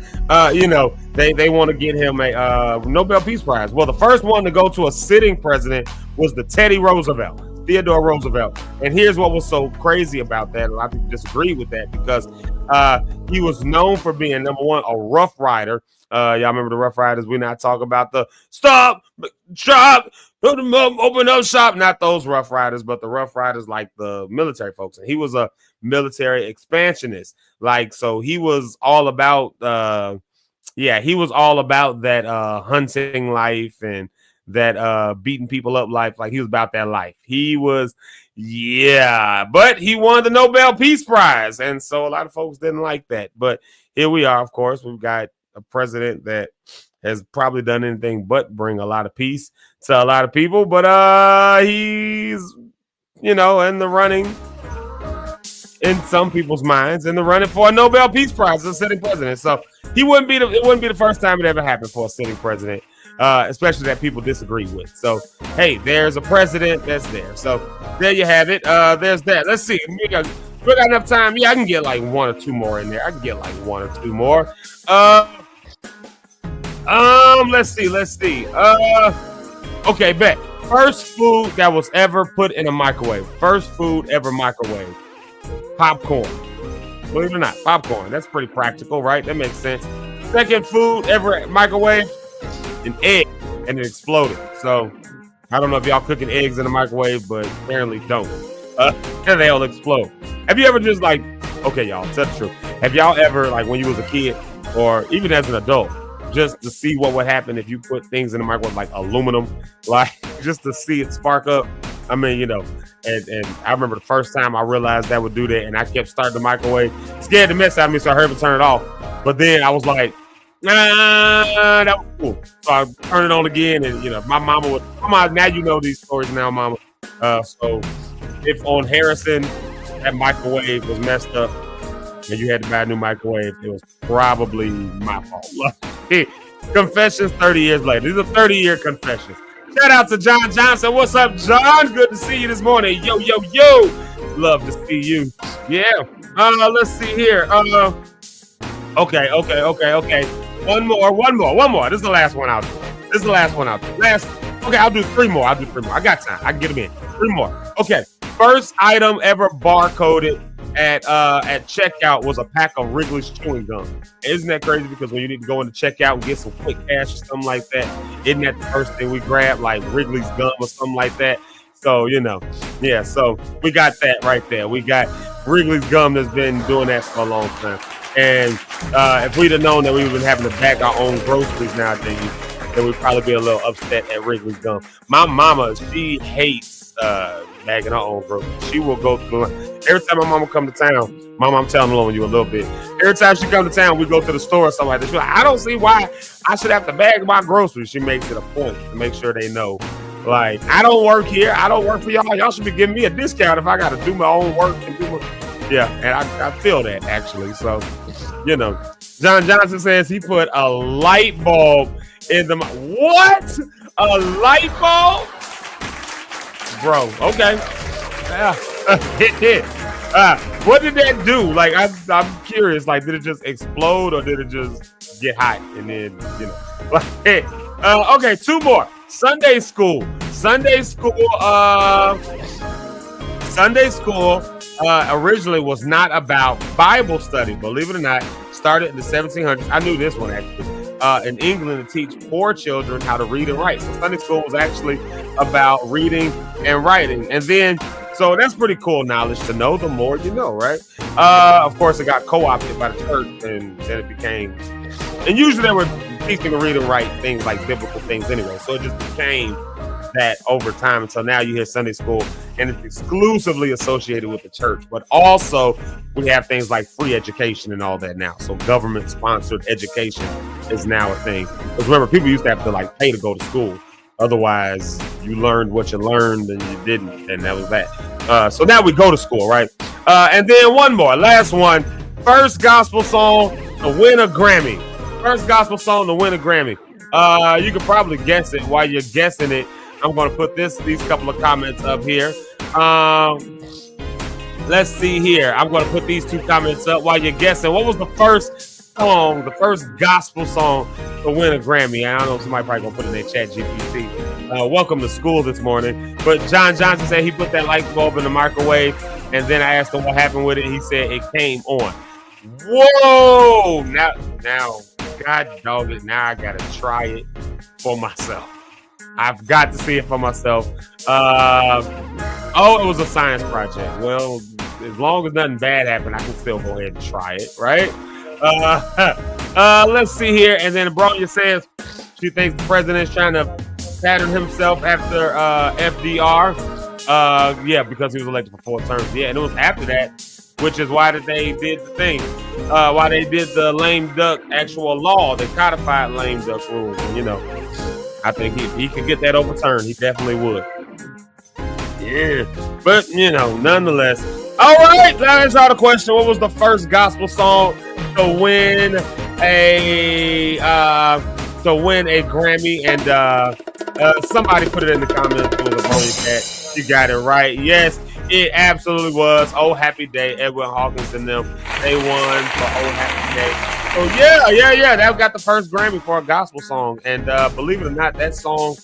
you know, they want to get him a Nobel Peace Prize. Well, the first one to go to a sitting president was the Theodore Roosevelt. And here's what was so crazy about that. A lot of people disagree with that because he was known for being, number one, a Rough Rider. Y'all remember the Rough Riders? We're not talking about the stop, shop, put them up, open up shop. Not those Rough Riders, but the Rough Riders like the military folks. And he was a military expansionist. Like, so he was all about, he was all about that hunting life and that beating people up life. Like he was about that life. He was, but he won the Nobel Peace Prize. And so a lot of folks didn't like that. But here we are, of course. We've got a president that has probably done anything but bring a lot of peace to a lot of people. But he's, in the running, in some people's minds, in the running for a Nobel Peace Prize as a sitting president. So it wouldn't be the first time it ever happened for a sitting president, especially that people disagree with. So, hey, there's a president that's there. So there you have it. There's that. Let's see. We got enough time. Yeah, I can get like one or two more in there. Let's see. Okay, bet. First food that was ever put in a microwave. First food ever microwave. Popcorn. Believe it or not, popcorn. That's pretty practical, right? That makes sense. Second food ever microwave, an egg, and it exploded. So I don't know if y'all cooking eggs in the microwave, but apparently don't. And they'll explode. Have you ever just like, okay, y'all, tell the truth. Have y'all ever, like when you was a kid or even as an adult, just to see what would happen if you put things in the microwave like aluminum, like just to see it spark up? I mean, and I remember the first time I realized that would do that, and I kept starting the microwave. It scared the mess out of me, so I heard it turn it off. But then I was like, nah, that was cool. So I turned it on again, and my mama, now you know these stories now, mama. So if on Harrison that microwave was messed up and you had to buy a new microwave, it was probably my fault. Confessions 30 years later. These are 30-year confessions. Shout out to John Johnson. What's up, John? Good to see you this morning. Yo. Love to see you. Yeah. Let's see here. Okay. One more. This is the last one out. Okay, I'll do three more. I got time. I can get them in. Three more. Okay. First item ever barcoded at checkout was a pack of Wrigley's chewing gum. Isn't that crazy? Because when you need to go into checkout and get some quick cash or something like that, isn't that the first thing we grab, like Wrigley's gum or something like that? So so we got that right there. We got Wrigley's gum that's been doing that for a long time. And if we'd have known that we would have been having to bag our own groceries nowadays, then we'd probably be a little upset at Wrigley's gum. My mama, she hates bagging her own groceries. She will go through. Every time my mama come to town, mama, I'm telling on you a little bit. Every time she come to town, we go to the store or something like that. She's like, I don't see why I should have to bag my groceries. She makes it a point to make sure they know, like, I don't work here. I don't work for y'all. Y'all should be giving me a discount if I got to do my own work and do my. Yeah, and I feel that actually. So, John Johnson says he put a light bulb in the. What? A light bulb? Bro, okay. What did that do? Like, I'm curious. Like, did it just explode or did it just get hot? And then, okay, two more. Sunday school originally was not about Bible study. Believe it or not, started in the 1700s. I knew this one actually. In England to teach poor children how to read and write. So Sunday school was actually about reading and writing. And then, so that's pretty cool knowledge to know. The more you know, right? Of course, it got co-opted by the church, and then it became, and usually they were teaching to read and write things like biblical things anyway. So it just became that over time. And so now you hear Sunday school, and it's exclusively associated with the church. But also, we have things like free education and all that now. So government-sponsored education is now a thing. Because remember, people used to have to like pay to go to school. Otherwise, you learned what you learned and you didn't, and that was that. So now we go to school, right? And then one more, last one. First gospel song to win a Grammy. You could probably guess it. While you're guessing it, I'm going to put these couple of comments up here. Let's see here. I'm going to put these two comments up while you're guessing. What was the first gospel song to win a Grammy? I don't know, somebody probably going to put in their chat GPT. Welcome to school this morning. But John Johnson said he put that light bulb in the microwave, and then I asked him what happened with it. He said it came on. Whoa! Now, God dog it. Now I got to try it for myself. I've got to see it for myself. It was a science project. Well, as long as nothing bad happened, I can still go ahead and try it, right? Let's see here. And then Bronya says she thinks the president's trying to patterned himself after FDR. Yeah, because he was elected for 4 terms. Yeah, and it was after that, which is why that they did the thing. Why they did the lame duck actual law, the codified lame duck rules. And, you know, I think he could get that overturned. He definitely would. Yeah, but you know, nonetheless. All right, now answer the question: what was the first gospel song to win a Grammy? And somebody put it in the comments. It was a Rolling Cat. You got it right. Yes, it absolutely was. Oh Happy Day, Edwin Hawkins and them. They won for Oh Happy Day. So yeah. That got the first Grammy for a gospel song. And believe it or not, that song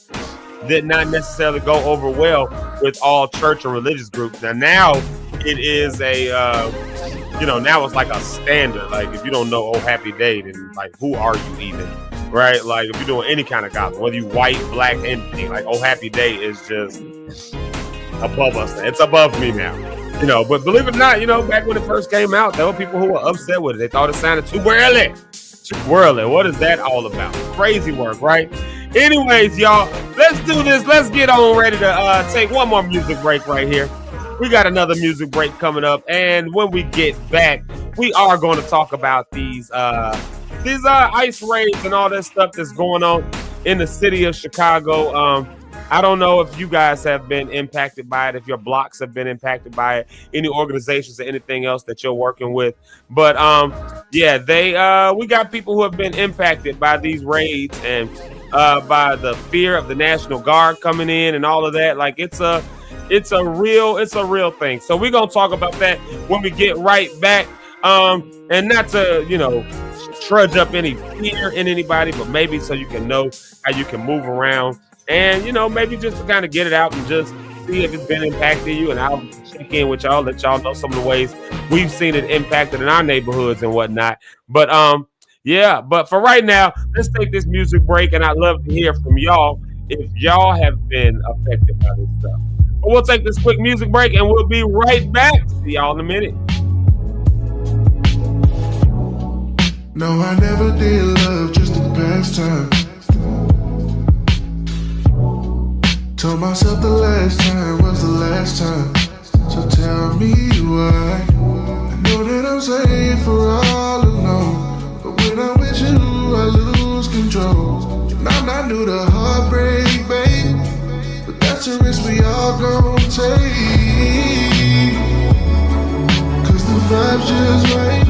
did not necessarily go over well with all church and religious groups. Now it is now it's like a standard. Like if you don't know Oh Happy Day, then like who are you even? Right? Like if you're doing any kind of gospel, whether you white, black, anything, like Oh Happy Day is just above us. It's above me now. You know, but believe it or not, you know, back when it first came out, there were people who were upset with it. They thought it sounded too whirly. What is that all about? Crazy work, right? Anyways, y'all, let's do this. Let's get on ready to take one more music break right here. We got another music break coming up, and when we get back, we are going to talk about these ice raids and all that stuff that's going on in the city of Chicago. I don't know if you guys have been impacted by it, if your blocks have been impacted by it, any organizations or anything else that you're working with. But we got people who have been impacted by these raids and by the fear of the National Guard coming in and all of that. Like it's a real thing. So we're gonna talk about that when we get right back. And not to, you know, trudge up any fear in anybody, but maybe so you can know how you can move around. And, you know, maybe just to kind of get it out and just see if it's been impacting you, and I'll check in with y'all, let y'all know some of the ways we've seen it impacted in our neighborhoods and whatnot. But but for right now, let's take this music break, and I'd love to hear from y'all if y'all have been affected by this stuff. But we'll take this quick music break, and we'll be right back. See y'all in a minute. No, I never did love just a pastime. Told myself the last time was the last time. So tell me why. I know that I'm safe for all alone, but when I'm with you, I lose control. And I'm not new to heartbreak, babe, but that's a risk we all gon' take. Cause the vibe's just right.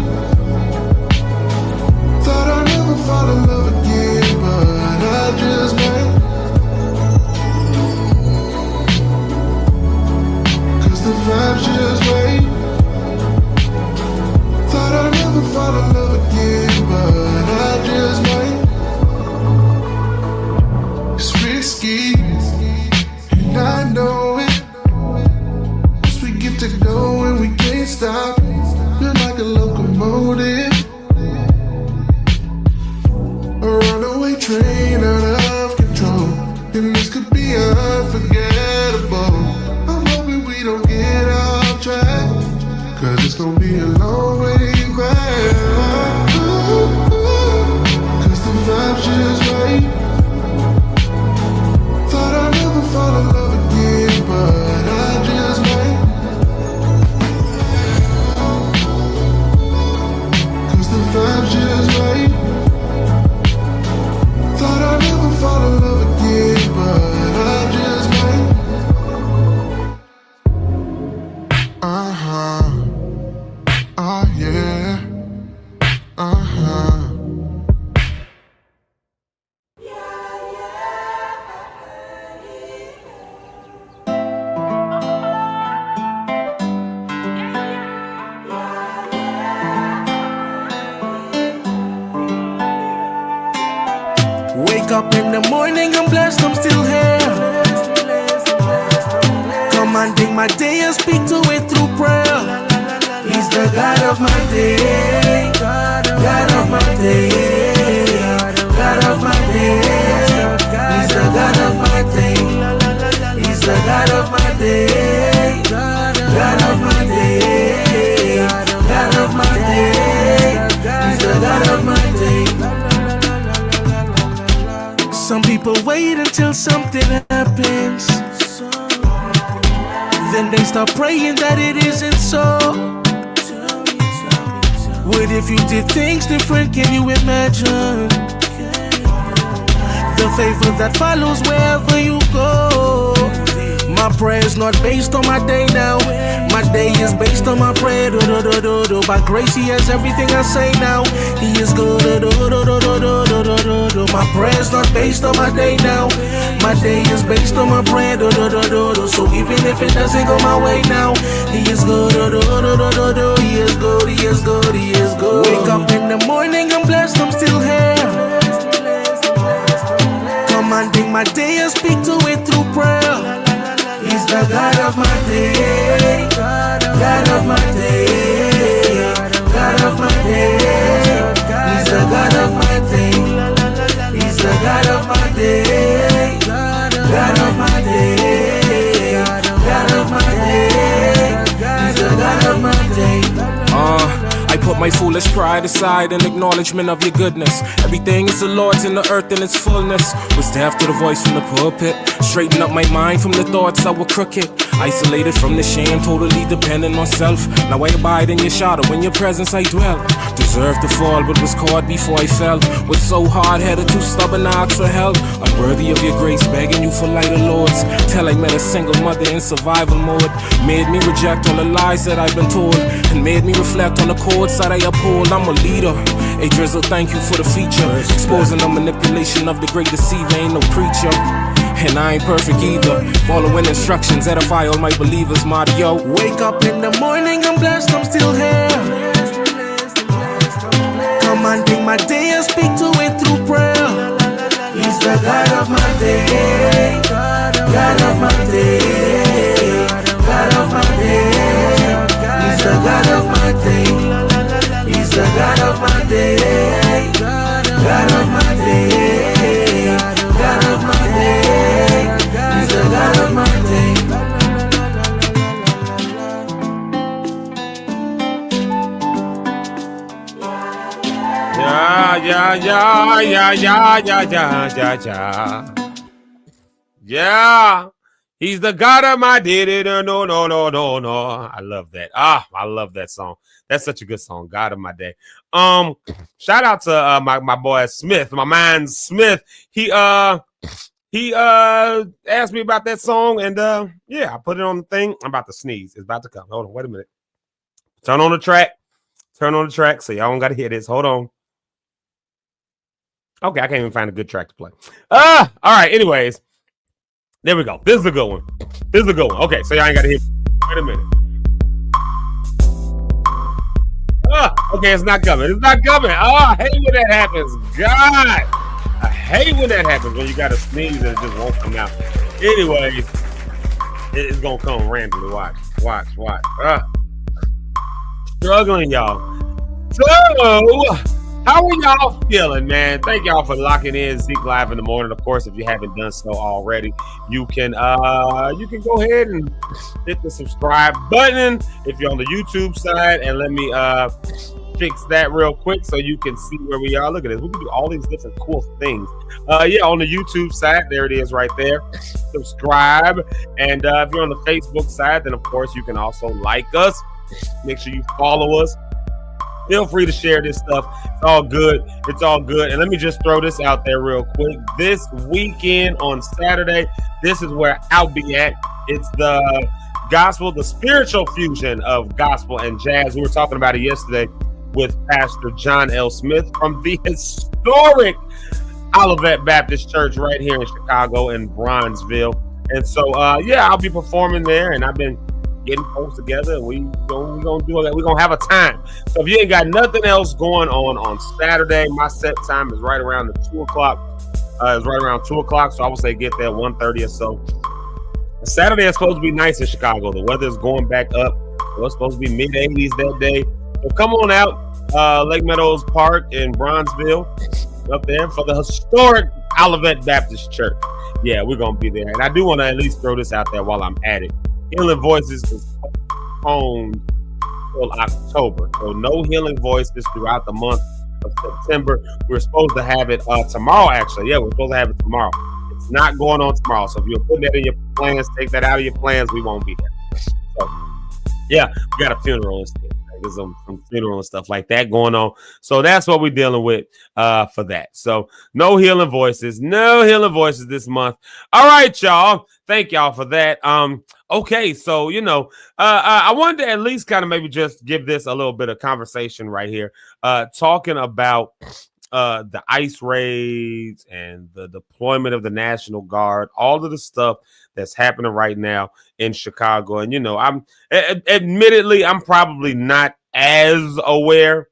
Thought I'd never fall in love again, but I just might. The vibe's just right. Thought I'd never fall in love again, but I just might. It's risky, and I know it. Once we get to going, we can't stop. Feel like a locomotive, a runaway train out of control. And this could be unforgettable. Don't get off track, cause it's gonna be a long way back. Cause the vibe's just right. Thought I'd never fall in love again, but I just might. Cause the vibe's just right. Thought I'd never fall in love again, but I just might. Oh yeah. Wake up in the morning, I'm blessed, I'm still here. Commanding my day and speak to it through prayer. He's the God of my day, God of my day, God of my day. He's the God of my day, He's the God of my day, God of my day, God of my day. He's the God of my day. Some people people wait until something happens. Then they start praying that it isn't so. What if you did things different? Can you imagine the favor that follows wherever you go? My prayer is not based on my day now. My day is based on my prayer. By grace, He has everything I say now. He is good. My prayer is not based on my day now. My day is based on my prayer. So even if it doesn't go my way now, He is good. He is good. He is good. He is good. Wake up in the morning, I'm blessed. I'm still here. Commanding my day and speak to it through prayer. He's the God of my day, God of my day, God of my day. He's the God of my day, He's the God of my day, God of my day, God of my day. He's the God of my day. I put my foolish pride aside in acknowledgement of your goodness. Everything is the Lord's in the earth in its fullness. Was deaf to the voice from the pulpit. Straighten up my mind from the thoughts that were crooked. Isolated from the shame, totally dependent on self. Now I abide in your shadow, in your presence I dwell. Deserved to fall, but was caught before I fell. Was so hard-headed, too stubborn to ask for help. Unworthy of your grace, begging you for lighter loads. Till I met a single mother in survival mode. Made me reject all the lies that I've been told. And made me reflect on the codes that I uphold. I'm a leader. Hey Drizzle, thank you for the feature. Exposing the manipulation of the great deceiver, ain't no preacher. And I ain't perfect either. Following instructions, edify all my believers, Mario. Wake up in the morning, I'm blessed, I'm still here. Commanding my day and speak to it through prayer. He's the God of my day, God of my day, God of my day. He's the God of my day, He's the God of my day, God of my day, God of my day. He's the God of my day. Yeah. He's the God of my day. No. I love that. I love that song. That's such a good song. God of my day. Shout out to my boy Smith, my man Smith. He asked me about that song, and yeah, I put it on the thing. I'm about to sneeze. It's about to come. Hold on, wait a minute. Turn on the track so y'all don't gotta hear this. Hold on. Okay, I can't even find a good track to play. All right, anyways. There we go. This is a good one. Okay, so y'all ain't gotta hear. Wait a minute. Okay, it's not coming. I hate when that happens. God, I hate when that happens, when you gotta sneeze and it just won't come out. Anyways, it's gonna come randomly. Watch. Struggling, y'all. So, how are y'all feeling, man? Thank y'all for locking in Zeke Live in the morning. Of course, if you haven't done so already, you can go ahead and hit the subscribe button if you're on the YouTube side, and let me fix that real quick so you can see where we are. Look at this. We can do all these different cool things. Yeah, on the YouTube side, there it is right there. Subscribe. And if you're on the Facebook side, then of course you can also like us. Make sure you follow us. Feel free to share this stuff. It's all good. And let me just throw this out there real quick. This weekend on Saturday, this is where I'll be at. It's the gospel, the spiritual fusion of gospel and jazz. We were talking about it yesterday with Pastor John L. Smith from the historic Olivet Baptist Church right here in Chicago in Bronzeville. And so, yeah, I'll be performing there, and I've been getting folks together, and we're gonna do that. We're gonna have a time. So if you ain't got nothing else going on Saturday, my set time is right around the 2 o'clock. It's right around 2 o'clock, so I would say get there at 1:30 or so. Saturday is supposed to be nice in Chicago. The weather is going back up. It's supposed to be mid-80s that day. So come on out, Lake Meadows Park in Bronzeville, up there for the historic Olivet Baptist Church. Yeah, we're gonna be there, and I do want to at least throw this out there while I'm at it. Healing Voices is postponed till October. So no Healing Voices throughout the month of September. We're supposed to have it tomorrow, actually. Yeah, we're supposed to have it tomorrow. It's not going on tomorrow. So if you're putting that in your plans, take that out of your plans. We won't be there. So yeah, we got a funeral and stuff. There's some funeral and stuff like that going on. So that's what we're dealing with for that. So no healing voices this month. All right, y'all. Thank y'all for that. Okay, so I wanted to at least kind of maybe just give this a little bit of conversation right here, talking about the ICE raids and the deployment of the National Guard, all of the stuff that's happening right now in Chicago. And I'm admittedly I'm probably not as aware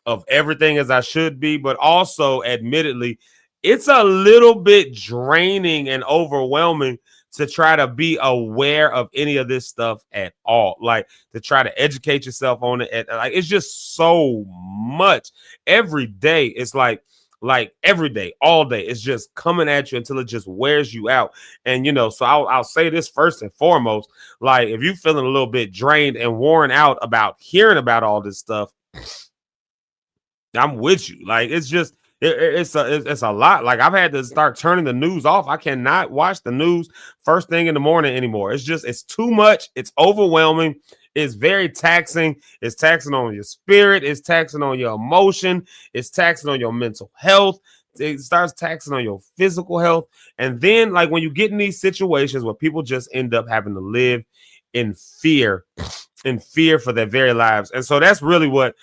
of everything as I should be, but also admittedly it's a little bit draining and overwhelming to try to be aware of any of this stuff at all, like to try to educate yourself on it. Like it's just so much every day. It's like every day, all day, it's just coming at you until it just wears you out. And so I'll say this first and foremost, like if you're feeling a little bit drained and worn out about hearing about all this stuff, I'm with you. Like it's just it's a lot. Like I've had to start turning the news off. I cannot watch the news first thing in the morning anymore. It's too much. It's overwhelming. It's very taxing. It's taxing on your spirit. It's taxing on your emotion. It's taxing on your mental health. It starts taxing on your physical health. And then like when you get in these situations where people just end up having to live in fear for their very lives. And so that's really what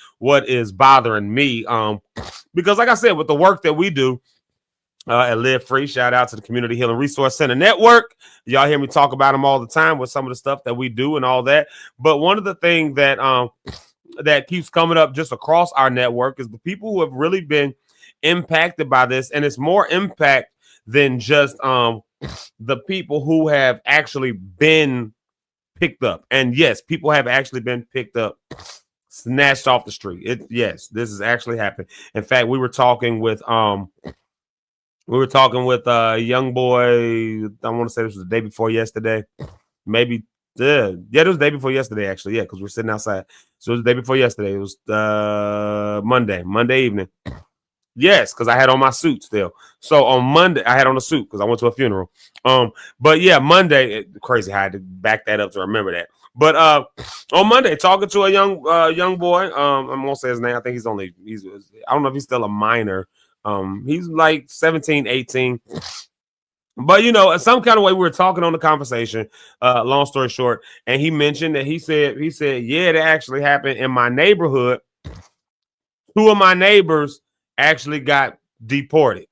is bothering me. Because like I said, with the work that we do at Live Free, shout out to the Community Healing Resource Center Network. Y'all hear me talk about them all the time with some of the stuff that we do and all that. But one of the things that that keeps coming up just across our network is the people who have really been impacted by this. And it's more impact than just the people who have actually been picked up. And yes, people have actually been picked up, snatched off the street. Yes, this has actually happened. In fact, we were talking with a young boy. I want to say this was the day before yesterday. Maybe it was the day before yesterday, actually. Yeah, because we're sitting outside. So it was the day before yesterday. It was Monday evening. Yes, because I had on my suit still. So on Monday, I had on a suit because I went to a funeral. But yeah, Monday, crazy how I had to back that up to remember that. But on Monday, talking to a young boy. I won't say his name. I think he's I don't know if he's still a minor. He's like 17, 18. But in some kind of way, we were talking on the conversation. Long story short, and he mentioned that he said, yeah, that actually happened in my neighborhood. Two of my neighbors actually got deported.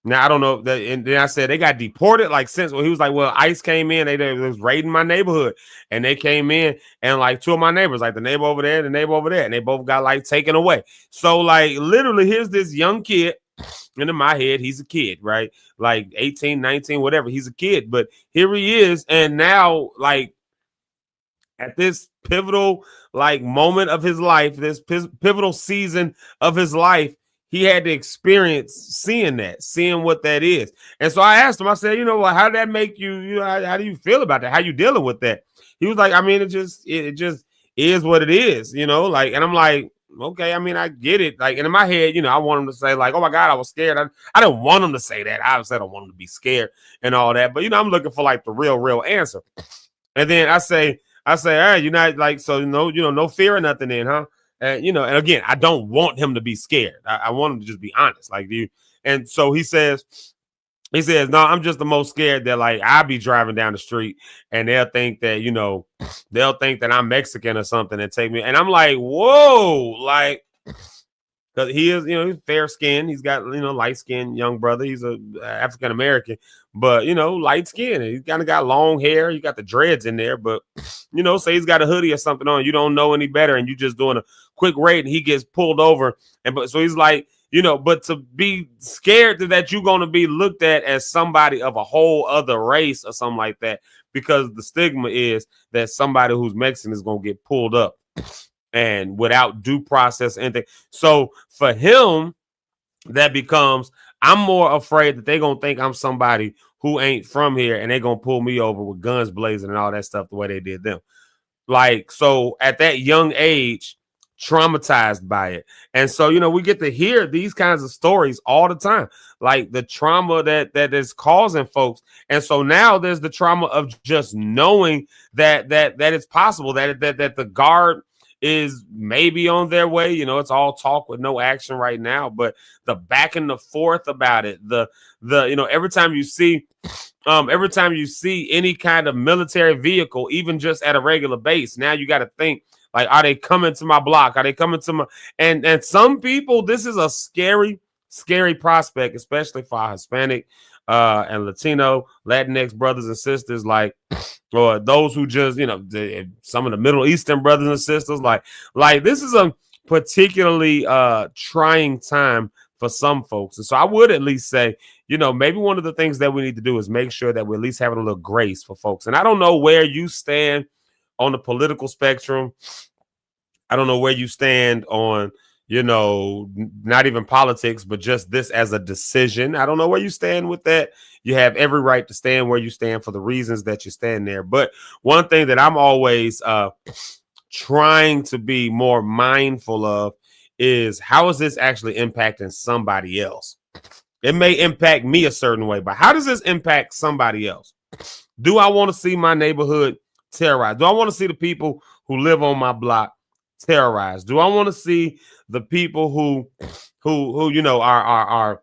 Now I don't know that, and then I said they got deported like since. Well, he was like, well, ICE came in, they was raiding my neighborhood, and they came in and like two of my neighbors, like the neighbor over there, and the neighbor over there, and they both got like taken away. So like literally, here's this young kid, and in my head, he's a kid, right? Like 18, 19, whatever. He's a kid, but here he is, and now like at this pivotal like moment of his life, this pivotal season of his life, he had to experience seeing what that is. And so I asked him, I said, how did that make you, how do you feel about that? How you dealing with that? He was like, I mean, it just is what it is, like, and I'm like, okay, I mean, I get it. Like, and in my head, I want him to say like, oh my God, I was scared. I didn't want him to say that. Obviously, I don't want him to be scared and all that, but I'm looking for like the real answer. And then I say, all right, you're not like, so no fear or nothing in, huh? And and again, I don't want him to be scared. I want him to just be honest, like you. And so he says, no, I'm just the most scared that like I'll be driving down the street and they'll think that I'm Mexican or something and take me. And I'm like, whoa, like, because he is, he's fair skinned. He's got, light skinned young brother. He's a African American, but light skinned. He's kind of got long hair. You got the dreads in there, but say he's got a hoodie or something on. You don't know any better, and you just doing a quick raid, and he gets pulled over, so he's like, but to be scared that you're going to be looked at as somebody of a whole other race or something like that, because the stigma is that somebody who's Mexican is going to get pulled up. And without due process, anything. So for him, that becomes, I'm more afraid that they're going to think I'm somebody who ain't from here and they're going to pull me over with guns blazing and all that stuff the way they did them. Like, so at that young age, traumatized by it. And so, we get to hear these kinds of stories all the time, like the trauma that is causing folks. And so now there's the trauma of just knowing that it's possible that the guard is maybe on their way. It's all talk with no action right now, but the back and the forth about it, the every time you see any kind of military vehicle, even just at a regular base, now you got to think, like, are they coming to my block? Are they coming to my, and some people, this is a scary prospect, especially for our Hispanic and Latino, Latinx brothers and sisters, like, or those who just, some of the Middle Eastern brothers and sisters, like this is a particularly trying time for some folks. And so I would at least say, maybe one of the things that we need to do is make sure that we're at least having a little grace for folks. And I don't know where you stand on the political spectrum. I don't know where you stand on, not even politics, but just this as a decision. I don't know where you stand with that. You have every right to stand where you stand for the reasons that you stand there. But one thing that I'm always trying to be more mindful of is, how is this actually impacting somebody else? It may impact me a certain way, but how does this impact somebody else? Do I want to see my neighborhood terrorized? Do I want to see the people who live on my block terrorized? Do I want to see the people who are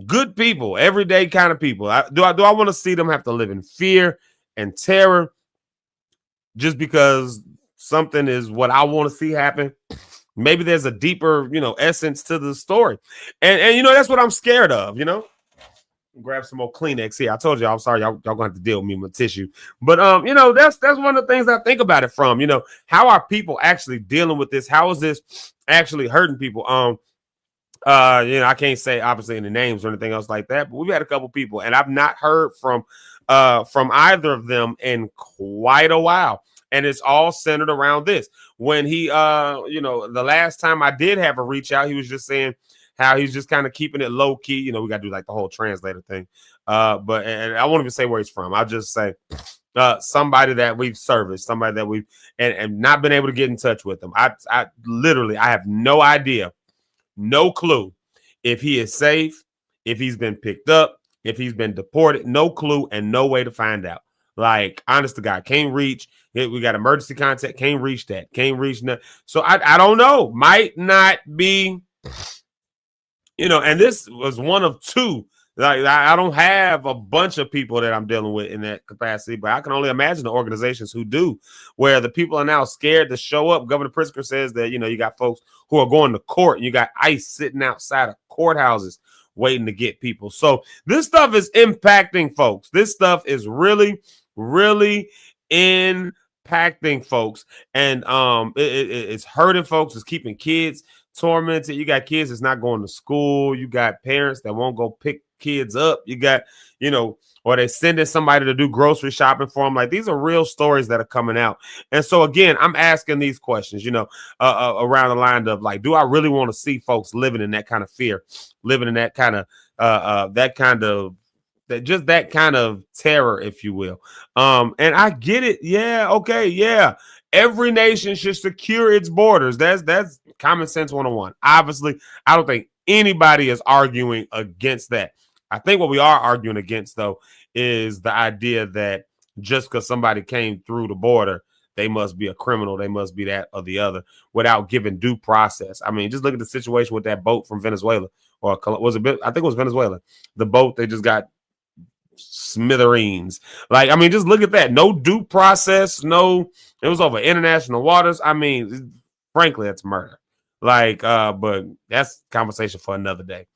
good people, everyday kind of people? Do I want to see them have to live in fear and terror just because something is what I want to see happen? Maybe there's a deeper, essence to the story. And that's what I'm scared of, Grab some more Kleenex here. I told you, I'm sorry, y'all gonna have to deal with me with tissue. But that's one of the things I think about it from. How are people actually dealing with this? How is this actually hurting people? I can't say obviously any names or anything else like that, but we've had a couple people, and I've not heard from either of them in quite a while. And it's all centered around this. When he the last time I did have a reach out, he was just saying how he's just kind of keeping it low key. We got to do like the whole translator thing. But I won't even say where he's from. I'll just say somebody that we've serviced, somebody that we've and not been able to get in touch with him. I literally have no idea, no clue if he is safe, if he's been picked up, if he's been deported, no clue and no way to find out. Like, honest to God, can't reach. We got emergency contact, can't reach that, can't reach that. So I don't know. Might not be. And this was one of two. Like, I don't have a bunch of people that I'm dealing with in that capacity, but I can only imagine the organizations who do, where the people are now scared to show up. Governor Pritzker says that, you got folks who are going to court, and you got ICE sitting outside of courthouses waiting to get people. So this stuff is impacting folks. This stuff is really, really impacting folks. And it's hurting folks. It's keeping kids tormented. You got kids that's not going to school. You got parents that won't go pick kids up. You got, or they're sending somebody to do grocery shopping for them. Like, these are real stories that are coming out. And so again, I'm asking these questions, around the line of, like, do I really want to see folks living in that kind of fear, living in that kind of that kind of terror, if you will. And I get it. Yeah. Okay. Yeah. Every nation should secure its borders. That's common sense 101. Obviously, I don't think anybody is arguing against that. I think what we are arguing against, though, is the idea that just because somebody came through the border, they must be a criminal. They must be that or the other without giving due process. I mean, just look at the situation with that boat from Venezuela, or was it? I think it was Venezuela. The boat, they just got smithereens. Like, I mean, just look at that. No due process. No, it was over international waters. I mean, frankly, that's murder. Like, but that's conversation for another day.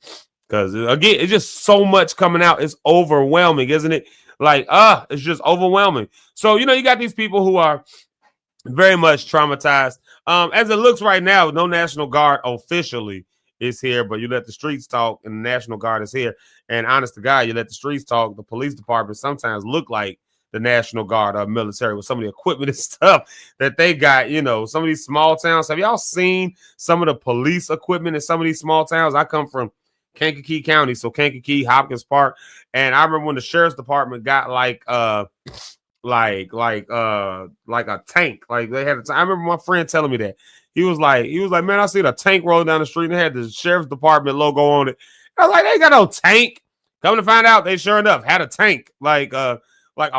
Because again, it's just so much coming out. It's overwhelming, isn't it? Like, it's just overwhelming. So, you got these people who are very much traumatized. As it looks right now, no National Guard officially is here, but you let the streets talk, and the National Guard is here. And honest to God, you let the streets talk. The police department sometimes look like the National Guard or military with some of the equipment and stuff that they got. Some of these small towns. Have y'all seen some of the police equipment in some of these small towns? I come from Kankakee County, so Kankakee, Hopkins Park, and I remember when the sheriff's department got like a tank, like they had. I remember my friend telling me that He was like, man, I seen a tank rolling down the street and it had the sheriff's department logo on it. I was like, they ain't got no tank. Come to find out, they sure enough had a tank, like a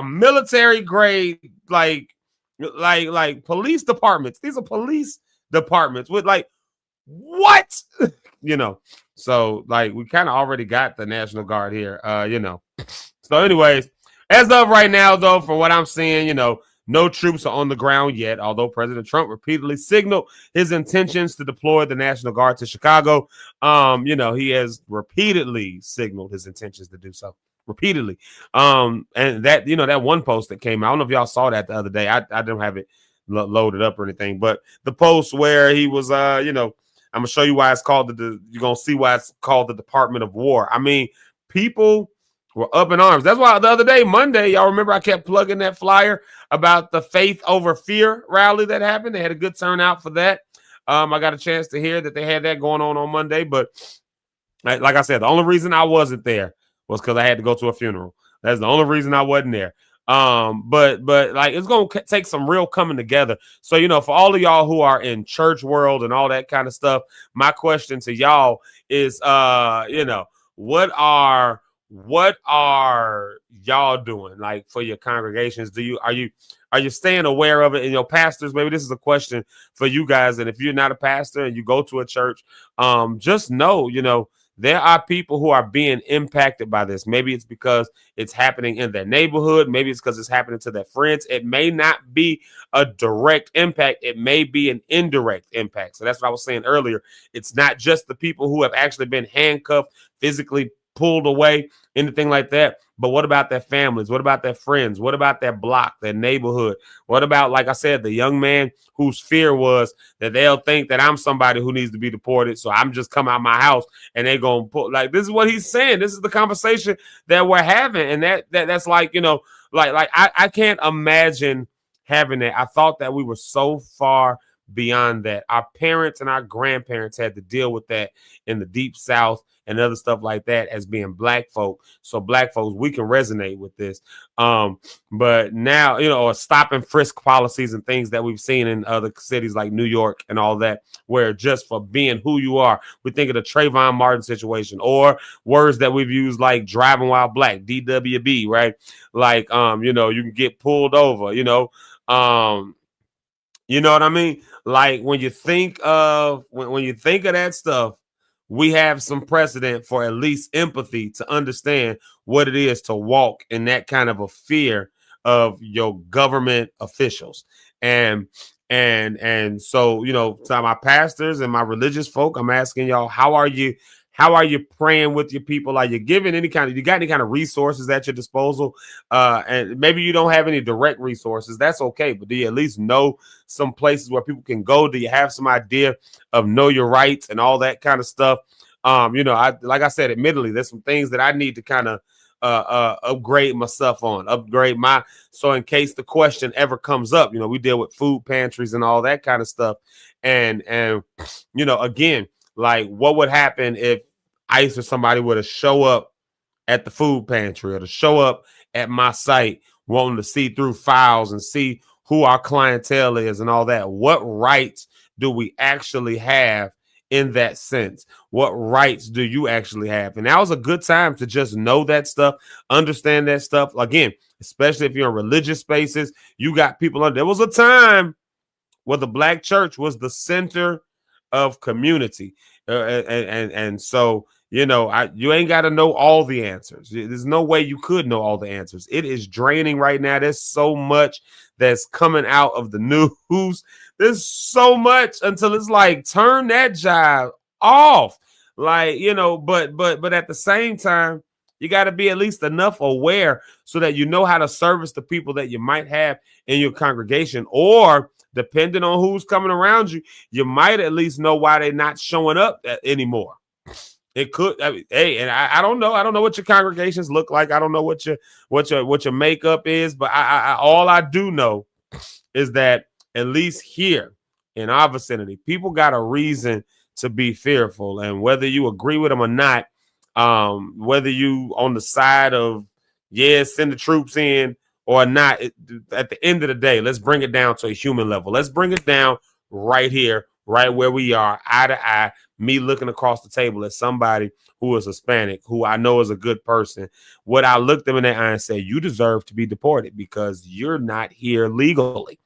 military grade, like police departments. These are police departments with like what, So like we kind of already got the National Guard here, So, anyways, as of right now, though, for what I'm seeing, no troops are on the ground yet, although President Trump repeatedly signaled his intentions to deploy the National Guard to Chicago. He has repeatedly signaled his intentions to do so. Repeatedly. And that, that one post that came out, I don't know if y'all saw that the other day. I don't have it loaded up or anything, but the post where he was, I'm going to show you why it's called you're going to see why it's called the Department of War. I mean, people were up in arms. That's why the other day, Monday, y'all remember I kept plugging that flyer about the Faith Over Fear rally that happened. They had a good turnout for that. I got a chance to hear that they had that going on Monday, but like I said, the only reason I wasn't there was because I had to go to a funeral. That's the only reason I wasn't there. But like it's gonna take some real coming together. So for all of y'all who are in church world and all that kind of stuff, my question to y'all is, what are y'all doing like for your congregations? Are you staying aware of it? And your pastors, maybe this is a question for you guys. And if you're not a pastor and you go to a church, just know, there are people who are being impacted by this. Maybe it's because it's happening in their neighborhood. Maybe it's because it's happening to their friends. It may not be a direct impact. It may be an indirect impact. So that's what I was saying earlier. It's not just the people who have actually been handcuffed, physically pulled away, anything like that. But what about their families? What about their friends? What about their block, their neighborhood? What about, like I said, the young man whose fear was that they'll think that I'm somebody who needs to be deported, so I'm just come out my house and they're going to put, like, this is what he's saying. This is the conversation that we're having. And that's like, I can't imagine having that. I thought that we were so far beyond that. Our parents and our grandparents had to deal with that in the Deep South and other stuff like that as being black folk. So black folks, we can resonate with this. But now, or stop and frisk policies and things that we've seen in other cities like New York and all that, where just for being who you are, we think of the Trayvon Martin situation, or words that we've used like driving while black, DWB, right? Like, you can get pulled over, you know what I mean? Like when you think of that stuff, we have some precedent for at least empathy to understand what it is to walk in that kind of a fear of your government officials. And so, to my pastors and my religious folk, I'm asking y'all, how are you praying with your people? Are you giving you got any kind of resources at your disposal? And maybe you don't have any direct resources. That's okay. But do you at least know some places where people can go? Do you have some idea of know your rights and all that kind of stuff? Like I said, admittedly, there's some things that I need to kind of upgrade myself on, so in case the question ever comes up, we deal with food pantries and all that kind of stuff. And again, like what would happen if ICE or somebody were to show up at the food pantry or to show up at my site wanting to see through files and see who our clientele is and all that? What rights do we actually have in that sense? What rights do you actually have? And that was a good time to just know that stuff, understand that stuff. Again, especially if you're in religious spaces, you got people there was a time where the black church was the center of community. And so, you ain't got to know all the answers. There's no way you could know all the answers. It is draining right now. There's so much that's coming out of the news. There's so much until it's like, turn that jive off. Like, but at the same time, you got to be at least enough aware so that you know how to service the people that you might have in your congregation, or depending on who's coming around you, you might at least know why they're not showing up anymore. It could. And I don't know. I don't know what your congregations look like. I don't know what your makeup is. But all I do know is that at least here in our vicinity, people got a reason to be fearful. And whether you agree with them or not, whether you on the side of send the troops in or not, at the end of the day, let's bring it down to a human level. Let's bring it down right here, right where we are, eye to eye, me looking across the table at somebody who is Hispanic, who I know is a good person, would I look them in the eye and say, you deserve to be deported because you're not here legally?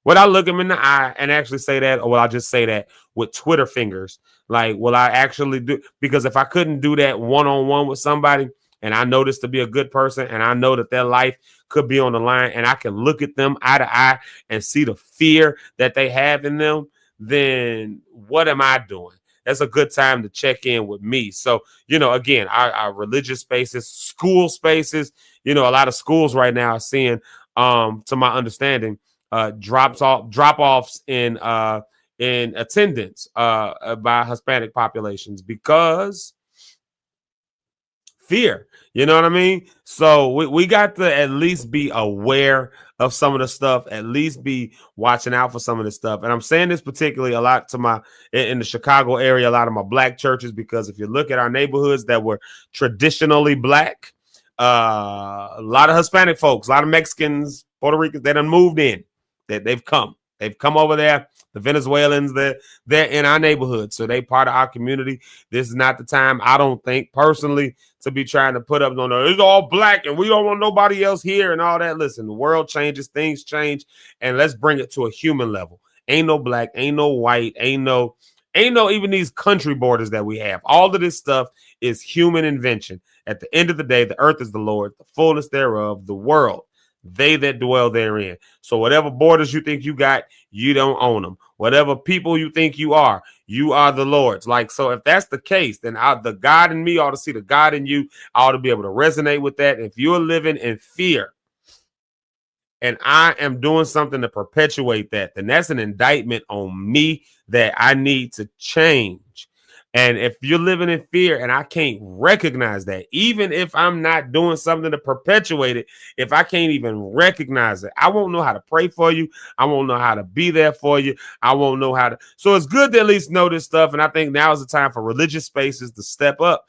Would I look them in the eye and actually say that, or will I just say that with Twitter fingers? Like, will I actually do? Because if I couldn't do that one-on-one with somebody, and I know this to be a good person, and I know that their life could be on the line, and I can look at them eye to eye and see the fear that they have in them, then what am I doing? That's a good time to check in with me. So, again, our religious spaces, school spaces, a lot of schools right now are seeing, to my understanding, drop-offs in attendance by Hispanic populations because fear. You know what I mean? So we got to at least be aware of some of the stuff, at least be watching out for some of this stuff. And I'm saying this particularly a lot to in the Chicago area, a lot of my black churches, because if you look at our neighborhoods that were traditionally black, a lot of Hispanic folks, a lot of Mexicans, Puerto Ricans, they done moved in. They've come over there. The Venezuelans, they're in our neighborhood, so they part of our community. This is not the time, I don't think, personally, to be trying to put up on it's all black and we don't want nobody else here and all that. Listen, the world changes, things change, and let's bring it to a human level. Ain't no black, ain't no white, ain't no even these country borders that we have. All of this stuff is human invention. At the end of the day, the earth is the Lord, the fullness thereof, the world, they that dwell therein. So whatever borders you think you got, you don't own them. Whatever people you think you are the Lord's. Like, so if that's the case, then the God in me ought to see the God in you. I ought to be able to resonate with that. If you're living in fear and I am doing something to perpetuate that, then that's an indictment on me that I need to change. And if you're living in fear and I can't recognize that, even if I'm not doing something to perpetuate it, if I can't even recognize it, I won't know how to pray for you. I won't know how to be there for you. I won't know how to. So it's good to at least know this stuff. And I think now is the time for religious spaces to step up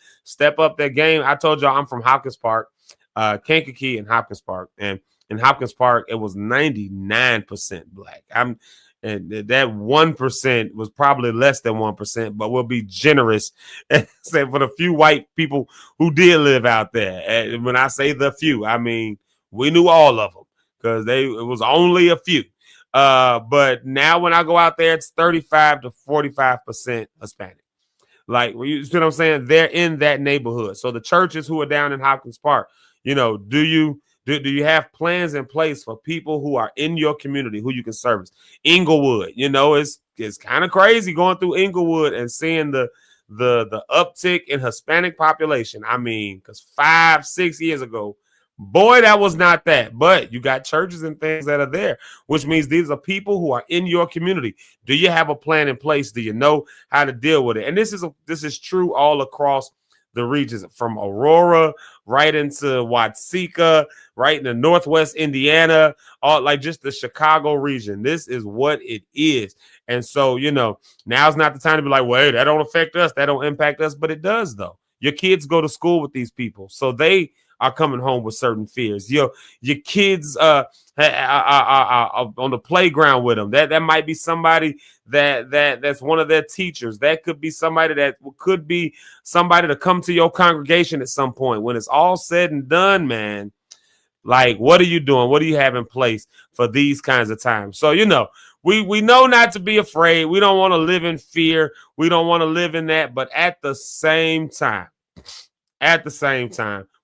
their game. I told y'all I'm from Hopkins Park, Kankakee and Hopkins Park. And in Hopkins Park, it was 99% black. And that 1% was probably less than 1%, but we'll be generous and say for the few white people who did live out there. And when I say the few, I mean, we knew all of them because it was only a few. But now when I go out there, it's 35 to 45% Hispanic. Like, you see what I'm saying? They're in that neighborhood. So the churches who are down in Hopkins Park, do you have plans in place for people who are in your community who you can service? Inglewood, it's kind of crazy going through Inglewood and seeing the uptick in Hispanic population. I mean, because 5-6 years ago, boy, that was not that. But you got churches and things that are there, which means these are people who are in your community. Do you have a plan in place? Do you know how to deal with it? And this is true all across the regions, from Aurora right into Watsika, right into Northwest Indiana, all like just the Chicago region. This is what it is. And so, now's not the time to be like, well, hey, that don't affect us, that don't impact us, but it does though. Your kids go to school with these people, so they are coming home with certain fears. Your kids are on the playground with them. That might be somebody that's one of their teachers. That could be somebody to come to your congregation at some point. When it's all said and done, man, like, what are you doing? What do you have in place for these kinds of times? So, we know not to be afraid. We don't want to live in fear. We don't want to live in that. But at the same time,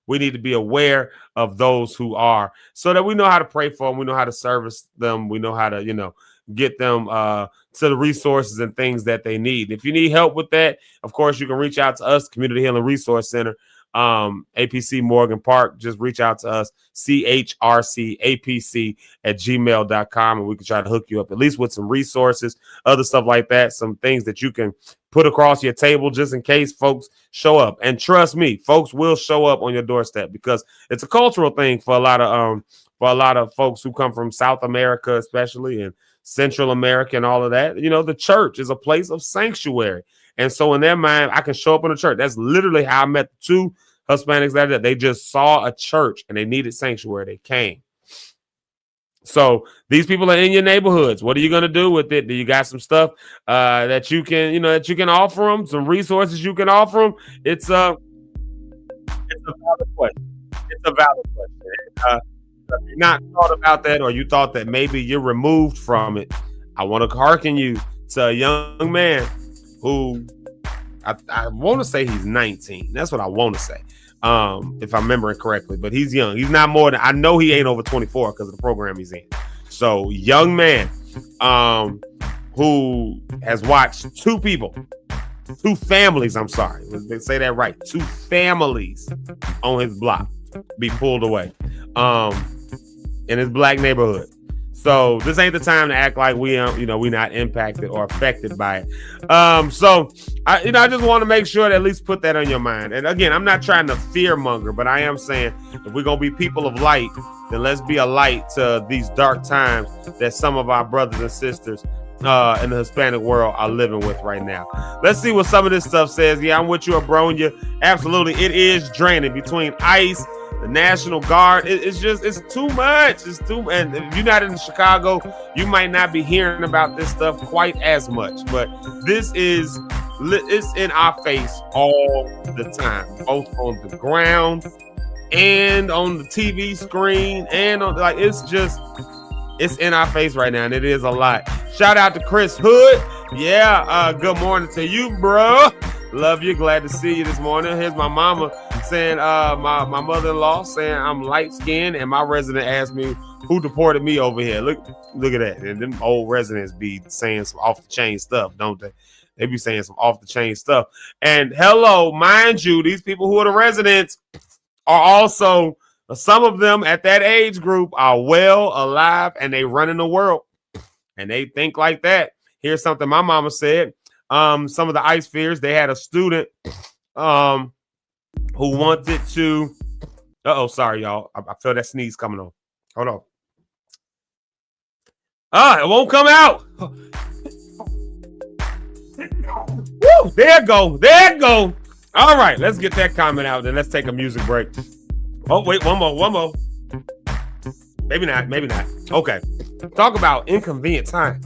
we need to be aware of those who are, so that we know how to pray for them. We know how to service them. We know how to, get them to the resources and things that they need. If you need help with that, of course, you can reach out to us, Community Healing Resource Center, APC Morgan Park. Just reach out to us, CHRCAPC@gmail.com, and we can try to hook you up at least with some resources, other stuff like that, some things that you can put across your table just in case folks show up. And trust me, folks will show up on your doorstep, because it's a cultural thing for a lot of folks who come from South America, especially, and Central America and all of that. The church is a place of sanctuary. And so in their mind, I can show up in a church. That's literally how I met the two Hispanics that they just saw a church and they needed sanctuary. They came. So these people are in your neighborhoods. What are you going to do with it? Do you got some stuff that you can, that you can offer them? Some resources you can offer them? It's a valid question. It's a valid question. If you're not thought about that, or you thought that maybe you're removed from it, I want to hearken you to a young man who I want to say he's 19. That's what I want to say, if I'm remembering correctly. But he's young. He's not more than, I know he ain't over 24 because of the program he's in. So young man who has watched two families, I'm sorry, they say that right, two families on his block be pulled away in his black neighborhood. So this ain't the time to act like we not impacted or affected by it. So I just want to make sure to at least put that on your mind. And again, I'm not trying to fear monger, but I am saying if we're gonna be people of light, then let's be a light to these dark times that some of our brothers and sisters in the Hispanic world are living with right now. Let's see what some of this stuff says. Yeah, I'm with you, Abronia. Absolutely, it is draining between ICE, the National Guard. It's too much. It's too, and if you're not in Chicago, you might not be hearing about this stuff quite as much. But this is, it's in our face all the time, both on the ground and on the TV screen, and on, like, it's in our face right now, and it is a lot. Shout out to Chris Hood. Yeah, good morning to you, bro. Love you. Glad to see you this morning. Here's my mama saying, my mother-in-law saying I'm light-skinned, and my resident asked me who deported me over here. Look at that. And them old residents be saying some off-the-chain stuff, don't they? They be saying some off-the-chain stuff. And hello, mind you, these people who are the residents are also, some of them at that age group are well alive, and they running the world, and they think like that. Here's something my mama said. Some of the ICE fears, they had a student who wanted to, sorry, y'all. I feel that sneeze coming on. Hold on. It won't come out. Woo, there it go. All right, let's get that comment out, then let's take a music break. Oh, wait, one more. Maybe not. Okay. Talk about inconvenient time.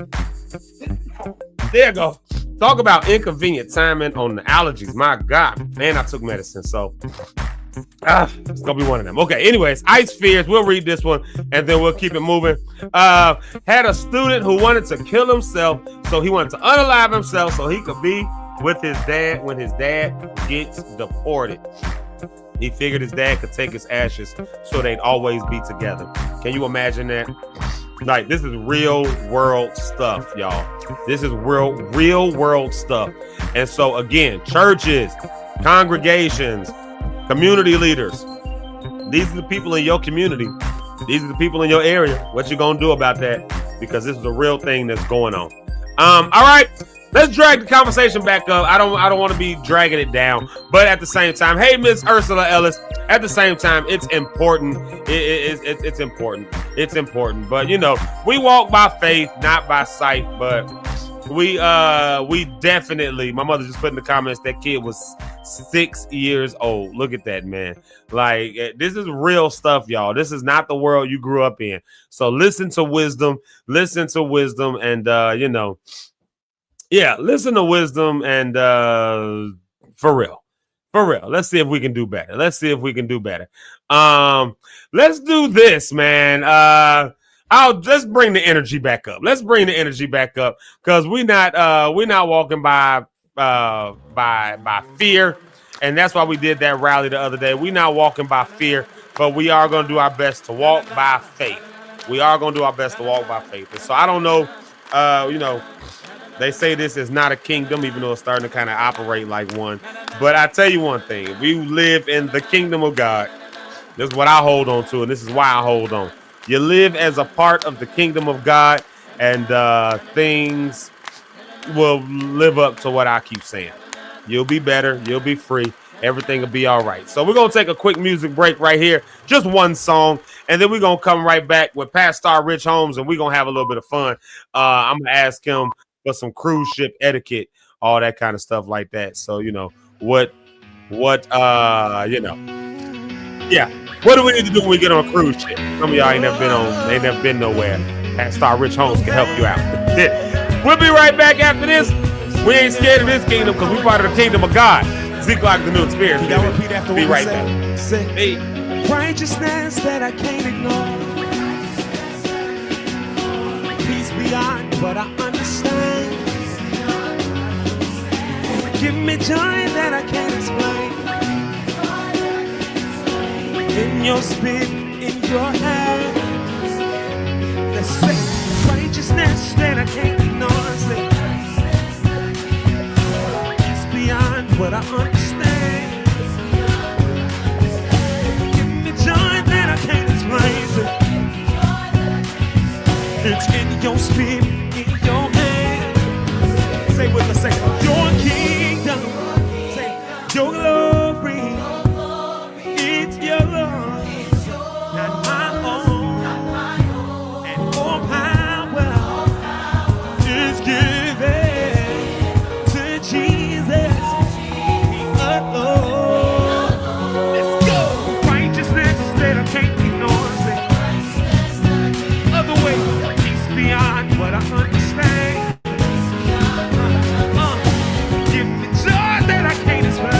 There you go. Talk about inconvenient timing on the allergies. My God. And I took medicine, so it's going to be one of them. Okay, anyways, ICE fears. We'll read this one, and then we'll keep it moving. Had a student who wanted to kill himself, so he wanted to unalive himself so he could be with his dad when his dad gets deported. He figured his dad could take his ashes so they'd always be together. Can you imagine that? Like, this is real world stuff, y'all. This is real world stuff. And so, again, churches, congregations, community leaders, these are the people in your community. These are the people in your area. What you gonna do about that? Because this is a real thing that's going on. All right. Let's drag the conversation back up. I don't want to be dragging it down, but at the same time, hey, Miss Ursula Ellis. At the same time, it's important. It's important. It's important. But we walk by faith, not by sight. But we definitely. My mother just put in the comments that kid was 6 years old. Look at that, man. Like, this is real stuff, y'all. This is not the world you grew up in. So listen to wisdom. And yeah, listen to wisdom, and for real. Let's see if we can do better. Let's do this, man. Let's bring the energy back up. Because we're not walking by fear, and that's why we did that rally the other day. We're not walking by fear, but we are going to do our best to walk by faith. And so I don't know, they say this is not a kingdom, even though it's starting to kind of operate like one. But I tell you one thing, if we live in the kingdom of God, this is what I hold on to, and this is why I hold on. You live as a part of the kingdom of God, and things will live up to what I keep saying. You'll be better. You'll be free. Everything will be all right. So we're going to take a quick music break right here. Just one song. And then we're going to come right back with Pastor Rich Holmes, and we're going to have a little bit of fun. I'm going to ask him for some cruise ship etiquette, all that kind of stuff like that. So, yeah. What do we need to do when we get on a cruise ship? Some of y'all ain't never been nowhere. And Star Rich Holmes can help you out. We'll be right back after this. We ain't scared of this kingdom because we part of the kingdom of God. Zeke Locked, the new experience. Y'all repeat after Be what right we back. say. Hey. Righteousness that I can't ignore. Peace beyond what I understand. Give me joy that I can't explain. In your spirit, in your hand. Let's say righteousness that I can't ignore. Say, peace beyond what I understand. Give me joy that I can't explain. Say, it's in your spirit, in your hand. Say with us, say your kingdom. Say your glory. It's your love, not my own. And all power is given to Jesus. He alone. Let's go. Righteousness that I can't ignore. Say, other way, peace beyond what I understand. Give me joy that I can't explain.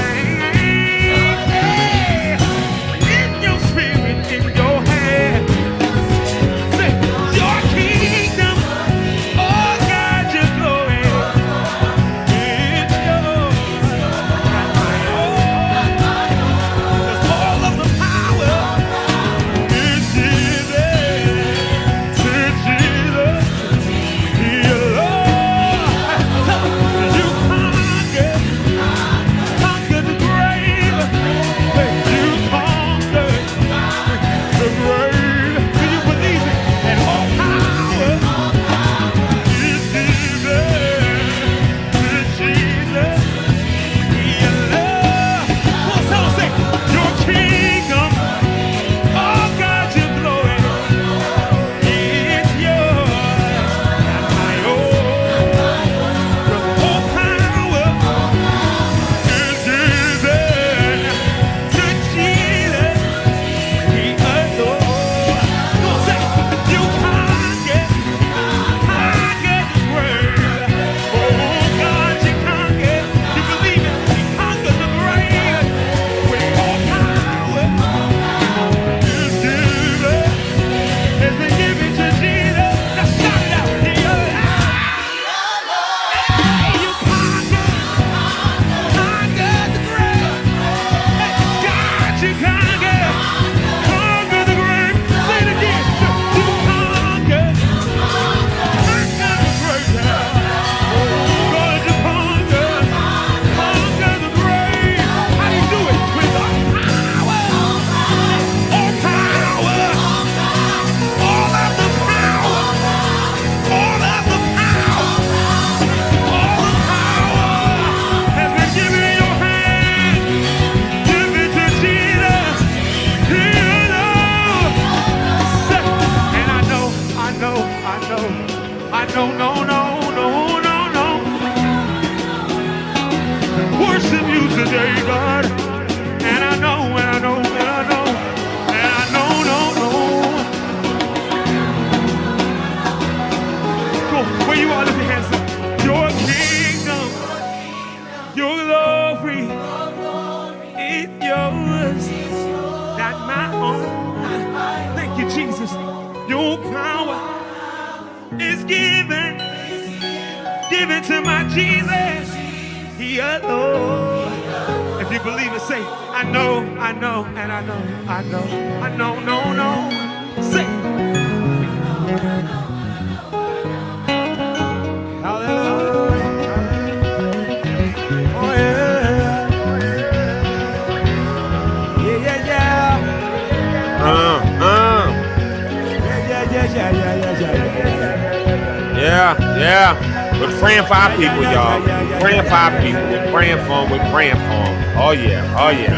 Yeah. We're praying for our people, y'all. We're praying for our people. We're praying for them. We're praying for them. Oh, yeah. Oh, yeah.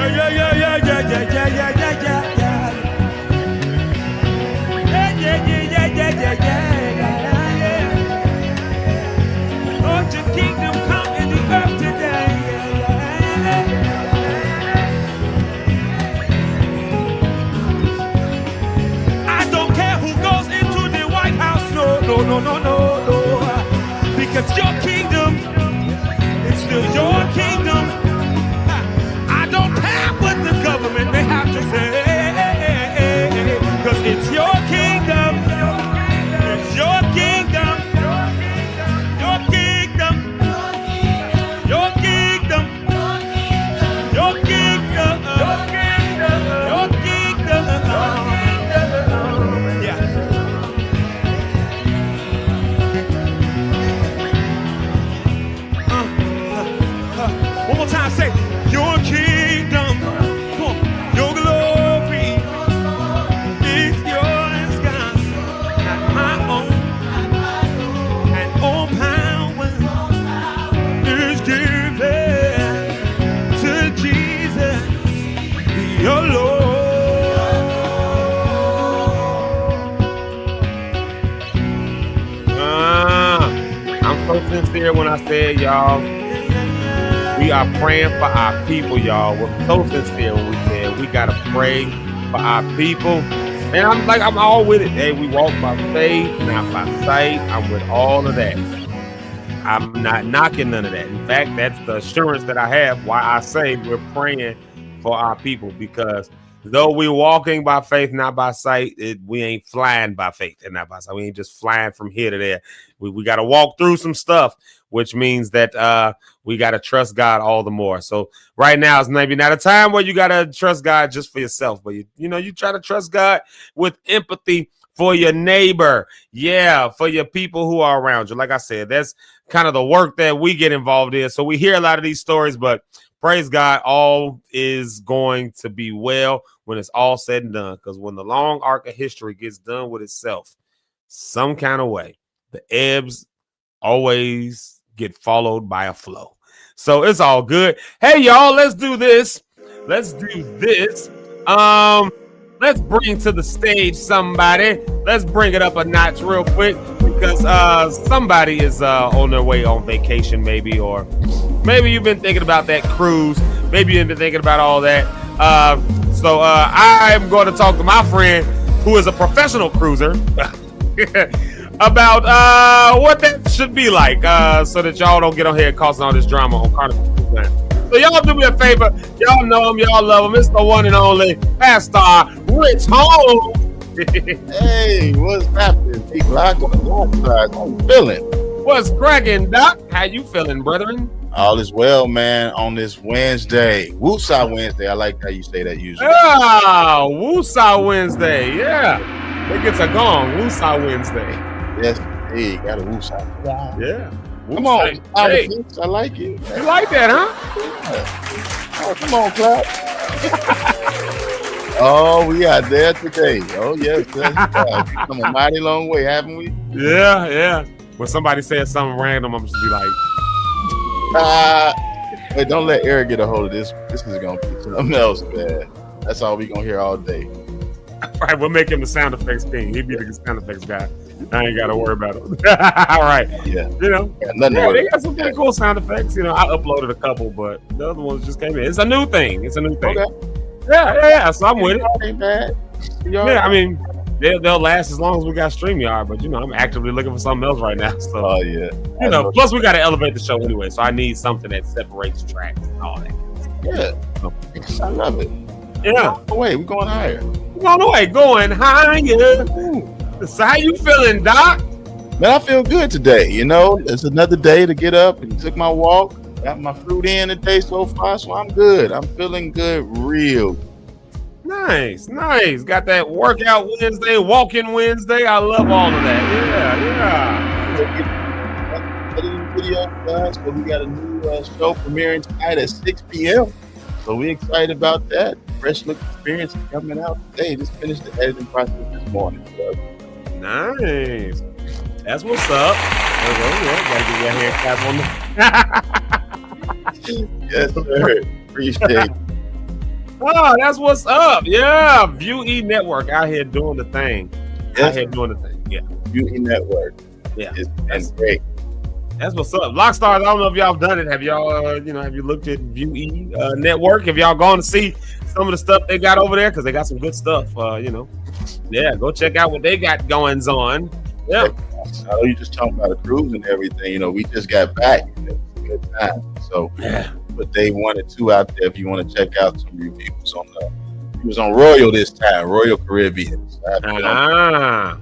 Lord, your kingdom come in the earth today. no, no, no, no. Because your kingdom is still your kingdom. I don't care what the government may have to say, because it's your kingdom. It's your kingdom. Your kingdom. Your kingdom. Your kingdom. Your kingdom. Yeah. One more time, say, your kingdom, come on, your glory is yours, God, not my own, and all power is given to Jesus, your Lord. I'm so sincere when I say, y'all, we are praying for our people, y'all. We're so sincere when we say we gotta pray for our people. And I'm all with it. Hey, we walk by faith, not by sight. I'm with all of that. I'm not knocking none of that. In fact, that's the assurance that I have why I say we're praying for our people, because though we're walking by faith, not by sight, we ain't flying by faith and not by sight. We ain't just flying from here to there. We got to walk through some stuff, which means that we got to trust God all the more. So right now is maybe not a time where you got to trust God just for yourself, but you try to trust God with empathy for your neighbor. Yeah, for your people who are around you. Like I said, that's kind of the work that we get involved in. So we hear a lot of these stories, but praise God, all is going to be well when it's all said and done. Because when the long arc of history gets done with itself, some kind of way, the ebbs always get followed by a flow. So it's all good. Hey, y'all, let's do this. Let's bring to the stage somebody. Let's bring it up a notch real quick, because somebody is on their way on vacation, maybe, or maybe you've been thinking about that cruise. Maybe you've been thinking about all that. So I'm going to talk to my friend who is a professional cruiser about what that should be like, so that y'all don't get on here causing all this drama on Carnival. So y'all do me a favor. Y'all know him. Y'all love him. It's the one and only Pastor Rich Holmes. Hey, what's happening, people? I'm feeling. What's cracking, Doc? How you feeling, brethren? All is well, man, on this Wednesday. Woosah Wednesday. I like how you say that usually. Ah, Woosah Wednesday. Yeah. It gets a gong. Woosah Wednesday. Yes, hey, got a Woosah. Yeah. Come on. Hey. I like it. You like that, huh? Yeah. Oh, come on, clap. Oh, we are there today. Oh, yes. We've come a mighty long way, haven't we? Yeah, yeah. When somebody says something random, I'm just be like, wait, don't let Eric get a hold of this. This is going to be something else, man. That's all we're going to hear all day. All right, we'll make him the sound effects king. He'd be the sound effects guy. I ain't got to worry about it. All right. Yeah. They got some pretty cool sound effects. I uploaded a couple, but the other ones just came in. It's a new thing. Okay. Yeah. So I'm with it. Ain't bad. Yeah, I mean, they'll last as long as we got StreamYard, but I'm actively looking for something else right now. So, oh yeah. Plus we got to elevate the show anyway, so I need something that separates tracks and all that. Yeah, I love it. Yeah. We're going higher. We're on the way, going higher. So how you feeling, Doc? Man, I feel good today. It's another day to get up and took my walk. Got my fruit in today so far, so I'm good. I'm feeling good, real. Nice. Got that workout Wednesday, walking Wednesday. I love all of that. Yeah. Video, guys. So we got a new show premiering tonight at 6 p.m. So we're excited about that. Fresh look experience coming out today. Just finished the editing process this morning. So. Nice. That's what's up. Gotta get your hair cap on the Yes, sir. Appreciate it. Oh, that's what's up. Yeah. View Network out here doing the thing. Yes. Yeah. View Network. Yeah. That's great. That's what's up. Lockstar, I don't know if y'all have done it. Have y'all, have you looked at View Network? Have y'all gone to see some of the stuff they got over there? Because they got some good stuff, Yeah, go check out what they got goings on. Yeah. I know you just talking about a cruise and everything. You know, we just got back. And it was a good time. So, put day 1 and 2 out there if you want to check out some reviews on the. He was on Royal this time, Royal Caribbean. So I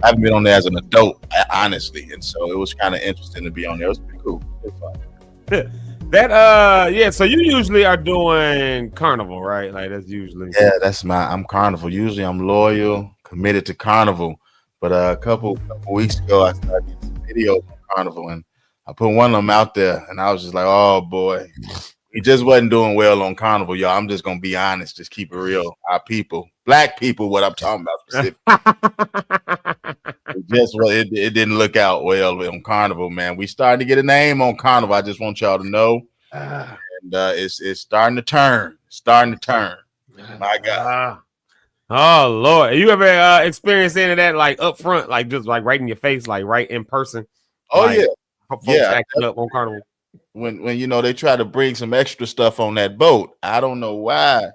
haven't been on there as an adult, honestly, and so it was kind of interesting to be on there. It was pretty cool. It was fun. Yeah. So you usually are doing Carnival, right? Like that's usually. Yeah, I'm Carnival. Usually I'm loyal, committed to Carnival. But a couple weeks ago, I started getting some videos on Carnival, and I put one of them out there, and I was just like, oh boy, he just wasn't doing well on Carnival, y'all. I'm just gonna be honest, just keep it real. Our people, black people, what I'm talking about specifically. It didn't look out well on Carnival, man. We starting to get a name on Carnival. I just want y'all to know, and it's starting to turn. My God. Oh Lord, you ever experienced any of that like up front, like just like right in your face, like right in person? Oh like, yeah, folks acting up on Carnival. When you know they try to bring some extra stuff on that boat. I don't know why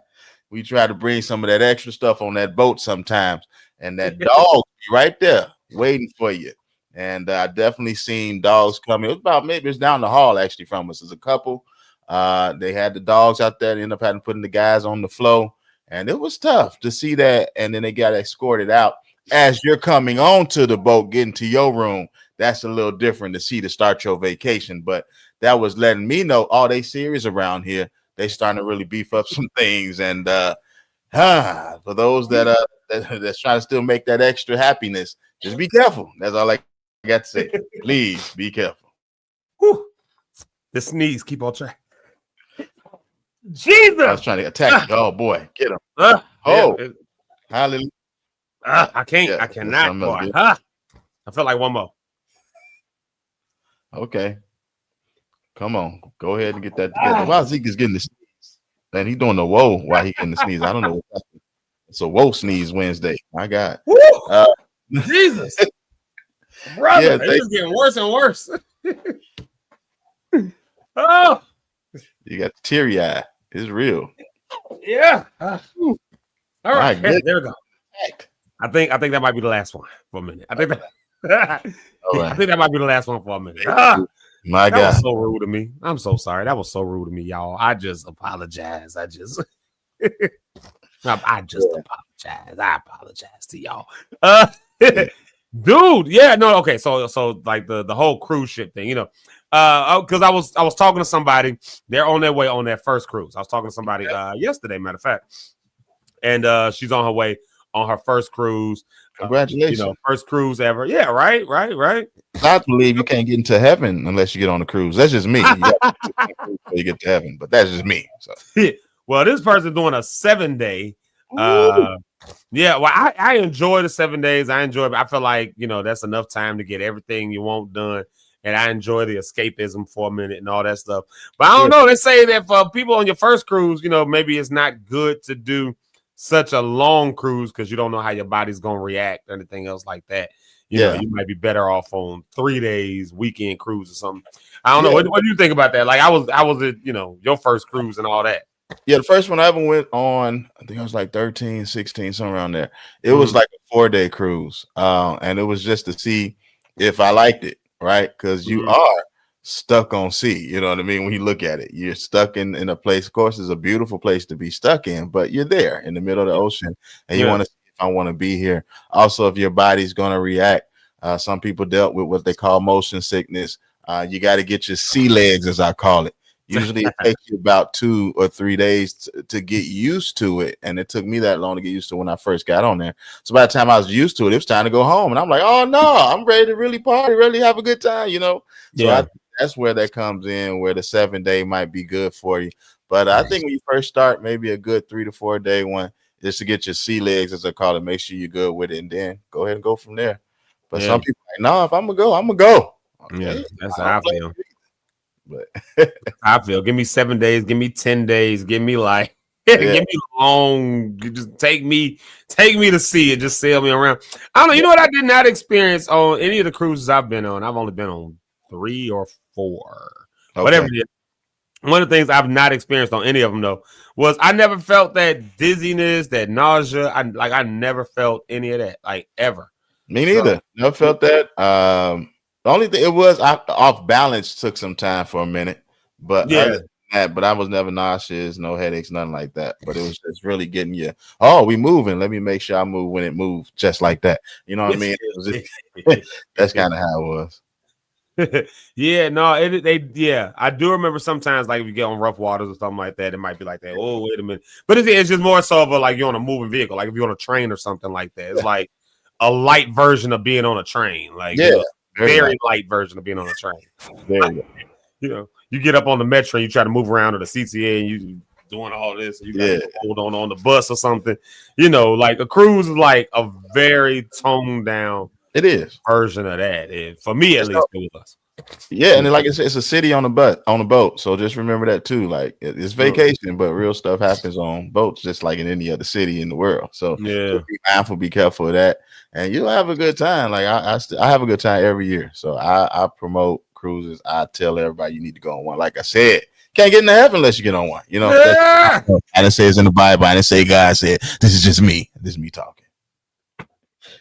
we try to bring some of that extra stuff on that boat sometimes, and that dog be right there waiting for you. And I definitely seen dogs coming. It was about maybe it's down the hall actually from us. There's a couple. They had the dogs out there. They ended up having putting the guys on the floor. And it was tough to see that. And then they got escorted out as you're coming onto the boat, getting to your room. That's a little different to see to start your vacation. But that was letting me know, they serious around here. They starting to really beef up some things. And for those that's trying to still make that extra happiness, just be careful. That's all I got to say. Please be careful. Whew. The sneeze keep on track. Jesus! I was trying to attack you. Oh boy, get him! Hallelujah! I can't. Yeah, I cannot. Boy. I feel like one more. Okay, come on, go ahead and get that together. While Zeke is getting the sneeze, and he's doing the whoa while he getting the sneeze. I don't know what's happening. It's a whoa sneeze Wednesday. My God, Jesus, brother, it's just getting worse and worse. Oh, you got teary eye. It's real. Yeah. All right. There we go. I think that might be the last one for a minute. I think that might be the last one for a minute. My God. That was so rude to me. I'm so sorry. That was so rude to me, y'all. I just apologize. I just apologize. I apologize to y'all. Dude, yeah, no, okay. So like the whole cruise ship thing, you know. Because I was talking to somebody, they're on their way on their first cruise. I was talking to somebody yesterday, matter of fact, and she's on her way on her first cruise. Congratulations! First cruise ever. Yeah, right. I believe you can't get into heaven unless you get on a cruise. That's just me. You get to heaven, but that's just me. So. Well, this person's doing a 7-day. Yeah, well, I enjoy the 7 days. I feel like that's enough time to get everything you want done. And I enjoy the escapism for a minute and all that stuff. But I don't know. They say that for people on your first cruise, maybe it's not good to do such a long cruise because you don't know how your body's going to react or anything else like that. You know, you might be better off on 3 days, weekend cruise or something. I don't know. What do you think about that? Like I was at, your first cruise and all that. Yeah, the first one I ever went on, I think I was like 13, 16, somewhere around there. It was like a 4-day cruise. And it was just to see if I liked it. Right, because you are stuck on sea. You know what I mean? When you look at it, you're stuck in a place. Of course, it's a beautiful place to be stuck in, but you're there in the middle of the ocean, and you want to see if I want to be here. Also, if your body's going to react. Some people dealt with what they call motion sickness. You got to get your sea legs, as I call it. Usually, it takes you about 2 or 3 days to get used to it, and it took me that long to get used to when I first got on there. So by the time I was used to it, it was time to go home, and I'm like, "Oh no, I'm ready to really party, really have a good time," So I think that's where that comes in, where the 7-day might be good for you. But I think when you first start, maybe a good 3 to 4 day one, just to get your sea legs, as I call it, make sure you're good with it, and then go ahead and go from there. But some people are like, "No, if I'm gonna go, I'm gonna go." Okay. Yeah, that's how I feel. But I feel give me 7 days, give me 10 days, give me like give me long, just take me to sea and just sail me around. I don't know. You know what I did not experience on any of the cruises I've been on? I've only been on 3 or 4. Whatever it is. One of the things I've not experienced on any of them though was I never felt that dizziness, that nausea. I never felt any of that, like ever. Me neither. Never felt that. The only thing it was off balance took some time for a minute, but other than that, but I was never nauseous, no headaches, nothing like that. But it was just really getting you. Oh, we moving. Let me make sure I move when it moves, just like that. You know what I mean? It was just, that's kind of how it was. I do remember sometimes, like if you get on rough waters or something like that, it might be like that. Oh, wait a minute, but it's just more so of a, like you're on a moving vehicle, like if you're on a train or something like that. It's like a light version of being on a train, like very light version of being on a train. You know, you get up on the metro, you try to move around to the CTA, and you doing all this, and you got to hold on the bus or something. You know, like a cruise is like a very toned down. It is version of that. For me, at least, it was. Yeah, and like it's a city on a boat. So just remember that too. Like it's vacation, but real stuff happens on boats, just like in any other city in the world. So just be mindful, be careful of that, and you'll have a good time. Like I have a good time every year. So I promote cruises. I tell everybody you need to go on one. Like I said, can't get into heaven unless you get on one. You know, I didn't say it's in the Bible. I didn't say God said this is just me. This is me talking.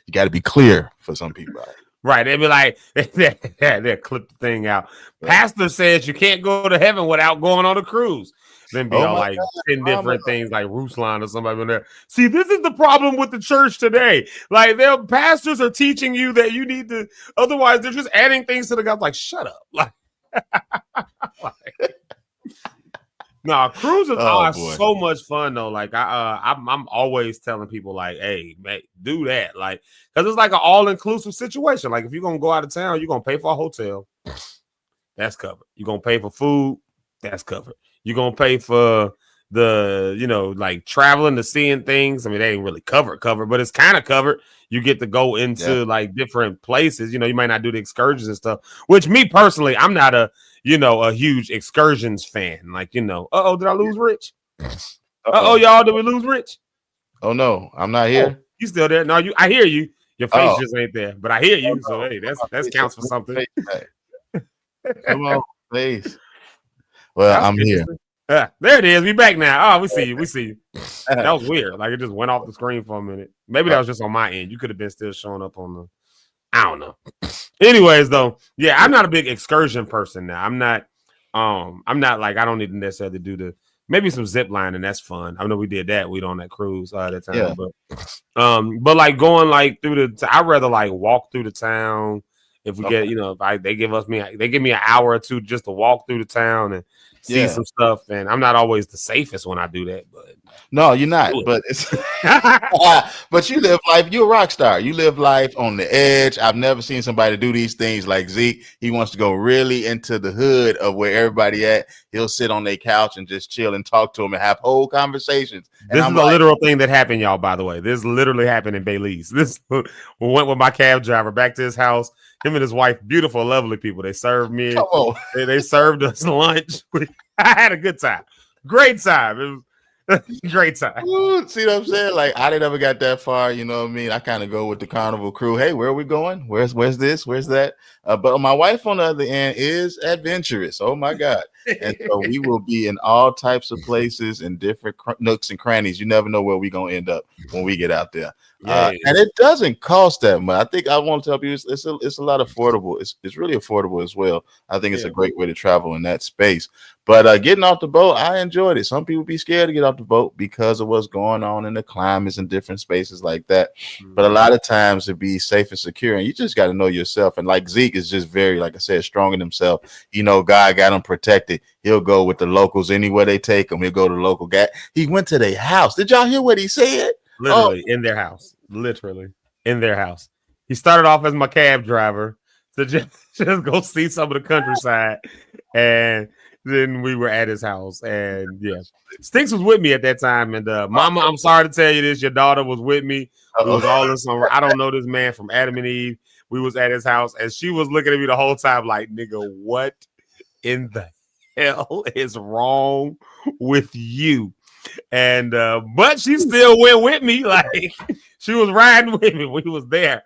You got to be clear for some people. Right. They'd be like, they'll clip the thing out. Pastor says you can't go to heaven without going on a cruise. Then be all like 10 different things like Ruslan or somebody in there. See, this is the problem with the church today. Like their pastors are teaching you that you need to, otherwise they're just adding things to the God. Like, shut up. Like, no, cruises are so much fun though. Like I'm always telling people like, hey, man, do that. Like, because it's like an all-inclusive situation. Like if you're gonna go out of town, you're gonna pay for a hotel. That's covered. You're gonna pay for food. That's covered. You're gonna pay for the, you know, like traveling to seeing things. I mean, they ain't really covered, but it's kind of covered. You get to go into like different places. You know, you might not do the excursions and stuff, which me personally, I'm not a huge excursions fan. Like, you know, did I lose Rich? Y'all, did we lose Rich? Oh no, I'm not here. You still there? No, I hear you. Your face just ain't there, but I hear you. So hey, that counts for something. Come on, please. Well, I'm here. There it is. We back now. Oh, we see you. That was weird. Like it just went off the screen for a minute. Maybe that was just on my end. You could have been still showing up on the. I don't know. Anyways, though, yeah, I'm not a big excursion person now. I'm not like I don't need to necessarily do maybe some zip line, and that's fun. I know we did that. We on that cruise that time, but like going like through I'd rather like walk through the town. If we get, you know, they give me an hour or two just to walk through the town and see some stuff. And I'm not always the safest when I do that, but no, you're not. But it's but you live life. You're a rock star. You live life on the edge. I've never seen somebody do these things like Zeke. He wants to go really into the hood of where everybody at. He'll sit on their couch and just chill and talk to them and have whole conversations. And this is a literal thing that happened, y'all. By the way, this literally happened in Belize. This we went with my cab driver back to his house. Him and his wife, beautiful, lovely people. They served me. They served us lunch. I had a good time. Great time. It was a great time. Ooh, see what I'm saying? Like I didn't ever got that far. You know what I mean? I kind of go with the carnival crew. Hey, where are we going? Where's this? Where's that? But my wife on the other end is adventurous. Oh my God. And so we will be in all types of places and different nooks and crannies. You never know where we're going to end up when we get out there. And it doesn't cost that much. I think I want to tell you it's a lot affordable. It's really affordable as well. I think it's a great way to travel in that space. But getting off the boat, I enjoyed it. Some people be scared to get off the boat because of what's going on in the climates and different spaces like that. But a lot of times to be safe and secure, and you just got to know yourself. And like Zeke is just very, like I said, strong in himself. You know, God got him protected. He'll go with the locals anywhere they take him. He'll go to the local guy. He went to their house. Did y'all hear what he said? Literally in their house. Literally in their house. He started off as my cab driver to just go see some of the countryside, and then we were at his house. And Stinks was with me at that time. And Mama, I'm sorry to tell you this, your daughter was with me. We was all in some. I don't know this man from Adam and Eve. We was at his house, and she was looking at me the whole time like, nigga, what in the hell is wrong with you? And but she still went with me, like she was riding with me. We was there.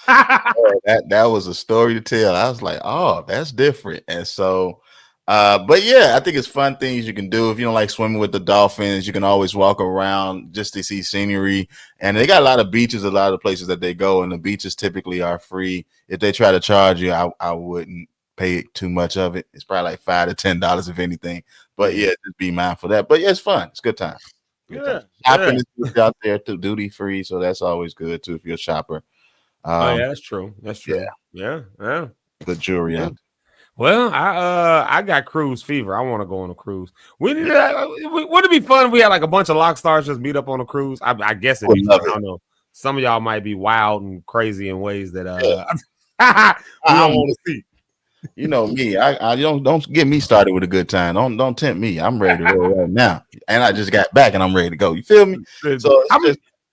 That was a story to tell. I was like, oh, that's different. And so But yeah, I think it's fun things you can do. If you don't like swimming with the dolphins, you can always walk around just to see scenery. And they got a lot of beaches, a lot of the places that they go, and the beaches typically are free. If they try to charge you, I wouldn't pay too much of it. It's probably like $5 to $10 if anything. But yeah, just be mindful of that. But yeah, it's fun. It's a good time. Shopping is out there too, duty free, so that's always good too if you're a shopper. Oh yeah, that's true. That's true. Yeah. Good jewelry out there. Well, I got cruise fever. I want to go on a cruise. We need would it be fun if we had like a bunch of lock stars just meet up on a cruise? I guess it'd be fun. I don't know. Some of y'all might be wild and crazy in ways that we don't want to see. You know me. I don't get me started with a good time. Don't tempt me. I'm ready to roll right now, and I just got back and I'm ready to go. You feel me? So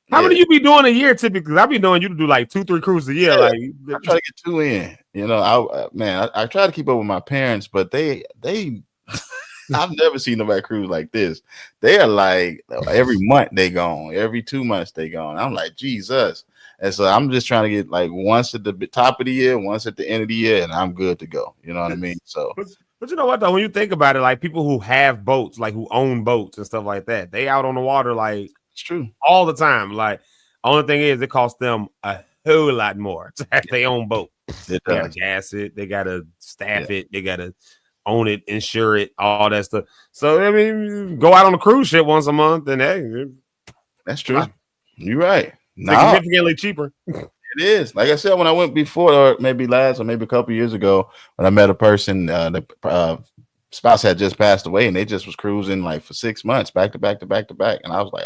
how many you be doing a year typically? I've been doing you to do like 2-3 cruises a year. Yeah, Like I try to get 2 in. You know, I try to keep up with my parents, but they I've never seen nobody cruise like this. They are like every month they gone, every 2 months they gone. I'm like Jesus, and so I'm just trying to get like once at the top of the year, once at the end of the year, and I'm good to go. You know what I mean? So. But you know what though, when you think about it, like people who have boats, like who own boats and stuff like that, they out on the water like it's true all the time. Like only thing is it costs them a whole lot more to have their own boat. They gotta gas it, they gotta staff it, they gotta own it, insure it, all that stuff. So I mean, go out on a cruise ship once a month, and hey, that's true. You're right. Significantly cheaper. It is. Like I said, when I went before, or maybe last, or maybe a couple years ago, when I met a person, the spouse had just passed away, and they just was cruising like for 6 months, back to back to back to back. And I was like,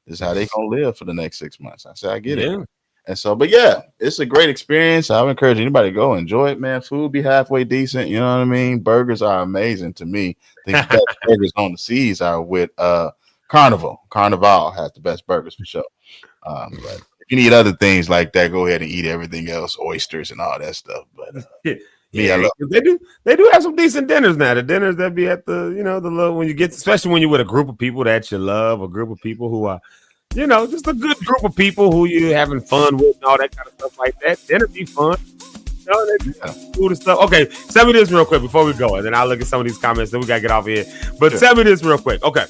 this is how they gonna live for the next 6 months. I said, I get it. And so, but yeah, it's a great experience. I would encourage anybody to go enjoy it, man. Food be halfway decent, you know what I mean? Burgers are amazing to me. The best burgers on the seas are with Carnival. Carnival has the best burgers for sure. But if you need other things like that, go ahead and eat everything else, oysters and all that stuff. But they do have some decent dinners now. The dinners that be at the the little when you get, especially when you're with a group of people that you love, a group of people who are just a good group of people who you having fun with and all that kind of stuff like that. Dinner be fun. Food and stuff. Okay, tell me this real quick before we go, and then I'll look at some of these comments. Then we gotta get off here. But tell me this real quick. Okay,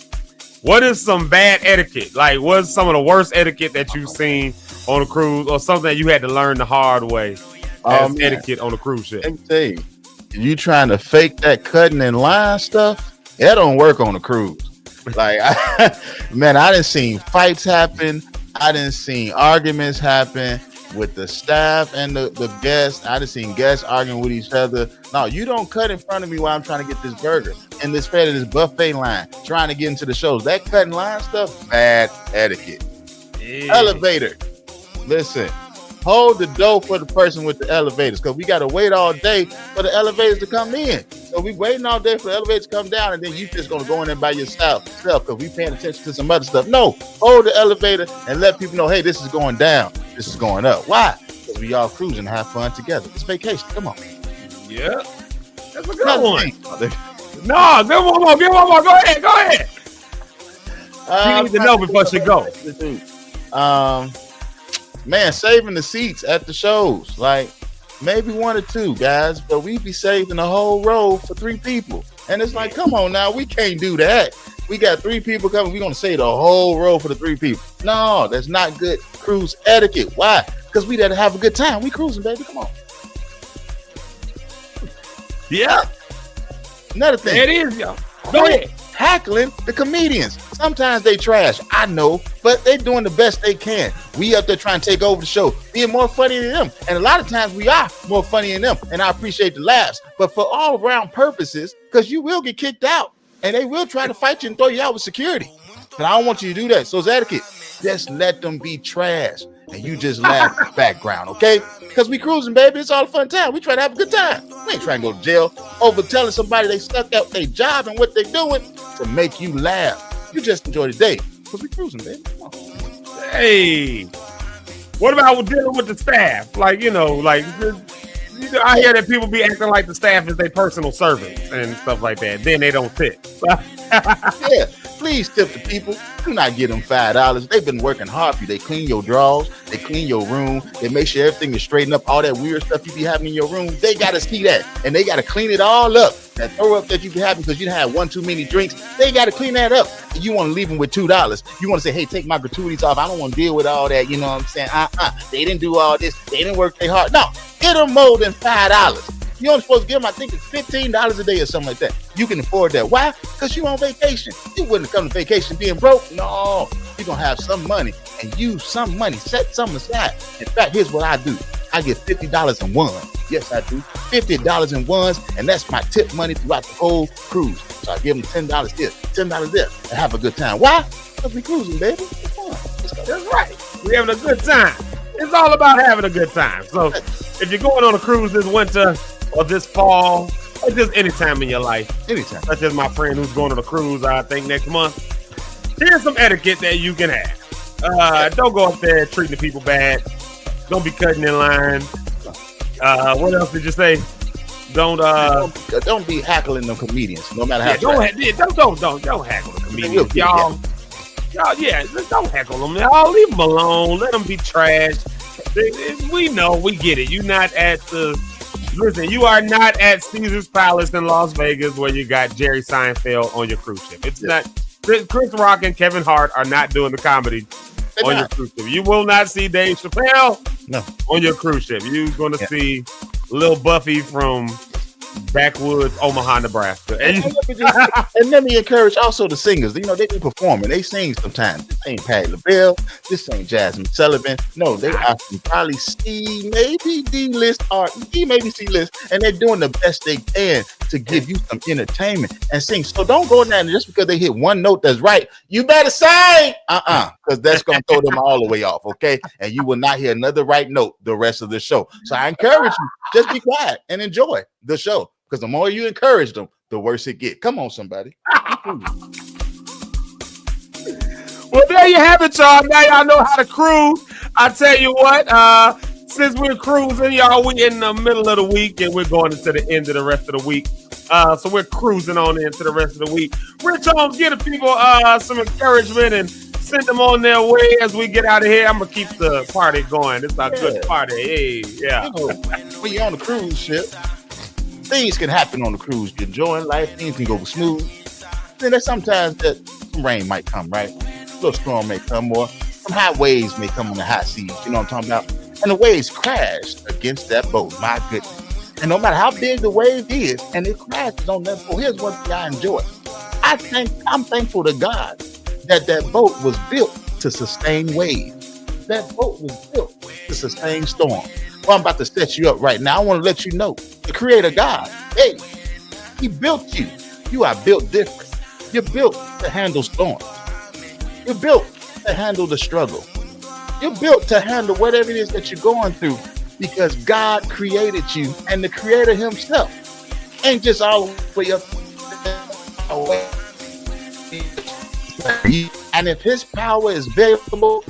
what is some bad etiquette? Like, what's some of the worst etiquette that you've seen on a cruise, or something that you had to learn the hard way as etiquette on a cruise ship? Let me tell you, you trying to fake that cutting and line stuff, that don't work on a cruise. Like, I done seen fights happen. I done seen arguments happen with the staff and the guests. I done seen guests arguing with each other. No, you don't cut in front of me while I'm trying to get this burger and this fed in this buffet line, trying to get into the shows. That cutting line stuff, bad etiquette. Elevator. Listen, hold the door for the person with the elevators, because we got to wait all day for the elevators to come in. So we waiting all day for the elevators to come down, and then you just going to go in there by yourself because we paying attention to some other stuff. No, hold the elevator and let people know, hey, this is going down. This is going up. Why? Because we all cruising and have fun together. It's vacation. Come on. Yeah. That's a good one. No, give one more. Give one more. Go ahead. You need to know before she go. Man, saving the seats at the shows, like maybe 1 or 2 guys, but we be saving the whole row for 3 people. And it's like, come on now, we can't do that. We got 3 people coming, we're gonna save the whole row for the 3 people. No, that's not good cruise etiquette. Why? Because we gotta have a good time. We cruising, baby. Come on. Yeah. Another thing. It is, y'all. Go ahead. Tackling the comedians. Sometimes they trash, I know, but they doing the best they can. We up there trying to take over the show, being more funny than them. And a lot of times we are more funny than them, and I appreciate the laughs. But for all around purposes, because you will get kicked out, and they will try to fight you and throw you out with security. And I don't want you to do that. So it's etiquette. Just let them be trash, and you just laugh in the background, okay? Because we cruising, baby. It's all a fun time. We try to have a good time. We ain't trying to go to jail over telling somebody they stuck out their job and what they're doing to make you laugh. You just enjoy the day because we cruising, baby. Come on. Hey, what about dealing with the staff? Like, I hear that people be acting like the staff is their personal servants and stuff like that. Then they don't fit. Yeah, Please tip the people. Do not give them $5. They've been working hard for you. They clean your drawers. They clean your room. They make sure everything is straightened up. All that weird stuff you be having in your room, they got to see that. And they got to clean it all up. That throw up that you be having because you had one too many drinks, they got to clean that up. And you want to leave them with $2. You want to say, hey, take my gratuities off. I don't want to deal with all that. You know what I'm saying? They didn't do all this. They didn't work their hard. No, get them more than $5. You're only supposed to give them, I think it's $15 a day or something like that. You can afford that. Why? Because you're on vacation. You wouldn't come to vacation being broke. No, you're going to have some money and use some money. Set some aside. In fact, here's what I do. I get $50 in ones. Yes, I do. $50 in ones, and that's my tip money throughout the whole cruise. So I give them $10 here, $10 there, and have a good time. Why? Because we cruising, baby. It's fun. That's right. We're having a good time. It's all about having a good time. So if you're going on a cruise this winter or this fall, or just any time in your life, anytime, such as my friend who's going on a cruise, I think next month, here's some etiquette that you can have. Don't go up there treating the people bad. Don't be cutting in line. What else did you say? Don't be hackling them comedians, no matter how. Don't hackle the comedians, y'all. Yeah, don't heckle them. Y'all leave them alone. Let them be trash. We know, we get it. You are not at Caesar's Palace in Las Vegas where you got Jerry Seinfeld on your cruise ship. It's not. Chris Rock and Kevin Hart are not doing the comedy on your cruise ship. You will not see Dave Chappelle on your cruise ship. You're going to see Lil Buffy from backwoods Omaha, Nebraska. And let me encourage also the singers. You know, they be performing. They sing sometimes. This ain't Patti LaBelle. This ain't Jasmine Sullivan. No, they are from probably C, maybe D-list or maybe C-list. And they're doing the best they can to give you some entertainment and sing. So don't go down just because they hit one note that's right. You better sing. Because that's going to throw them all the way off, okay? And you will not hear another right note the rest of the show. So I encourage you, just be quiet and enjoy the show. Because the more you encourage them, the worse it gets. Come on, somebody. Well, there you have it, y'all. Now y'all know how to cruise. I tell you what, since we're cruising, y'all, we in the middle of the week and we're going into the end of the rest of the week. So we're cruising on into the rest of the week. Rich Holmes, give the people some encouragement and send them on their way as we get out of here. I'm going to keep the party going. It's a good party. Hey, yeah. You know, when you're on the cruise ship, things can happen on the cruise. You're enjoying life. Things can go smooth. Then there's sometimes that some rain might come, right? A little storm may come, or some high waves may come on the high seas. You know what I'm talking about? And the waves crashed against that boat. My goodness. And no matter how big the wave is, and it crashes on that boat, here's one thing I enjoy. I'm thankful to God that boat was built to sustain waves. That boat was built to sustain storm. Well, I'm about to set you up right now. I want to let you know the Creator God, hey, He built you. You are built different. You're built to handle storms. You're built to handle the struggle. You're built to handle whatever it is that you're going through because God created you, and the Creator Himself ain't just all the way up. And if His power is available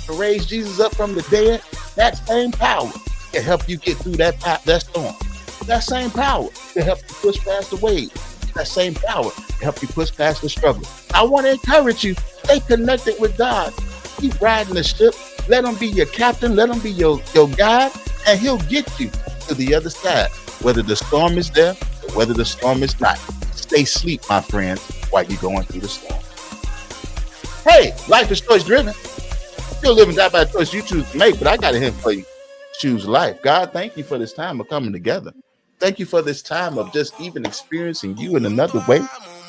to raise Jesus up from the dead, that same power can help you get through that storm. That same power can help you push past the wave. That same power can help you push past the struggle. I want to encourage you, stay connected with God. Keep riding the ship. Let Him be your captain. Let Him be your guide, and He'll get you to the other side, whether the storm is there or whether the storm is not. Stay asleep, my friends, while you're going through the storm. Hey, life is choice driven. You'll live and die by the choice you choose to make, but I got a hint for you. Choose life. God, thank you for this time of coming together. Thank you for this time of just even experiencing you in another way.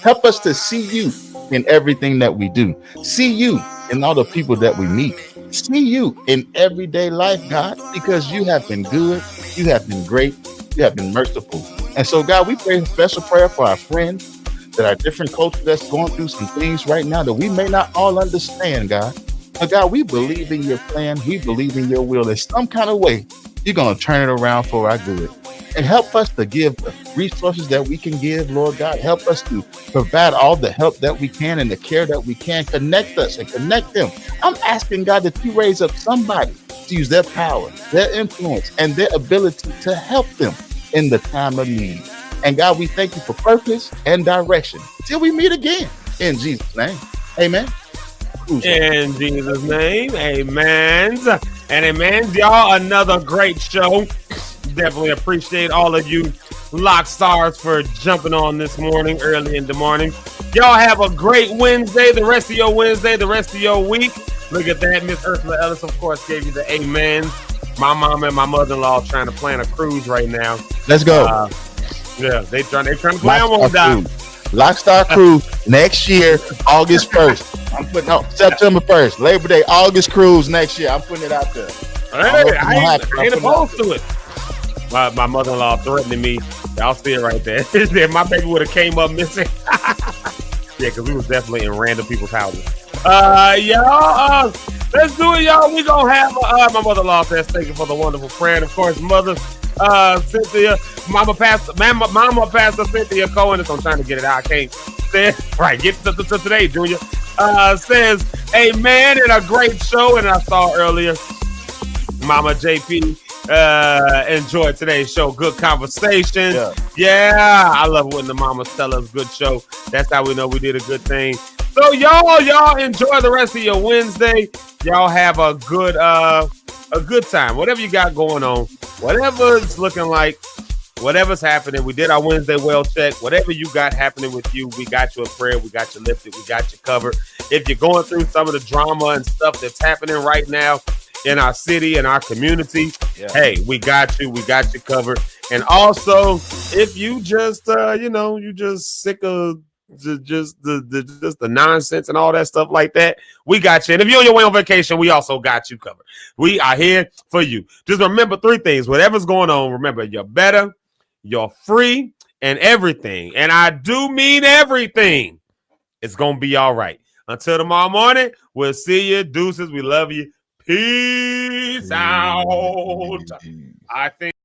Help us to see you in everything that we do. See you in all the people that we meet. See you in everyday life, God, because you have been good. You have been great. You have been merciful. And so, God, we pray a special prayer for our friends that are different cultures that's going through some things right now that we may not all understand, God. But God, we believe in your plan. We believe in your will. In some kind of way, you're going to turn it around for our good. And help us to give the resources that we can give, Lord God. Help us to provide all the help that we can and the care that we can. Connect us and connect them. I'm asking, God, that you raise up somebody to use their power, their influence, and their ability to help them in the time of need. And God, we thank you for purpose and direction. Till we meet again, In Jesus' name. Amen. In Jesus' name, amen. And amen, y'all. Another great show. Definitely appreciate all of you Lock Stars for jumping on this morning, early in the morning. Y'all have a great Wednesday, the rest of your Wednesday, the rest of your week. Look at that. Miss Ursula Ellis, of course, gave you the amen. My mom and my mother-in-law trying to plan a cruise right now. Let's go. Yeah, they trying to plan one, Doc. Lockstar Cruise next year, August 1st. I'm putting out September 1st, Labor Day, August cruise next year. I'm putting it out there. Hey, I ain't opposed to it. My mother-in-law threatening me. Y'all see it right there. My baby would have came up missing. Yeah, because we was definitely in random people's houses. Y'all, let's do it, y'all. We gonna have my mother-in-law says thank you for the wonderful prayer. And of course, mother Cynthia, Mama Pastor Cynthia Cohen. I'm trying to get it out. I can't say it. Right, get to today, Junior. Says amen and a great show. And I saw earlier, Mama JP enjoyed today's show. Good conversation. Yeah, I love when the mamas tell us good show. That's how we know we did a good thing. So y'all enjoy the rest of your Wednesday. Y'all have a good time. Whatever you got going on, whatever it's looking like, whatever's happening. We did our Wednesday well check. Whatever you got happening with you, we got you a prayer. We got you lifted. We got you covered. If you're going through some of the drama and stuff that's happening right now in our city and our community, hey, we got you. We got you covered. And also, if you just you just sick of just the nonsense and all that stuff like that, we got you. And if you're on your way on vacation, we also got you covered. We are here for you. Just remember 3 things. Whatever's going on, remember you're better, you're free, and everything. And I do mean everything. It's gonna be all right. Until tomorrow morning, we'll see you. Deuces. We love you. Peace out. I think